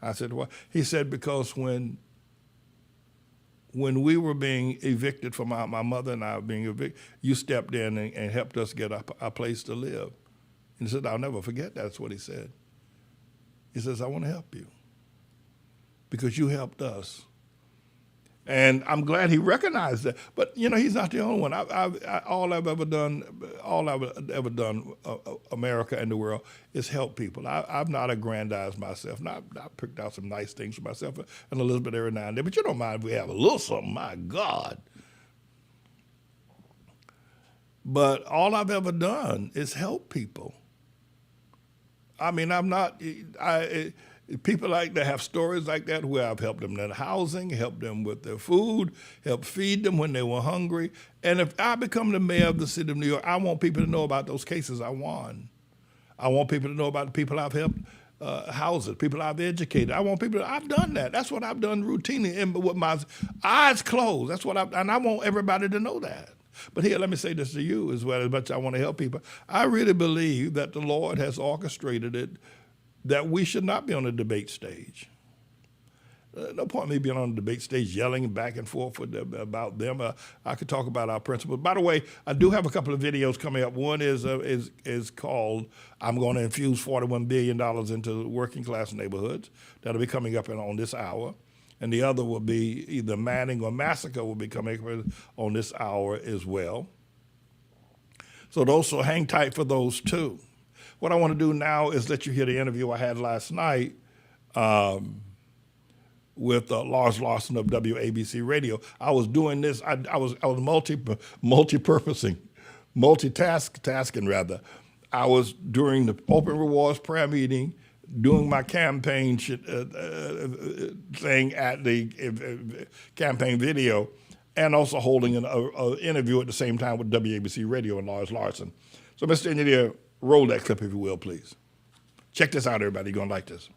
I said, why? He said, because when we were being evicted from my mother and I were being evicted, you stepped in and helped us get a place to live. And he said, I'll never forget that. That's what he said. He says, I want to help you because you helped us. And I'm glad he recognized that. But, he's not the only one. All I've ever done, America and the world, is help people. I've not aggrandized myself. I've picked out some nice things for myself and a little bit every now and then. But you don't mind if we have a little something, my God. But all I've ever done is help people. I mean, people like that have stories like that where I've helped them in housing, helped them with their food, helped feed them when they were hungry. And if I become the mayor of the city of New York, I want people to know about those cases I won. I want people to know about the people I've helped house, people I've educated. I want people I've done that. That's what I've done routinely and with my eyes closed. That's what and I want everybody to know that. But here, let me say this to you as well, as much as I want to help people. I really believe that the Lord has orchestrated it that we should not be on the debate stage. No point in me being on the debate stage yelling back and forth about them. I could talk about our principles. By the way, I do have a couple of videos coming up. One is called "I'm going to infuse $41 billion into working class neighborhoods." That'll be coming up on this hour. And the other will be either Manning or Massacre will be coming up on this hour as well. So hang tight for those two. What I want to do now is let you hear the interview I had last night with Lars Larson of WABC Radio. I was doing this. I was multitasking rather. I was during the Open Rewards prayer meeting, doing my campaign thing at the campaign video, and also holding an interview at the same time with WABC Radio and Lars Larson. So, Mr. Engineer, roll that clip, if you will, please. Check this out, everybody. You're going to like this.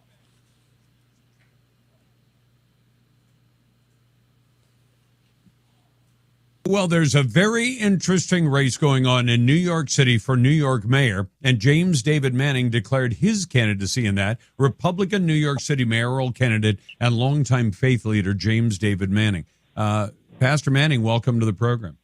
Well, there's a very interesting race going on in New York City for New York mayor, and James David Manning declared his candidacy in that. Republican New York City mayoral candidate and longtime faith leader James David Manning. Pastor Manning, welcome to the program.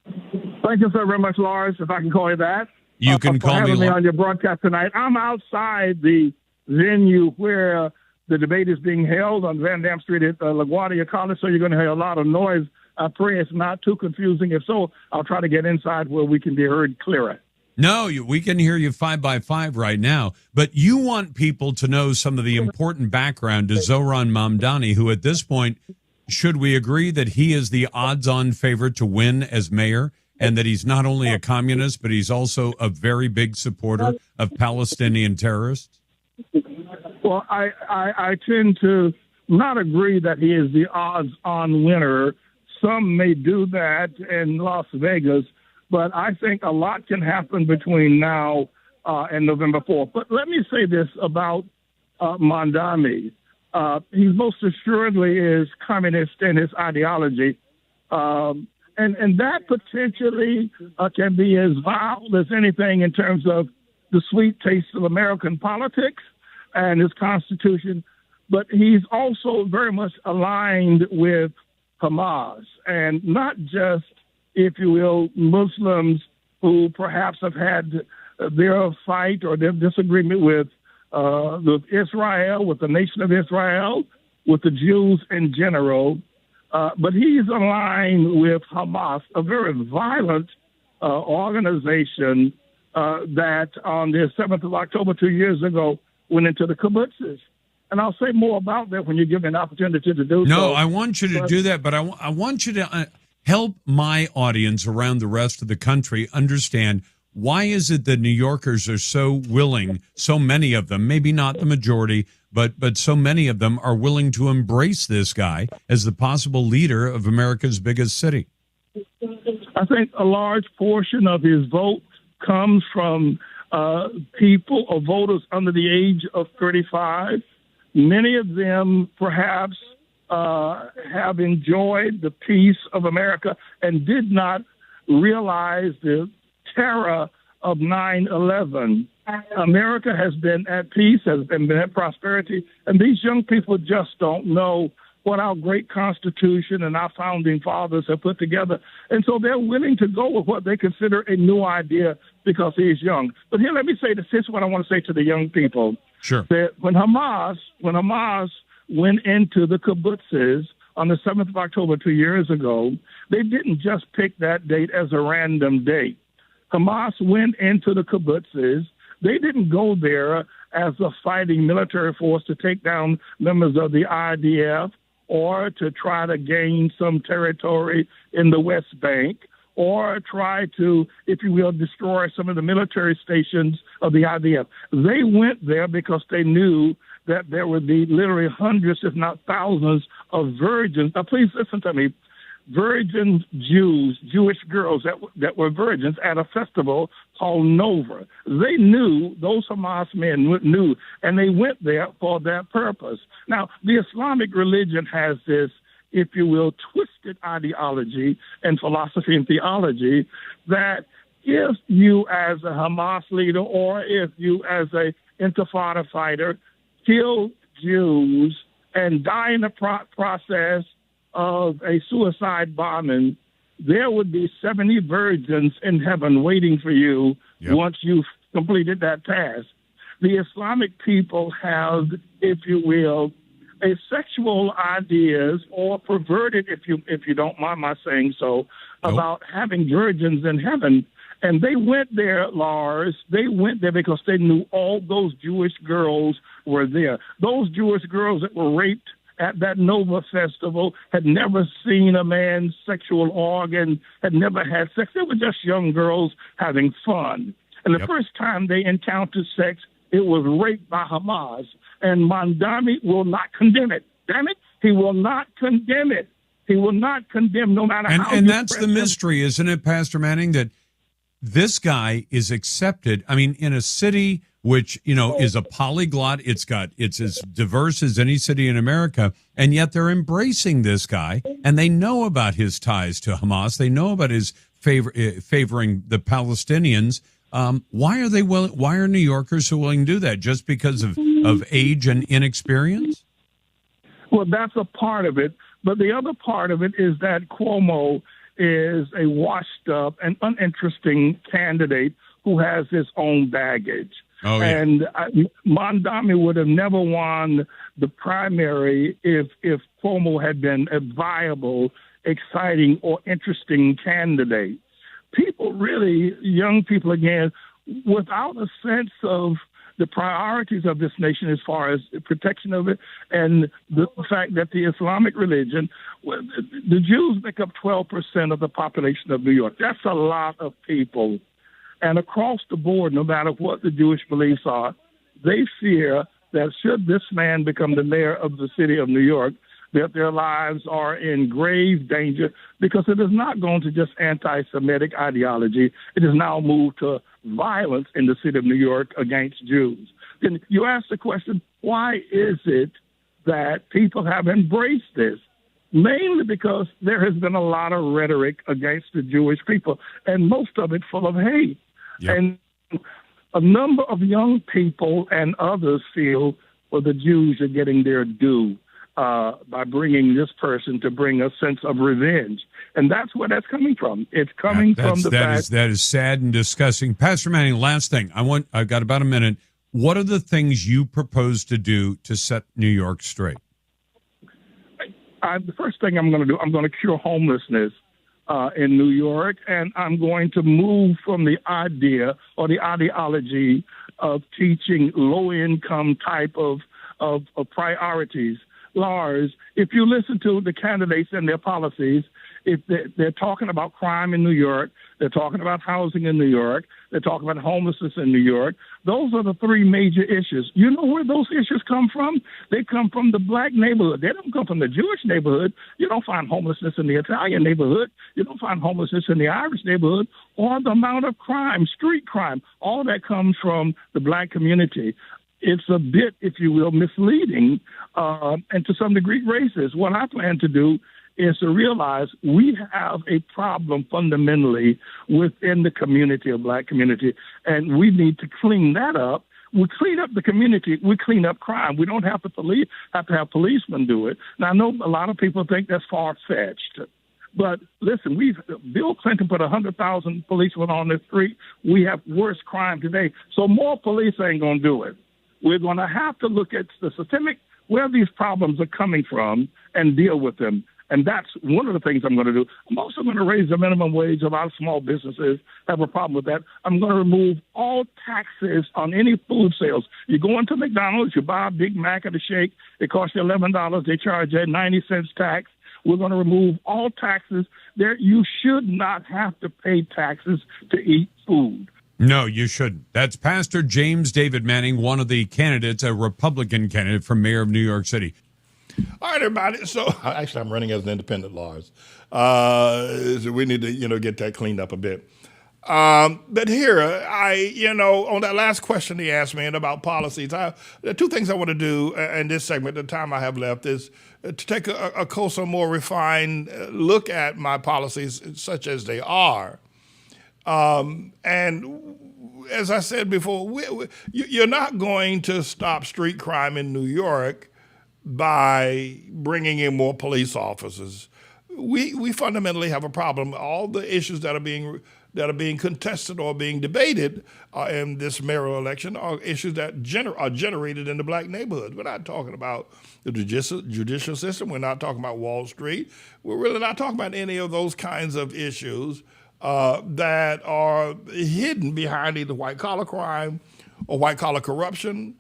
Thank you so very much, Lars, if I can call you that. You can for call having me on your broadcast tonight. I'm outside the venue where the debate is being held on Van Dam Street at LaGuardia College, so you're going to hear a lot of noise. I pray it's not too confusing. If so, I'll try to get inside where we can be heard clearer. No, we can hear you 5 by 5 right now, but you want people to know some of the important background to Zohran Mamdani, who at this point, should we agree that he is the odds-on favorite to win as mayor, and that he's not only a communist, but he's also a very big supporter of Palestinian terrorists? Well, I tend to not agree that he is the odds-on winner. Some may do that in Las Vegas, but I think a lot can happen between now and November 4th. But let me say this about Mamdani. He most assuredly is communist in his ideology. And that potentially can be as vile as anything in terms of the sweet taste of American politics and his Constitution. But he's also very much aligned with Hamas, and not just, if you will, Muslims who perhaps have had their fight or their disagreement with Israel, with the nation of Israel, with the Jews in general. But he's aligned with Hamas, a very violent organization that on the 7th of October 2 years ago went into the kibbutzes. And I'll say more about that when you give me an opportunity to do so. No, I want you to do that, but I want you to help my audience around the rest of the country understand why is it that New Yorkers are so willing, so many of them, maybe not the majority, but so many of them are willing to embrace this guy as the possible leader of America's biggest city? I think a large portion of his vote comes from people or voters under the age of 35. Many of them perhaps have enjoyed the peace of America and did not realize the terror of 9/11. America has been at peace, has been at prosperity, and these young people just don't know what our great Constitution and our founding fathers have put together. And so they're willing to go with what they consider a new idea because he's young. But here, let me say this. Here's what I want to say to the young people. Sure. That when Hamas went into the kibbutzes on the 7th of October 2 years ago, they didn't just pick that date as a random date. Hamas went into the kibbutzes. They didn't go there as a fighting military force to take down members of the IDF or to try to gain some territory in the West Bank or try to, if you will, destroy some of the military stations of the IDF. They went there because they knew that there would be literally hundreds, if not thousands, of virgins. Now, please listen to me. Virgin Jews, Jewish girls that were virgins at a festival called Nova. They knew, those Hamas men knew, and they went there for that purpose. Now, the Islamic religion has this, if you will, twisted ideology and philosophy and theology that if you as a Hamas leader or if you as a Intifada fighter kill Jews and die in the process of a suicide bombing, there would be 70 virgins in heaven waiting for you once you've completed that task. The Islamic people have, if you will, a sexual ideas or perverted, if you don't mind my saying so, about having virgins in heaven. And they went there, Lars. They went there because they knew all those Jewish girls were there. Those Jewish girls that were raped at that Nova festival had never seen a man's sexual organ, had never had sex. They were just young girls having fun. And the first time they encountered sex, it was rape by Hamas. And Mamdani will not condemn it. Damn it, he will not condemn it. He will not condemn no matter how. And that's the mystery, isn't it, Pastor Manning, that this guy is accepted. I mean, in a city which, you know, is a polyglot, it's as diverse as any city in America, and yet they're embracing this guy, and they know about his ties to Hamas. They know about his favoring the Palestinians. Why are they willing? Why are New Yorkers so willing to do that? Just because of age and inexperience? Well, that's a part of it. But the other part of it is that Cuomo is a washed-up and uninteresting candidate who has his own baggage. Oh, yeah. And Mamdani would have never won the primary if Cuomo had been a viable, exciting, or interesting candidate. People really, young people again, without a sense of the priorities of this nation as far as the protection of it and the fact that the Islamic religion, the Jews make up 12% of the population of New York. That's a lot of people. And across the board, no matter what the Jewish beliefs are, they fear that should this man become the mayor of the city of New York, that their lives are in grave danger because it is not going to just anti-Semitic ideology. It has now moved to violence in the city of New York against Jews. Then you ask the question, why is it that people have embraced this? Mainly because there has been a lot of rhetoric against the Jewish people, and most of it full of hate. Yep. And a number of young people and others feel, well, the Jews are getting their due by bringing this person to bring a sense of revenge. And that's where that's coming from. It's coming from the fact that is sad and disgusting. Pastor Manning, last thing. I've got about a minute. What are the things you propose to do to set New York straight? The first thing I'm going to do, I'm going to cure homelessness in New York, and I'm going to move from the idea or the ideology of teaching low-income type of priorities. Lars, if you listen to the candidates and their policies, if they're talking about crime in New York, they're talking about housing in New York, they're talking about homelessness in New York. Those are the three major issues. You know where those issues come from? They come from the black neighborhood. They don't come from the Jewish neighborhood. You don't find homelessness in the Italian neighborhood. You don't find homelessness in the Irish neighborhood, or the amount of crime, street crime. All that comes from the black community. It's a bit, if you will, misleading and to some degree racist. What I plan to do is to realize we have a problem fundamentally within the community, of black community, and we need to clean that up. We clean up the community, we clean up crime. We don't have to have policemen do it. Now, I know a lot of people think that's far-fetched, but listen, Bill Clinton put 100,000 policemen on the street. We have worse crime today, so more police ain't going to do it. We're going to have to look at the systemic, where these problems are coming from, and deal with them. And that's one of the things I'm going to do. I'm also going to raise the minimum wage. A lot of small businesses have a problem with that. I'm going to remove all taxes on any food sales. You go into McDonald's, you buy a Big Mac and a shake. It costs you $11. They charge you 90 cents tax. We're going to remove all taxes. There, you should not have to pay taxes to eat food. No, you shouldn't. That's Pastor James David Manning, one of the candidates, a Republican candidate for mayor of New York City. All right, everybody. So actually, I'm running as an independent, Lars. So we need to, get that cleaned up a bit. But here, on that last question he asked me about policies, there are two things I want to do in this segment. The time I have left is to take a closer, more refined look at my policies, such as they are. And as I said before, you're not going to stop street crime in New York by bringing in more police officers. We fundamentally have a problem. All the issues that are being contested or being debated in this mayoral election are issues that are generated in the black neighborhoods. We're not talking about the judicial system. We're not talking about Wall Street. We're really not talking about any of those kinds of issues that are hidden behind either white-collar crime or white-collar corruption.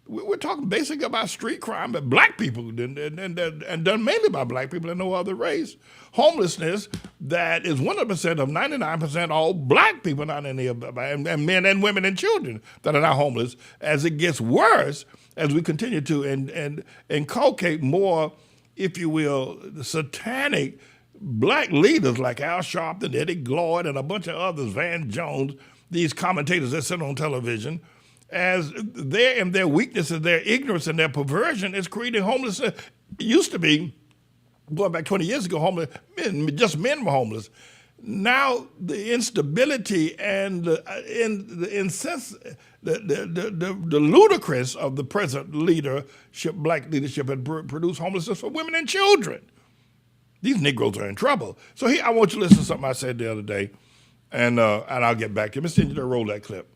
We're talking basically about street crime, but black people, and done mainly by black people and no other race. Homelessness that is 100% of 99% all black people, not any of and men and women and children that are now homeless. As it gets worse, as we continue to inculcate more, if you will, the satanic black leaders like Al Sharpton, Eddie Gloyd, and a bunch of others, Van Jones, these commentators that sit on television, as their weaknesses, their ignorance, and their perversion is creating homelessness. It used to be, going back 20 years ago, just men were homeless. Now the instability and the ludicrous of the present leadership, black leadership, had produced homelessness for women and children. These Negroes are in trouble. So here, I want you to listen to something I said the other day, and I'll get back to you. Let me send you to roll that clip.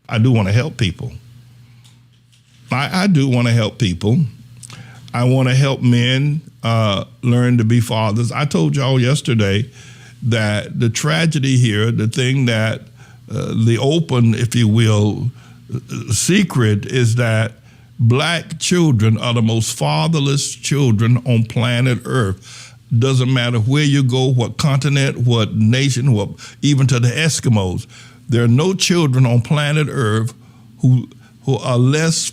I do want to help people. I do want to help people. I want to help men learn to be fathers. I told y'all yesterday that the tragedy here, the thing that the open, if you will, secret is that black children are the most fatherless children on planet Earth. Doesn't matter where you go, what continent, what nation, even to the Eskimos. There are no children on planet Earth who have less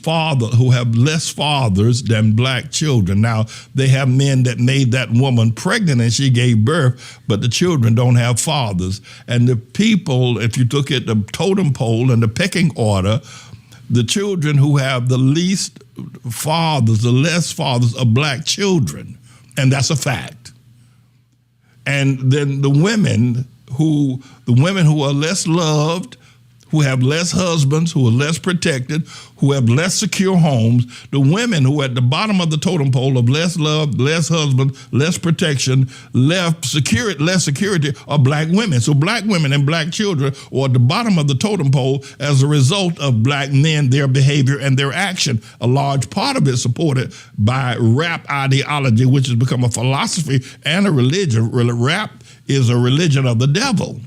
fathers than black children. Now, they have men that made that woman pregnant and she gave birth, but the children don't have fathers. And the people, if you look at the totem pole and the pecking order, the children who have the least fathers, the less fathers, are black children. And that's a fact. And then the women who are less loved, who have less husbands, who are less protected, who have less secure homes. The women who are at the bottom of the totem pole of less love, less husband, less protection, less security are black women. So black women and black children are at the bottom of the totem pole as a result of black men, their behavior and their action. A large part of it supported by rap ideology, which has become a philosophy and a religion. Rap is a religion of the devil.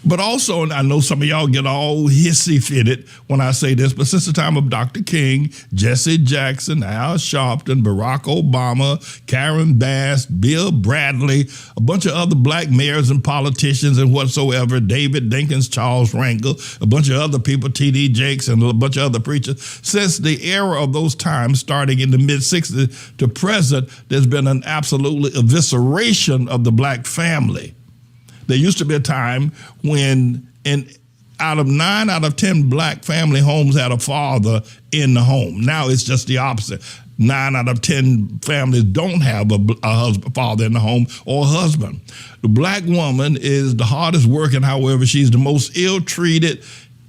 But also, and I know some of y'all get all hissy-fitted when I say this, but since the time of Dr. King, Jesse Jackson, Al Sharpton, Barack Obama, Karen Bass, Bill Bradley, a bunch of other black mayors and politicians and whatsoever, David Dinkins, Charles Rangel, a bunch of other people, T.D. Jakes, and a bunch of other preachers, since the era of those times, starting in the mid-60s to present, there's been an absolutely evisceration of the black family. There used to be a time when out of 9 out of 10 black family homes had a father in the home. Now it's just the opposite. 9 out of 10 families don't have a father in the home or a husband. The black woman is the hardest working, however, she's the most ill-treated.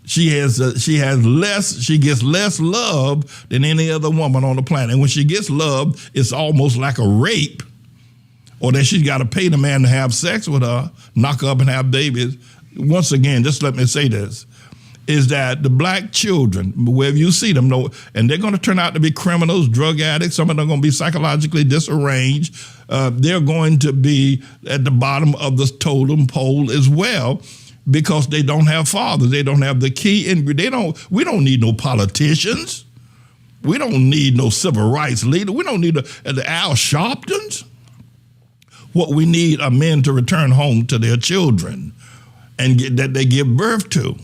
She gets less love than any other woman on the planet. And when she gets love, it's almost like a rape. Or that she's got to pay the man to have sex with her, knock her up and have babies. Once again, just let me say this, is that the black children, wherever you see them, and they're going to turn out to be criminals, drug addicts, some of them are going to be psychologically disarranged. They're going to be at the bottom of the totem pole as well because they don't have fathers. They don't have the key ingredient. We don't need no politicians. We don't need no civil rights leader. We don't need the Al Sharptons. What we need are men to return home to their children and that they give birth to.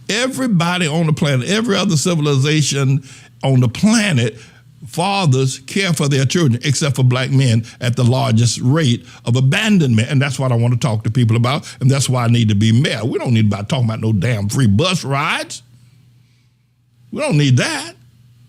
Everybody on the planet, every other civilization on the planet, fathers care for their children, except for black men at the largest rate of abandonment. And that's what I want to talk to people about. And that's why I need to be mayor. We don't need to be talking about no damn free bus rides. We don't need that.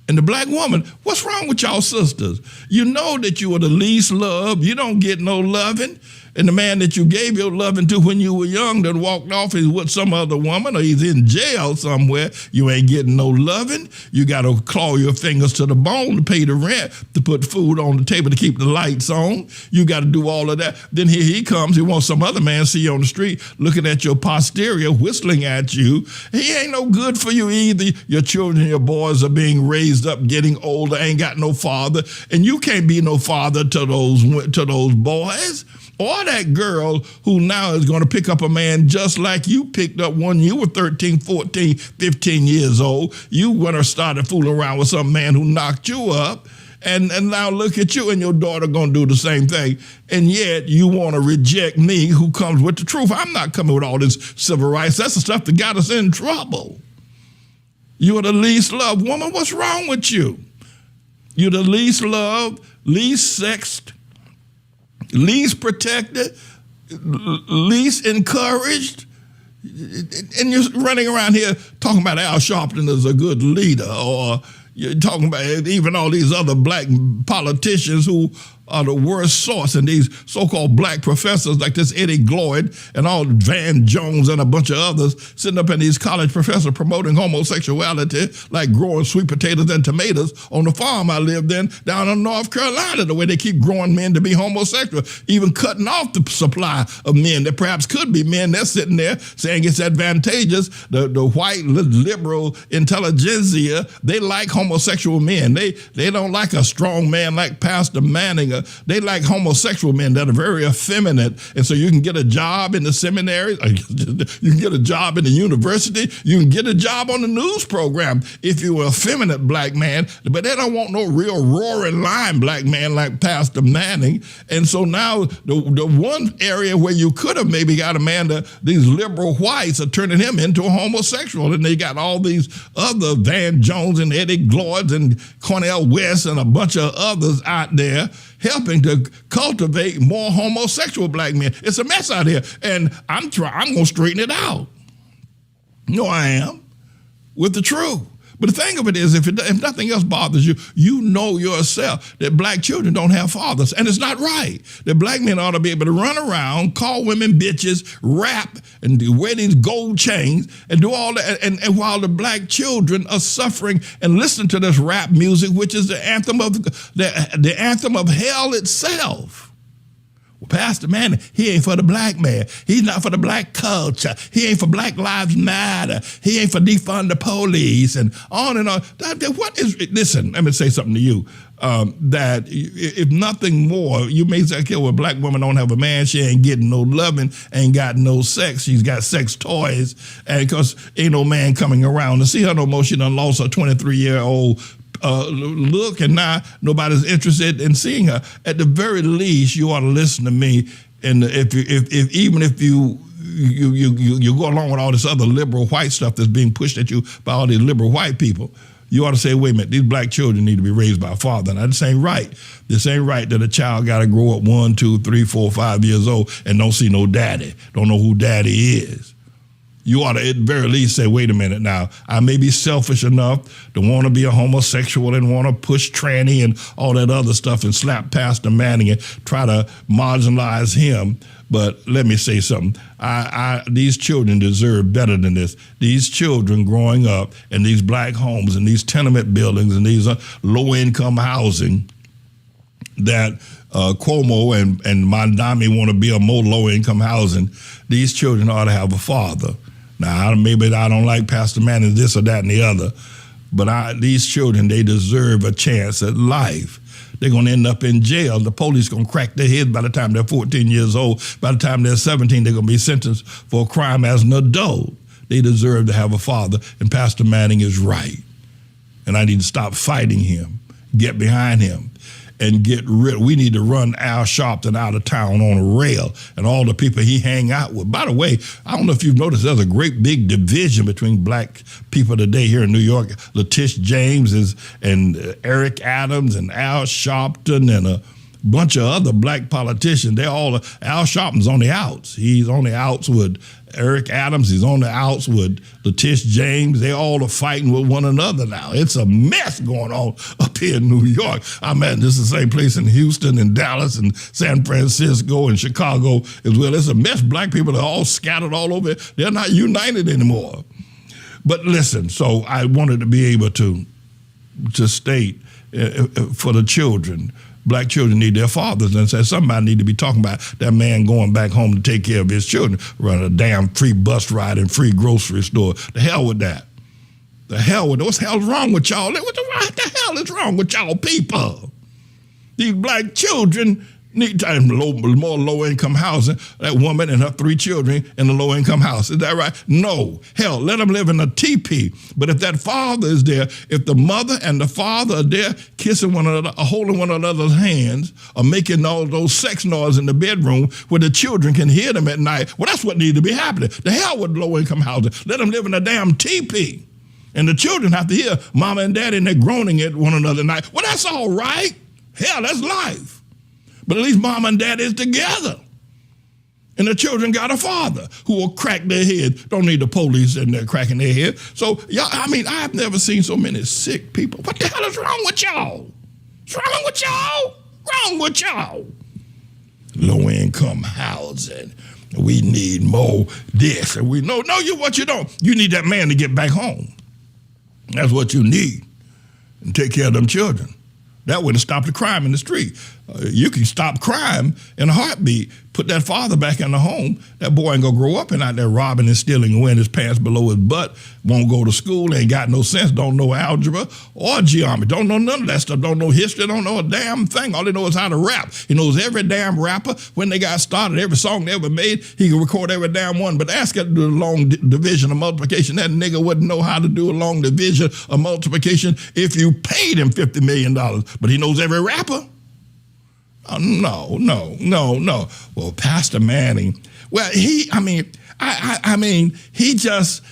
And the black woman, what's wrong with y'all sisters? You know that you are the least loved. You don't get no loving. And the man that you gave your loving to when you were young that walked off is with some other woman or he's in jail somewhere. You ain't getting no loving. You got to claw your fingers to the bone to pay the rent, to put food on the table, to keep the lights on. You got to do all of that. Then here he comes. He wants some other man to see you on the street looking at your posterior, whistling at you. He ain't no good for you either. Your children, your boys are being raised up, getting older, ain't got no father. And you can't be no father to those boys. Or that girl who now is going to pick up a man just like you picked up when you were 13, 14, 15 years old. You went or started fooling around with some man who knocked you up. And now look at you and your daughter going to do the same thing. And yet you want to reject me who comes with the truth. I'm not coming with all this civil rights. That's the stuff that got us in trouble. You're the least loved woman. What's wrong with you? You're the least loved, least sexed, least protected, least encouraged, and you're running around here talking about Al Sharpton as a good leader, or you're talking about even all these other black politicians who are the worst source, and these so-called black professors like this Eddie Gloyd and all Van Jones and a bunch of others sitting up in these college professors promoting homosexuality like growing sweet potatoes and tomatoes on the farm I lived in down in North Carolina, the way they keep growing men to be homosexual, even cutting off the supply of men that perhaps could be men. They're sitting there saying it's advantageous. The white liberal intelligentsia, they like homosexual men. They don't like a strong man like Pastor Manning. They like homosexual men that are very effeminate. And so you can get a job in the seminary, you can get a job in the university, you can get a job on the news program if you're an effeminate black man, but they don't want no real roaring lion black man like Pastor Manning. And so now the one area where you could have maybe got a man, these liberal whites are turning him into a homosexual, and they got all these other Van Jones and Eddie Gloyd and Cornel West and a bunch of others out there helping to cultivate more homosexual black men. It's a mess out here, and I'm going to straighten it out. No, I am, with the truth. But the thing of it is, if nothing else bothers you, you know yourself that black children don't have fathers. And it's not right. That black men ought to be able to run around, call women bitches, rap, and wear these gold chains, and do all that. And while the black children are suffering and listening to this rap music, which is the anthem of the anthem of hell itself. Well, Pastor Manning, he ain't for the black man. He's not for the black culture. He ain't for Black Lives Matter. He ain't for defund the police, and on and on. Listen, let me say something to you. That if nothing more, you may say, okay, well, a black woman don't have a man, she ain't getting no loving, ain't got no sex, she's got sex toys, and because ain't no man coming around to see her no more. She done lost her 23-year-old look, and now nobody's interested in seeing her. At the very least, you ought to listen to me. And if you go along with all this other liberal white stuff that's being pushed at you by all these liberal white people, you ought to say, wait a minute, these black children need to be raised by a father. Now, this ain't right. This ain't right that a child got to grow up 1, 2, 3, 4, 5 years old and don't see no daddy, don't know who daddy is. You ought to at the very least say, wait a minute now, I may be selfish enough to want to be a homosexual and want to push tranny and all that other stuff and slap Pastor Manning and try to marginalize him. But let me say something. These children deserve better than this. These children growing up in these black homes and these tenement buildings and these low-income housing that Cuomo and Mondami want to build more low-income housing, these children ought to have a father. Now, maybe I don't like Pastor Manning, this or that and the other, but these children, they deserve a chance at life. They're going to end up in jail. The police going to crack their heads by the time they're 14 years old. By the time they're 17, they're going to be sentenced for a crime as an adult. They deserve to have a father, and Pastor Manning is right. And I need to stop fighting him, get behind him, and get rid. We need to run Al Sharpton out of town on a rail and all the people he hang out with. By the way, I don't know if you've noticed, there's a great big division between black people today here in New York. Letitia James and Eric Adams and Al Sharpton and a bunch of other black politicians. Al Sharpton's on the outs. He's on the outs with Eric Adams. He's on the outs with Letitia James. They all are fighting with one another now. It's a mess going on up here in New York. I mean, this is the same place in Houston and Dallas and San Francisco and Chicago as well. It's a mess. Black people are all scattered all over. They're not united anymore. But listen, so I wanted to be able to state for the children, black children need their fathers, and say somebody need to be talking about that man going back home to take care of his children, run a damn free bus ride and free grocery store. The hell with that. The hell with it. What the hell's wrong with y'all? What the hell is wrong with y'all people? These black children need more low-income housing. That woman and her 3 children in a low-income house. Is that right? No. Hell, let them live in a teepee. But if that father is there, if the mother and the father are there kissing one another, or holding one another's hands, or making all those sex noise in the bedroom where the children can hear them at night, well, that's what needs to be happening. The hell with low-income housing. Let them live in a damn teepee. And the children have to hear mama and daddy and they're groaning at one another at night. Well, that's all right. Hell, that's life. But at least mom and dad is together. And the children got a father who will crack their head. Don't need the police in there cracking their head. So, I've never seen so many sick people. What the hell is wrong with y'all? What's wrong with y'all? Wrong with y'all? Low-income housing. We need more this. And what you don't. You need that man to get back home. That's what you need. And take care of them children. That would have stopped the crime in the street. You can stop crime in a heartbeat. Put that father back in the home. That boy ain't gonna grow up and out there robbing and stealing and wearing his pants below his butt. Won't go to school, ain't got no sense, don't know algebra or geometry, don't know none of that stuff, don't know history, don't know a damn thing. All he knows is how to rap. He knows every damn rapper, when they got started, every song they ever made, he can record every damn one. But ask him to do the long division or multiplication. That nigga wouldn't know how to do a long division or multiplication if you paid him $50 million. But he knows every rapper. No. Well, Pastor Manning, well, he just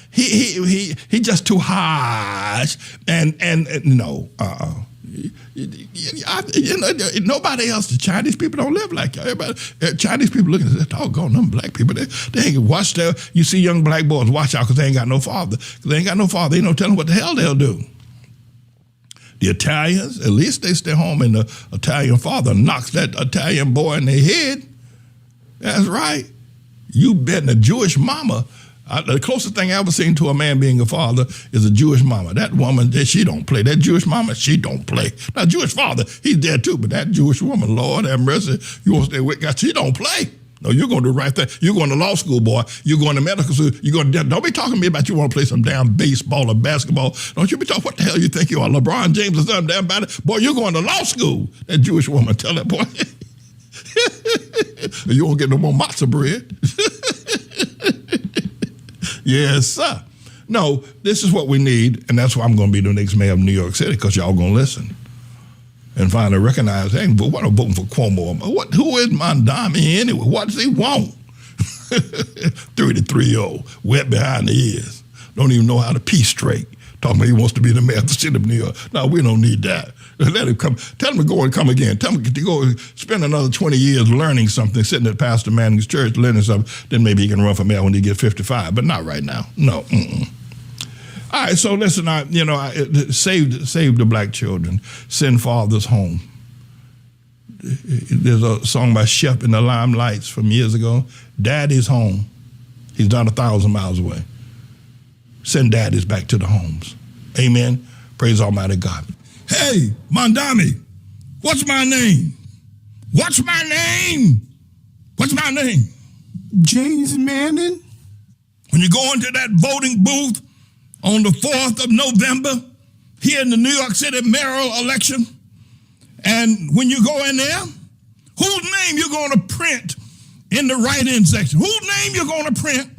too harsh and no. Nobody else. The Chinese people don't live like everybody. Chinese people looking at that doggone them black people. They ain't watch there. You see young black boys, watch out because they ain't got no father. Because they ain't got no father. Ain't no telling what the hell they'll do. The Italians, at least they stay home and the Italian father knocks that Italian boy in the head. That's right. You betting a Jewish mama. The closest thing I ever seen to a man being a father is a Jewish mama. That woman, she don't play. That Jewish mama, she don't play. Now, Jewish father, he's dead too, but that Jewish woman, Lord have mercy, you want to stay with God, she don't play. No, you're going to do the right thing. You're going to law school, boy. You're going to medical school. Don't be talking to me about you want to play some damn baseball or basketball. Don't you be talking, what the hell you think you are, LeBron James or something damn about it? Boy, you're going to law school. That Jewish woman, tell that boy. You won't get no more matzah bread. Yes, sir. No, this is what we need, and that's why I'm going to be the next mayor of New York City, because y'all going to listen and finally recognize, hey, but what I'm voting for Cuomo. Who is Mondami anyway? What does he want? 33-year-old, wet behind the ears, don't even know how to pee straight. Talking about he wants to be the mayor of the city of New York. No, we don't need that. Let him come. Tell him to go and come again. Tell him to go spend another 20 years learning something, sitting at Pastor Manning's church learning something. Then maybe he can run for mayor when he gets 55, but not right now. No. All right, so listen, save the black children. Send fathers home. There's a song by Shep in the Limelights from years ago. Daddy's home. He's not 1,000 miles away. Send daddies back to the homes. Amen. Praise Almighty God. Hey, Mondami, what's my name? What's my name? What's my name? James Manning. When you go into that voting booth on the 4th of November here in the New York City mayoral election, and when you go in there, whose name you're going to print in the write-in section? Whose name you're going to print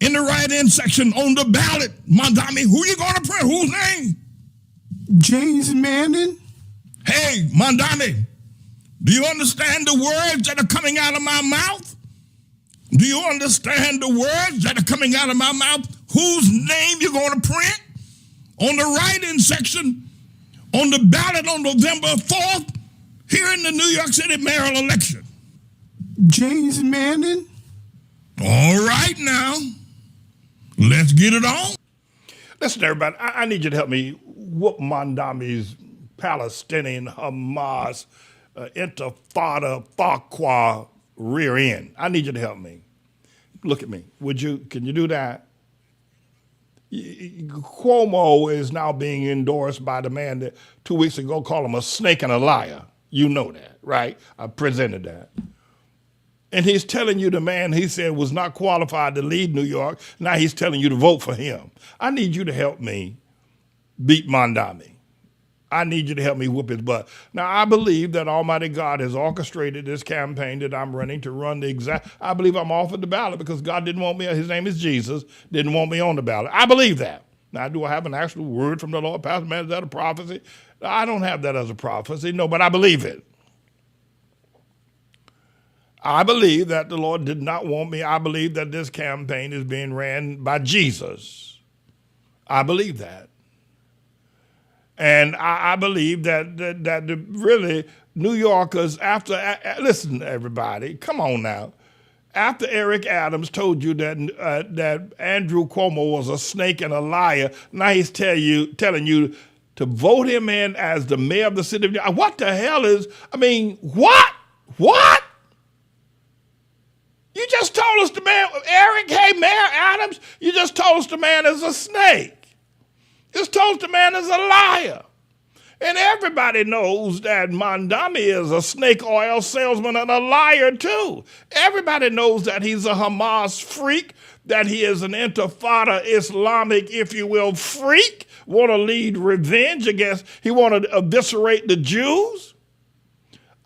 in the write-in section on the ballot, Mondami? Who you going to print? Whose name? James Manning. Hey, Mondami, do you understand the words that are coming out of my mouth? Do you understand the words that are coming out of my mouth? Whose name you're going to print on the write-in section on the ballot on November 4th here in the New York City mayoral election? James Manning. All right now, let's get it on. Listen, everybody, I need you to help me whoop Mondami's Palestinian Hamas Intifada Farquhar rear end. I need you to help me. Look at me. Can you do that? Cuomo is now being endorsed by the man that 2 weeks ago called him a snake and a liar. You know that, right? I presented that. And he's telling you the man he said was not qualified to lead New York, now he's telling you to vote for him. I need you to help me beat Mondami. I need you to help me whoop his butt. Now, I believe that Almighty God has orchestrated this campaign that I'm running to run I believe I'm off of the ballot because God didn't want me, his name is Jesus, didn't want me on the ballot. I believe that. Now, do I have an actual word from the Lord? Pastor, man, is that a prophecy? I don't have that as a prophecy, no, but I believe it. I believe that the Lord did not want me. I believe that this campaign is being ran by Jesus. I believe that. And I believe that really New Yorkers, listen, everybody, come on now. After Eric Adams told you that Andrew Cuomo was a snake and a liar, now he's telling you to vote him in as the mayor of the city of New York. What the hell what? What? You just told us the man, Eric, hey, Mayor Adams, you just told us the man is a snake. Just told us the man is a liar. And everybody knows that Mondami is a snake oil salesman and a liar too. Everybody knows that he's a Hamas freak, that he is an Intifada Islamic, if you will, freak, want to lead revenge against, he want to eviscerate the Jews.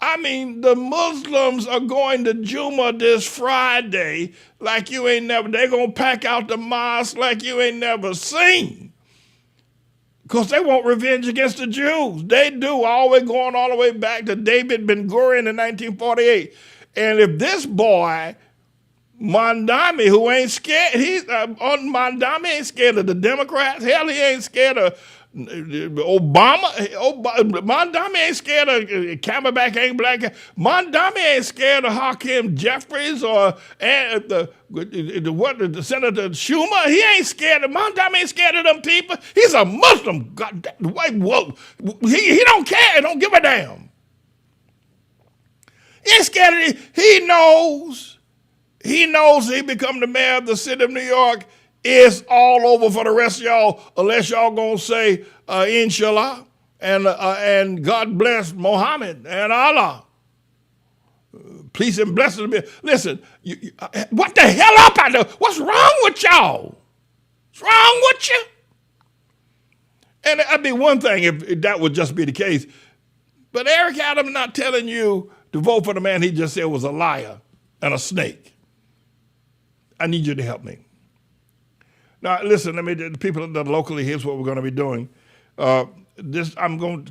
I mean, the Muslims are going to Juma this Friday like you ain't never, they're going to pack out the mosque like you ain't never seen. Because they want revenge against the Jews. They do, going all the way back to David Ben-Gurion in 1948. And if this boy, Mondami, who ain't scared, Mondami ain't scared of the Democrats. Hell, he ain't scared of Mondami ain't scared of Camelback ain't black. Mondami ain't scared of Hakeem Jeffries or the Senator Schumer. He ain't scared of Mondami. Ain't scared of them people. He's a Muslim. God, whoa. He don't care. Don't give a damn. He ain't scared of it. He knows he become the mayor of the city of New York. It's all over for the rest of y'all unless y'all gonna say inshallah and God bless Muhammad and Allah. Peace and blessings be. Listen, what the hell up out there? What's wrong with y'all? What's wrong with you? And I'd be one thing if that would just be the case. But Eric Adams not telling you to vote for the man he just said was a liar and a snake. I need you to help me. Now, listen, the people that are locally, here's what we're going to be doing.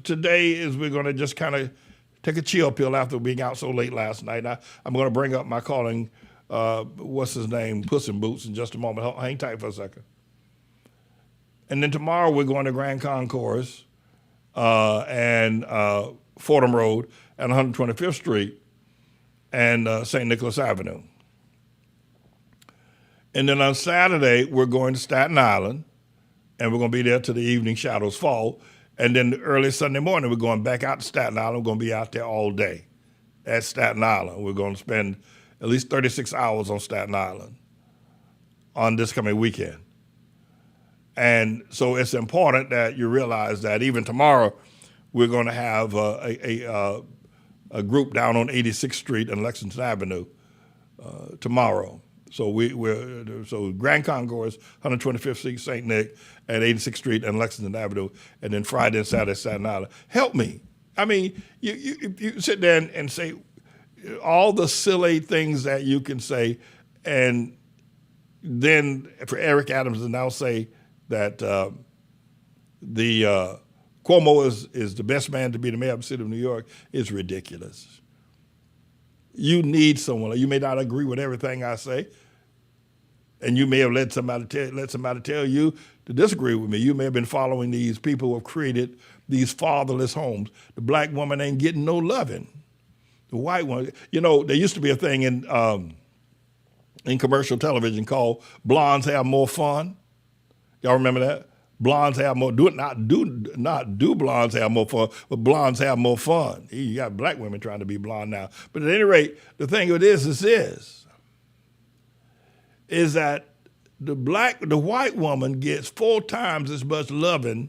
Today is we're going to just kind of take a chill pill after being out so late last night. I'm going to bring up my calling, what's his name, Puss in Boots in just a moment. Hang tight for a second. And then tomorrow we're going to Grand Concourse and Fordham Road and 125th Street and St. Nicholas Avenue. And then on Saturday, we're going to Staten Island, and we're going to be there till the evening shadows fall. And then early Sunday morning, we're going back out to Staten Island. We're going to be out there all day at Staten Island. We're going to spend at least 36 hours on Staten Island on this coming weekend. And so it's important that you realize that even tomorrow, we're going to have a group down on 86th Street and Lexington Avenue tomorrow. So so Grand Concourse, 125th Street, St. Nick, and 86th Street and Lexington Avenue, and then Friday and Saturday, Staten Island. Help me. I mean, you sit there and say all the silly things that you can say, and then for Eric Adams to now say that Cuomo is the best man to be the mayor of the city of New York is ridiculous. You need someone. You may not agree with everything I say, and you may have let somebody tell you to disagree with me. You may have been following these people who have created these fatherless homes. The black woman ain't getting no loving. The white one, there used to be a thing in commercial television called "Blondes Have More Fun." Y'all remember that? Blondes have more. Not do blondes have more fun, but blondes have more fun. You got black women trying to be blonde now. But at any rate, the thing of it is that the white woman gets 4 times as much loving.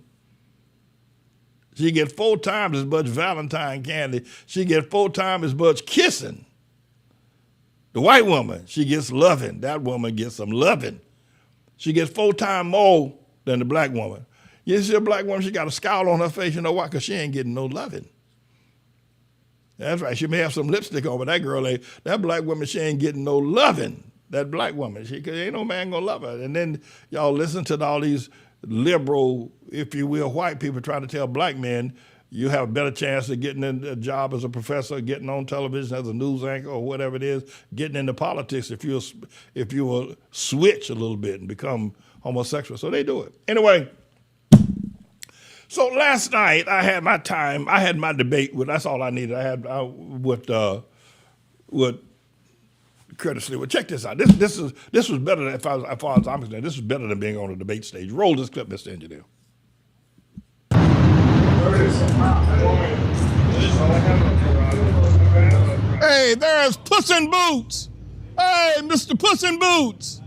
She gets 4 times as much Valentine candy. She gets 4 times as much kissing. The white woman, she gets loving. That woman gets some loving. She gets 4 times more than the black woman. You see a black woman, she got a scowl on her face, you know why? Because she ain't getting no loving. That's right, she may have some lipstick on, but that black woman, she ain't getting no loving. That black woman, because ain't no man gonna love her. And then y'all listen to all these liberal, if you will, white people trying to tell black men you have a better chance of getting a job as a professor, getting on television as a news anchor or whatever it is, getting into politics if you will switch a little bit and become homosexual. So they do it. Anyway, so last night I had my time. I had my debate with, that's all I needed. I had with Curtis Lee. Well, check this out. This was better than, as far as I'm concerned, this was better than being on a debate stage. Roll this clip, Mr. Engineer. Hey, there's Puss in Boots. Hey, Mr. Puss in Boots.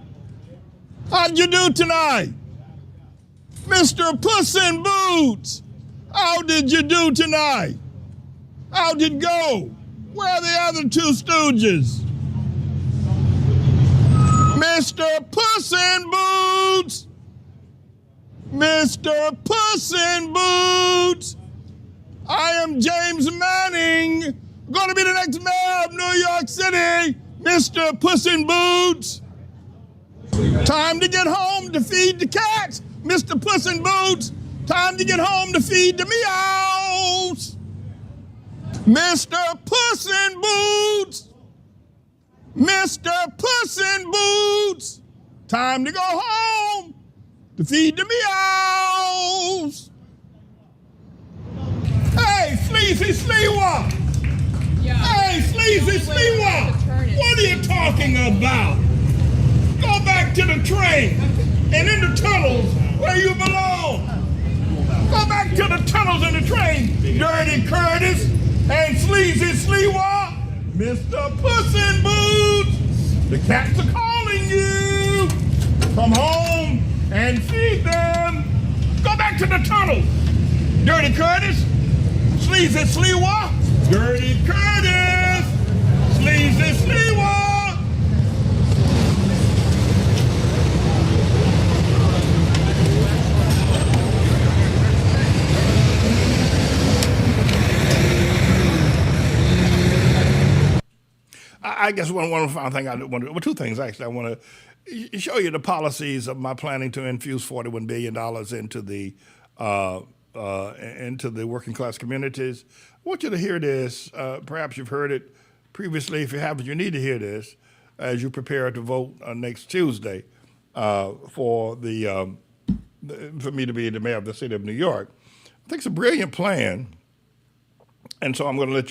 How'd you do tonight? Mr. Puss in Boots. How did you do tonight? How'd it go? Where are the other 2 stooges? Mr. Puss in Boots. Mr. Puss in Boots. I am James Manning, going to be the next mayor of New York City, Mr. Puss in Boots. Time to get home to feed the cats, Mr. Puss in Boots. Time to get home to feed the meows. Mr. Puss in Boots. Mr. Puss in Boots. Time to go home to feed the meows. Sleazy Sliwa! Hey, Sleazy Sliwa! What are you talking about? Go back to the train and in the tunnels where you belong. Go back to the tunnels and the train, Dirty Curtis and Sleazy Sliwa. Mr. Puss in Boots, the cats are calling you. Come home and feed them. Go back to the tunnels. Dirty Curtis, Sleazy Sliwa. Dirty Curtis, Sleazy Sliwa. I guess one final thing I want to, well, two things actually. I want to show you the policies of my planning to infuse $41 billion into the working class communities. I want you to hear this. Perhaps you've heard it previously. If you haven't, you need to hear this as you prepare to vote next Tuesday for me to be the mayor of the city of New York. I think it's a brilliant plan. And so I'm going to let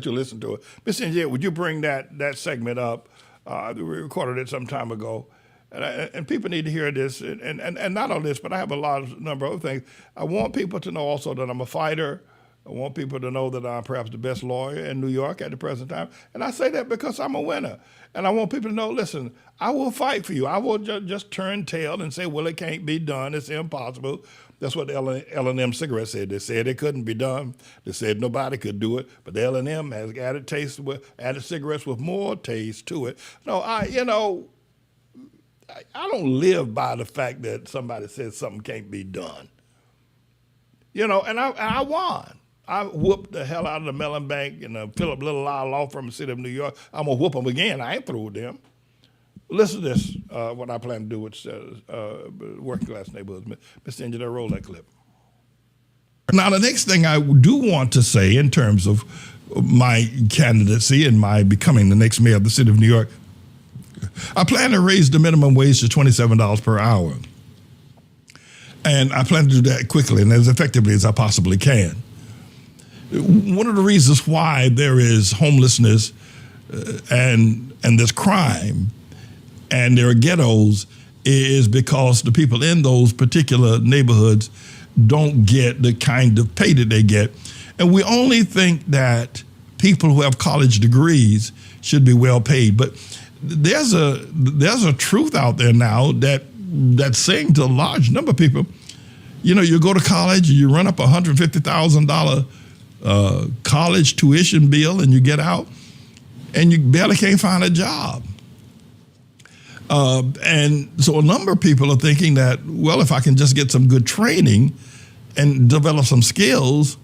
you listen to it. Ms. Engineer, would you bring that segment up? We recorded it some time ago. And people need to hear this. And not only this, but I have a number of other things. I want people to know also that I'm a fighter. I want people to know that I'm perhaps the best lawyer in New York at the present time. And I say that because I'm a winner. And I want people to know, listen, I will fight for you. I will just turn tail and say, well, it can't be done. It's impossible. That's what the L&M cigarettes said. They said it couldn't be done. They said nobody could do it. But the L&M has added cigarettes with more taste to it. No, I don't live by the fact that somebody says something can't be done. And I won. I whooped the hell out of the Mellon Bank and the Philip Little law firm in the city of New York. I'm going to whoop them again. I ain't through with them. Listen to this, what I plan to do with working class neighborhoods. Mr. Engineer, roll that clip. Now, the next thing I do want to say in terms of my candidacy and my becoming the next mayor of the city of New York, I plan to raise the minimum wage to $27 per hour. And I plan to do that quickly and as effectively as I possibly can. One of the reasons why there is homelessness and there's crime and there are ghettos is because the people in those particular neighborhoods don't get the kind of pay that they get. And we only think that people who have college degrees should be well paid. But there's a truth out there now that's saying to a large number of people, you go to college, you run up $150,000 college tuition bill and you get out and you barely can't find a job. And so a number of people are thinking that, well, if I can just get some good training and develop some skills,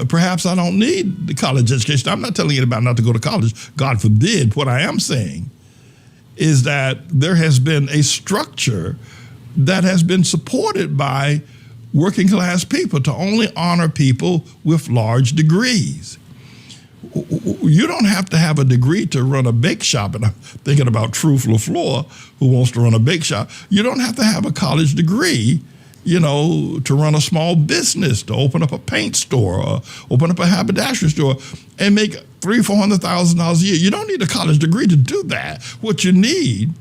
perhaps I don't need the college education. I'm not telling anybody not to go to college. God forbid. What I am saying is that there has been a structure that has been supported by working class people to only honor people with large degrees. You don't have to have a degree to run a bake shop. And I'm thinking about Truth LaFleur, who wants to run a bake shop. You don't have to have a college degree, to run a small business, to open up a paint store or open up a haberdashery store and make $300,000-$400,000 a year. You don't need a college degree to do that. What you need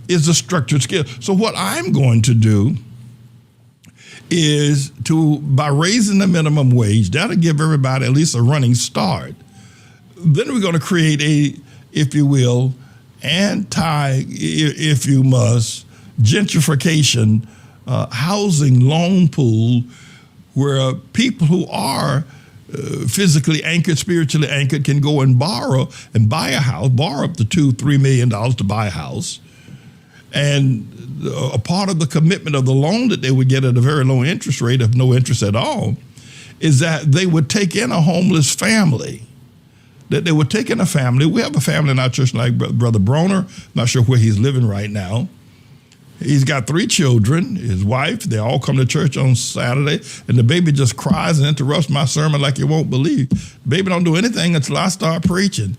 is a structured skill. So what I'm going to do is by raising the minimum wage, that'll give everybody at least a running start. Then we're going to create if you will, if you must, gentrification housing loan pool where people who are physically anchored, spiritually anchored can go and borrow and buy a house, borrow up to $2-3 million to buy a house. And a part of the commitment of the loan that they would get at a very low interest rate, of no interest at all, is that they would take in a homeless family. That they would take in a family. We have a family in our church like Brother Broner. Not sure where he's living right now. He's got 3 children, his wife. They all come to church on Saturday, and the baby just cries and interrupts my sermon like you won't believe. The baby don't do anything until I start preaching.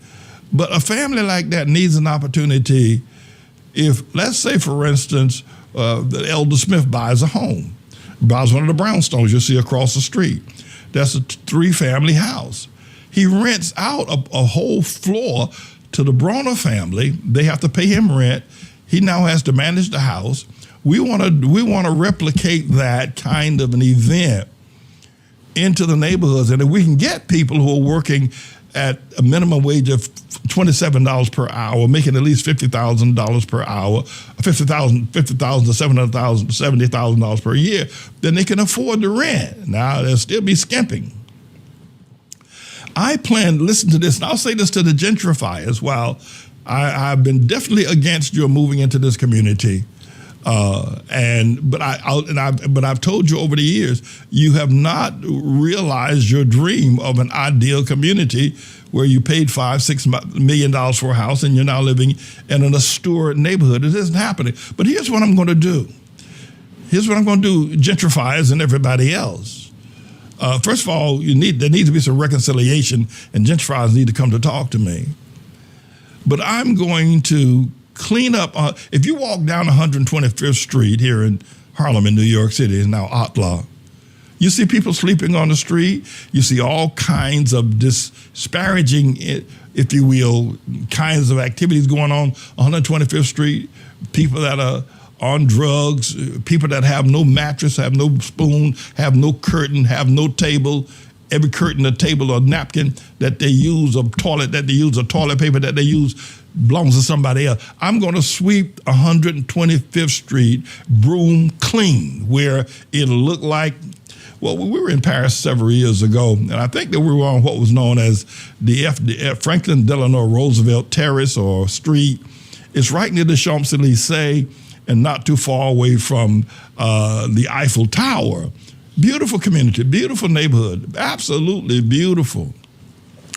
But a family like that needs an opportunity. If, let's say, for instance, the Elder Smith buys a home, buys one of the brownstones you'll see across the street. that's a 3-family house. He rents out a whole floor to the Bronner family. They have to pay him rent. He now has to manage the house. We want to replicate that kind of an event into the neighborhoods, and if we can get people who are working at a minimum wage of $27 per hour, making at least $50,000 per hour, $50,000 to $700,000, $70,000 per year, then they can afford the rent. Now they'll still be skimping. I plan, listen to this, and I'll say this to the gentrifiers. While I've been definitely against your moving into this community, but I've told you over the years, you have not realized your dream of an ideal community where you paid $5-6 million for a house and you're now living in an Astoria neighborhood. It isn't happening. But here's what I'm going to do. Here's what I'm going to do, gentrifiers and everybody else. First of all, there needs to be some reconciliation, and gentrifiers need to come to talk to me. But I'm going to clean up. If you walk down 125th Street here in Harlem in New York City, is now Outlaw, you see people sleeping on the street. You see all kinds of disparaging, if you will, kinds of activities going on 125th Street. People that are on drugs, people that have no mattress, have no spoon, have no curtain, have no table. Every curtain, a table, or napkin that they use, or toilet that they use, or toilet paper that they use belongs to somebody else. I'm going to sweep 125th Street broom clean, where it'll look like, well, we were in Paris several years ago, and I think that we were on what was known as the Franklin Delano Roosevelt Terrace or Street. It's right near the Champs-Élysées and not too far away from the Eiffel Tower. Beautiful community, beautiful neighborhood, absolutely beautiful.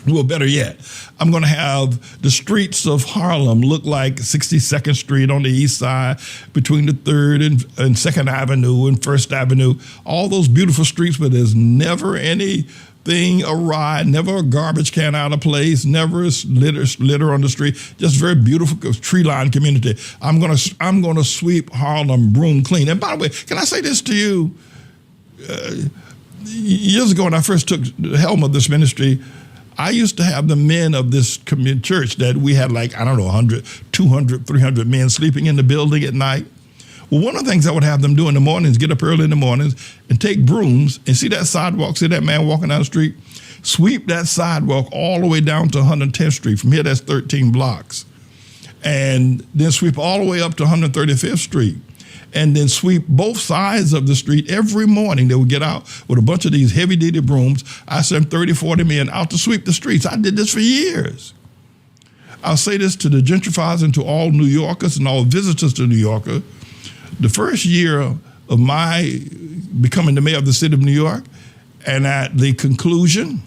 Well, better yet, I'm going to have the streets of Harlem look like 62nd Street on the east side, between the 3rd and 2nd Avenue and 1st Avenue. All those beautiful streets where there's never anything awry, never a garbage can out of place, never a litter on the street. Just very beautiful tree-lined community. I'm going to sweep Harlem broom clean. And by the way, can I say this to you? Years ago, when I first took the helm of this ministry, I used to have the men of this church that we had 100, 200, 300 men sleeping in the building at night. Well, one of the things I would have them do in the mornings, get up early in the mornings and take brooms and see that sidewalk, see that man walking down the street, sweep that sidewalk all the way down to 110th Street. From here, that's 13 blocks. And then sweep all the way up to 135th Street. And then sweep both sides of the street every morning. They would get out with a bunch of these heavy-duty brooms. I sent 30, 40 men out to sweep the streets. I did this for years. I'll say this to the gentrifiers and to all New Yorkers and all visitors to New York. The first year of my becoming the mayor of the city of New York, and at the conclusion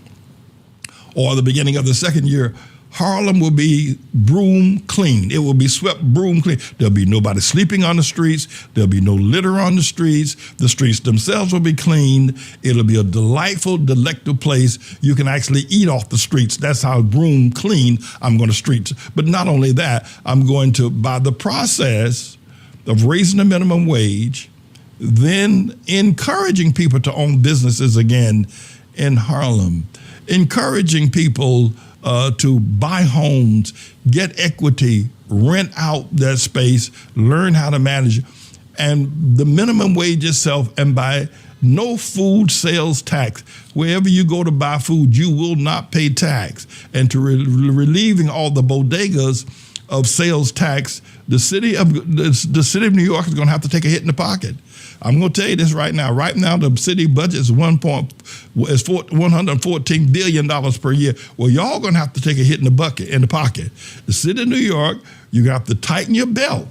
or the beginning of the second year, Harlem will be broom clean. It will be swept broom clean. There'll be nobody sleeping on the streets. There'll be no litter on the streets. The streets themselves will be clean. It'll be a delightful, delectable place. You can actually eat off the streets. That's how broom clean I'm going to streets. But not only that, I'm going to, by the process of raising the minimum wage, then encouraging people to own businesses again in Harlem, encouraging people to buy homes, get equity, rent out that space, learn how to manage it. And the minimum wage itself, and by no food sales tax. Wherever you go to buy food, you will not pay tax. And to relieving all the bodegas of sales tax, the city of New York is going to have to take a hit in the pocket. I'm going to tell you this right now. Right now, the city budget is $114 billion per year. Well, y'all going to have to take a hit in the pocket. The city of New York, you're going to have to tighten your belt.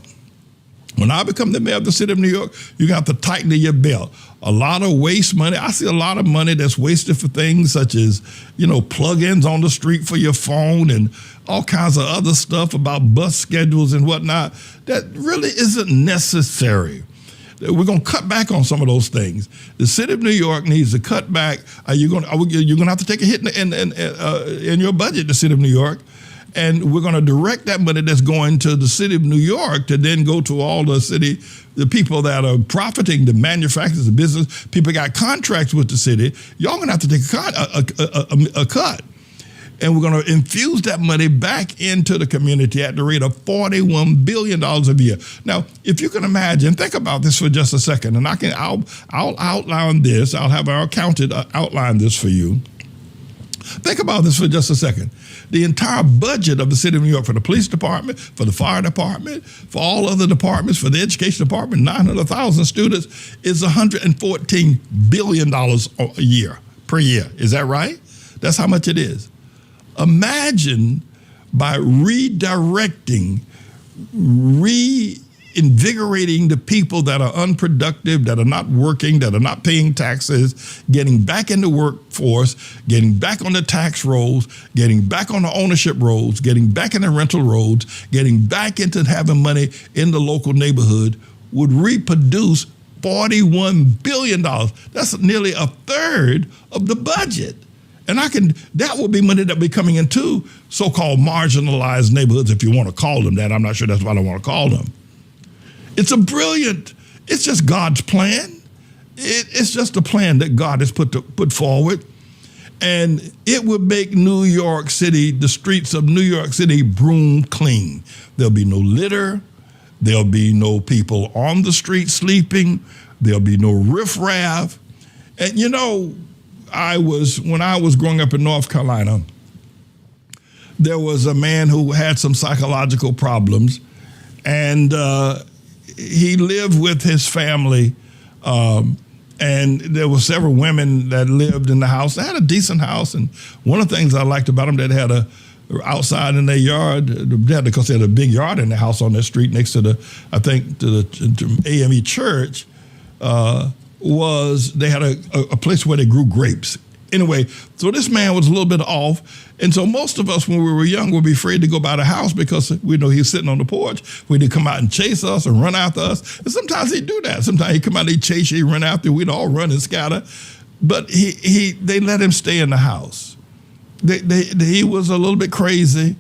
When I become the mayor of the city of New York, you're going to have to tighten your belt. A lot of waste money. I see a lot of money that's wasted for things such as, plug-ins on the street for your phone and all kinds of other stuff about bus schedules and whatnot that really isn't necessary. We're going to cut back on some of those things. The city of New York needs to cut back. You're going to have to take a hit in your budget, the city of New York. And we're going to direct that money that's going to the city of New York to then go to all the people that are profiting, the manufacturers, the business, people got contracts with the city. Y'all going to have to take a cut. And we're going to infuse that money back into the community at the rate of $41 billion a year. Now, if you can imagine, think about this for just a second, and I'll outline this. I'll have our accountant outline this for you. Think about this for just a second. The entire budget of the city of New York for the police department, for the fire department, for all other departments, for the education department, 900,000 students, is $114 billion a year, per year. Is that right? That's how much it is. Imagine by redirecting, reinvigorating the people that are unproductive, that are not working, that are not paying taxes, getting back in the workforce, getting back on the tax rolls, getting back on the ownership rolls, getting back in the rental rolls, getting back into having money in the local neighborhood would reproduce $41 billion. That's nearly a third of the budget. And that will be money that will be coming into so-called marginalized neighborhoods, if you want to call them that. I'm not sure that's what I want to call them. It's it's just God's plan. It's just a plan that God has put forward. And it would make New York City, the streets of New York City, broom clean. There'll be no litter. There'll be no people on the street sleeping. There'll be no riffraff. And when I was growing up in North Carolina, there was a man who had some psychological problems, and he lived with his family, and there were several women that lived in the house. They had a decent house, and one of the things I liked about them, that had outside in their yard, because they had a big yard in the house on their street next to the AME church, was they had a place where they grew grapes. Anyway, so this man was a little bit off. And so most of us, when we were young, would be afraid to go by the house because we know he's sitting on the porch. He'd come out and chase us and run after us. And sometimes he'd do that. Sometimes he'd come out and he'd chase you, he'd run after you. We'd all run and scatter. But they let him stay in the house. He was a little bit crazy,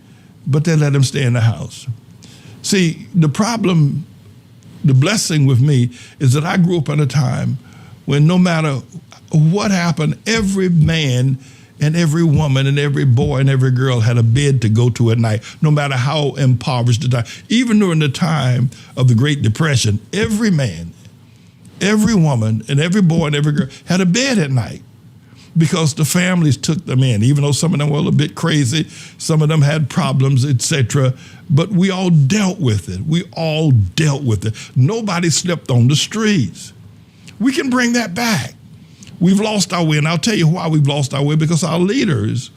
but they let him stay in the house. See, the blessing with me is that I grew up at a time when no matter what happened, every man and every woman and every boy and every girl had a bed to go to at night, no matter how impoverished the time. Even during the time of the Great Depression, every man, every woman, and every boy and every girl had a bed at night because the families took them in, even though some of them were a little bit crazy, some of them had problems, etc. But we all dealt with it. We all dealt with it. Nobody slept on the streets. We can bring that back. We've lost our way, and I'll tell you why we've lost our way, because our leaders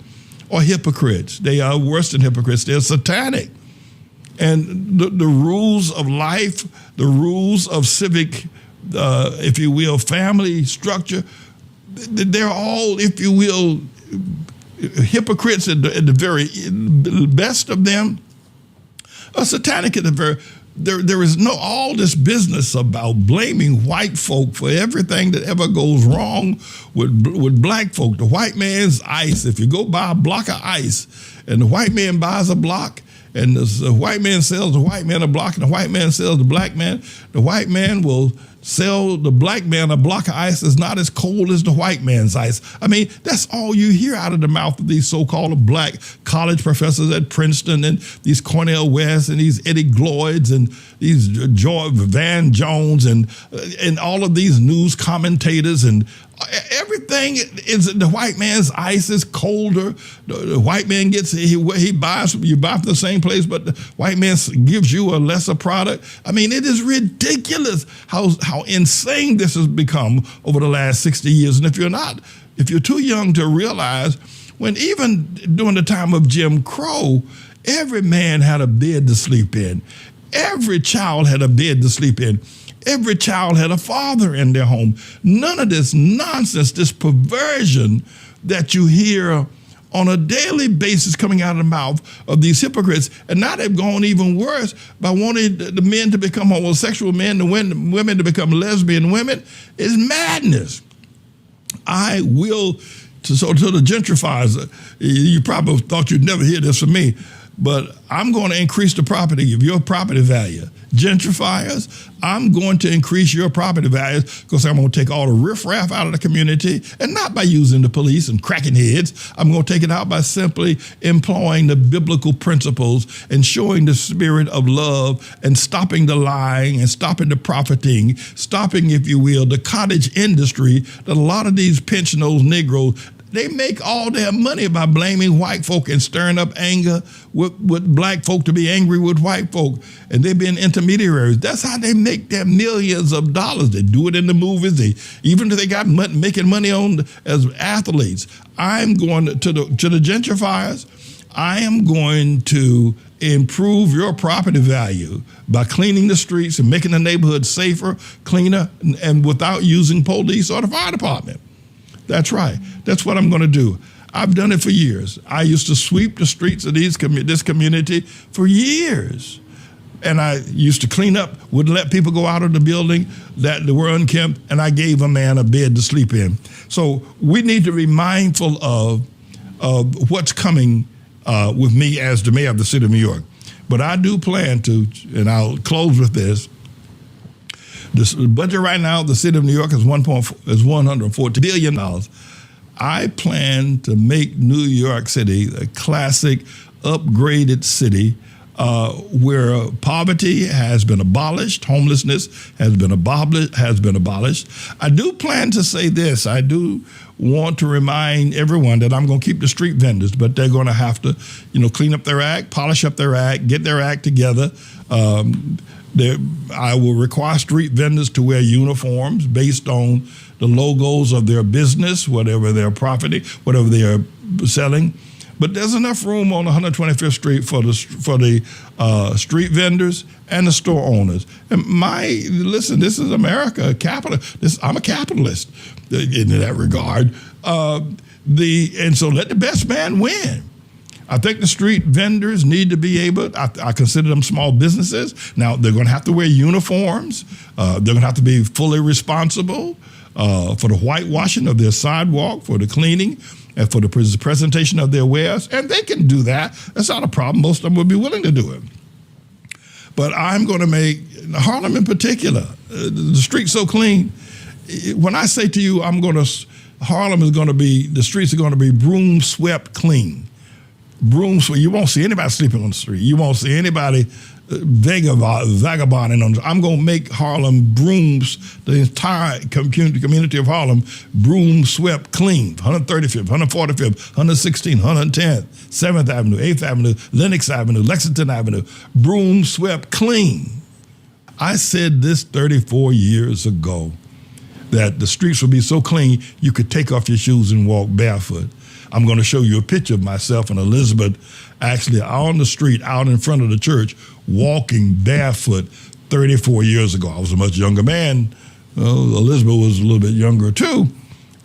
are hypocrites. They are worse than hypocrites. They're satanic. And the rules of life, the rules of civic, if you will, family structure, they're all, if you will, hypocrites at the very best of them, are satanic at the very. There is all this business about blaming white folk for everything that ever goes wrong with black folk. The white man's ice. If you go buy a block of ice and the white man buys a block, and the white man sells the white man a block, and the white man sells the white man will sell the black man a block of ice that's not as cold as the white man's ice. I mean, that's all you hear out of the mouth of these so-called black college professors at Princeton and these Cornell West and these Eddie Gloyds and these George Van Jones and all of these news commentators, and everything is the white man's ice is colder. The white man you buy from the same place, but the white man gives you a lesser product. I mean, it is ridiculous how insane this has become over the last 60 years. And if you're too young to realize, when even during the time of Jim Crow, every man had a bed to sleep in. Every child had a bed to sleep in. Every child had a father in their home. None of this nonsense, this perversion that you hear on a daily basis coming out of the mouth of these hypocrites. And now they've gone even worse by wanting the men to become homosexual men, the women to become lesbian women. It's madness. I will, to the gentrifiers, you probably thought you'd never hear this from me. but I'm going to increase the property of your property value. Gentrifiers, I'm going to increase your property values because I'm going to take all the riffraff out of the community, and not by using the police and cracking heads. I'm going to take it out by simply employing the biblical principles and showing the spirit of love and stopping the lying and stopping the profiting, stopping, if you will, the cottage industry that a lot of these pensioners, Negroes, they make all their money by blaming white folk and stirring up anger with black folk to be angry with white folk. And they've been intermediaries. That's how they make their millions of dollars. They do it in the movies. Even if they got making money on as athletes. I'm going to the gentrifiers. I am going to improve your property value by cleaning the streets and making the neighborhood safer, cleaner, and without using police or the fire department. That's right. That's what I'm going to do. I've done it for years. I used to sweep the streets of this community for years. And I used to clean up, wouldn't let people go out of the building that were unkempt, and I gave a man a bed to sleep in. So we need to be mindful of what's coming with me as the mayor of the city of New York. But I do plan to, and I'll close with this. The budget right now, the city of New York is $140 billion. I plan to make New York City a classic, upgraded city where poverty has been abolished, homelessness has been abolished. I do plan to say this. I do want to remind everyone that I'm going to keep the street vendors, but they're going to have to, clean up their act, polish up their act, get their act together. I will require street vendors to wear uniforms based on the logos of their business, whatever they're profiting, whatever they are selling. But there's enough room on 125th Street for the street vendors and the store owners. And listen, this is America, I'm a capitalist in that regard. And so let the best man win. I think the street vendors need to be able, I consider them small businesses. Now, they're going to have to wear uniforms. They're going to have to be fully responsible for the whitewashing of their sidewalk, for the cleaning, and for the presentation of their wares. And they can do that. That's not a problem. Most of them would be willing to do it. But I'm going to make Harlem in particular, the streets so clean. When I say to you, the streets are going to be broom swept clean. You won't see anybody sleeping on the street. You won't see anybody vagabonding on. I'm going to make Harlem the entire community of Harlem broom swept clean. 135th, 145th, 116th, 110th, 7th Avenue, 8th Avenue, Lenox Avenue, Lexington Avenue, broom swept clean. I said this 34 years ago, that the streets would be so clean you could take off your shoes and walk barefoot. I'm going to show you a picture of myself and Elizabeth actually on the street, out in front of the church, walking barefoot 34 years ago. I was a much younger man. Elizabeth was a little bit younger too.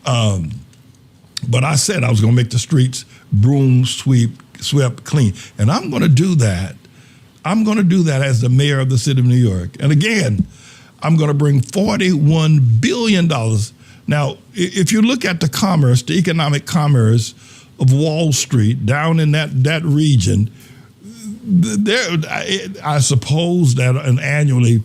But I said I was going to make the streets broom swept clean. And I'm going to do that. I'm going to do that as the mayor of the city of New York. And again, I'm going to bring $41 billion. Now, if you look at the economic commerce of Wall Street down in that region, I suppose that annually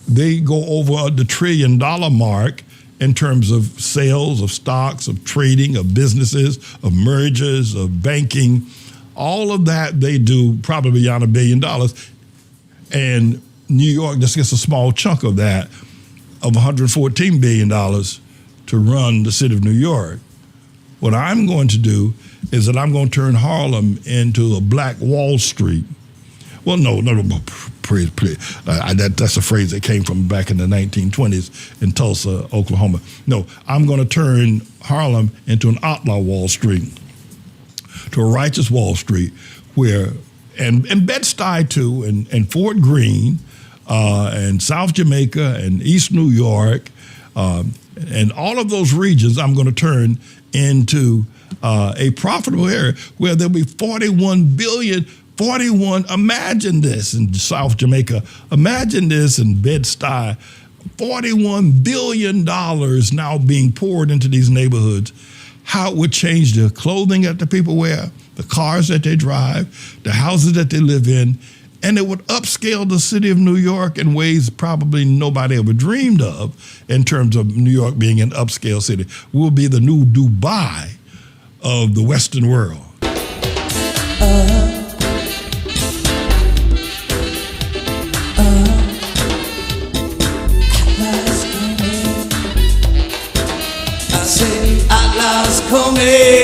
they go over the $1 trillion mark in terms of sales, of stocks, of trading, of businesses, of mergers, of banking. All of that they do probably beyond $1 billion. And New York just gets a small chunk of that, of $114 billion to run the city of New York. What I'm going to do is that I'm going to turn Harlem into a black Wall Street. Well, no, please. That's a phrase that came from back in the 1920s in Tulsa, Oklahoma. No, I'm going to turn Harlem into an outlaw Wall Street, to a righteous Wall Street, where, and Bed-Stuy too, and Fort Greene, and South Jamaica, and East New York, and all of those regions I'm going to turn into a profitable area where there'll be 41 billion, imagine this in South Jamaica, imagine this in Bed-Stuy, $41 billion now being poured into these neighborhoods. how it would change the clothing that the people wear, the cars that they drive, the houses that they live in, and it would upscale the city of New York in ways probably nobody ever dreamed of in terms of New York being an upscale city. We'll be the new Dubai of the Western world. I say, Atlas coming.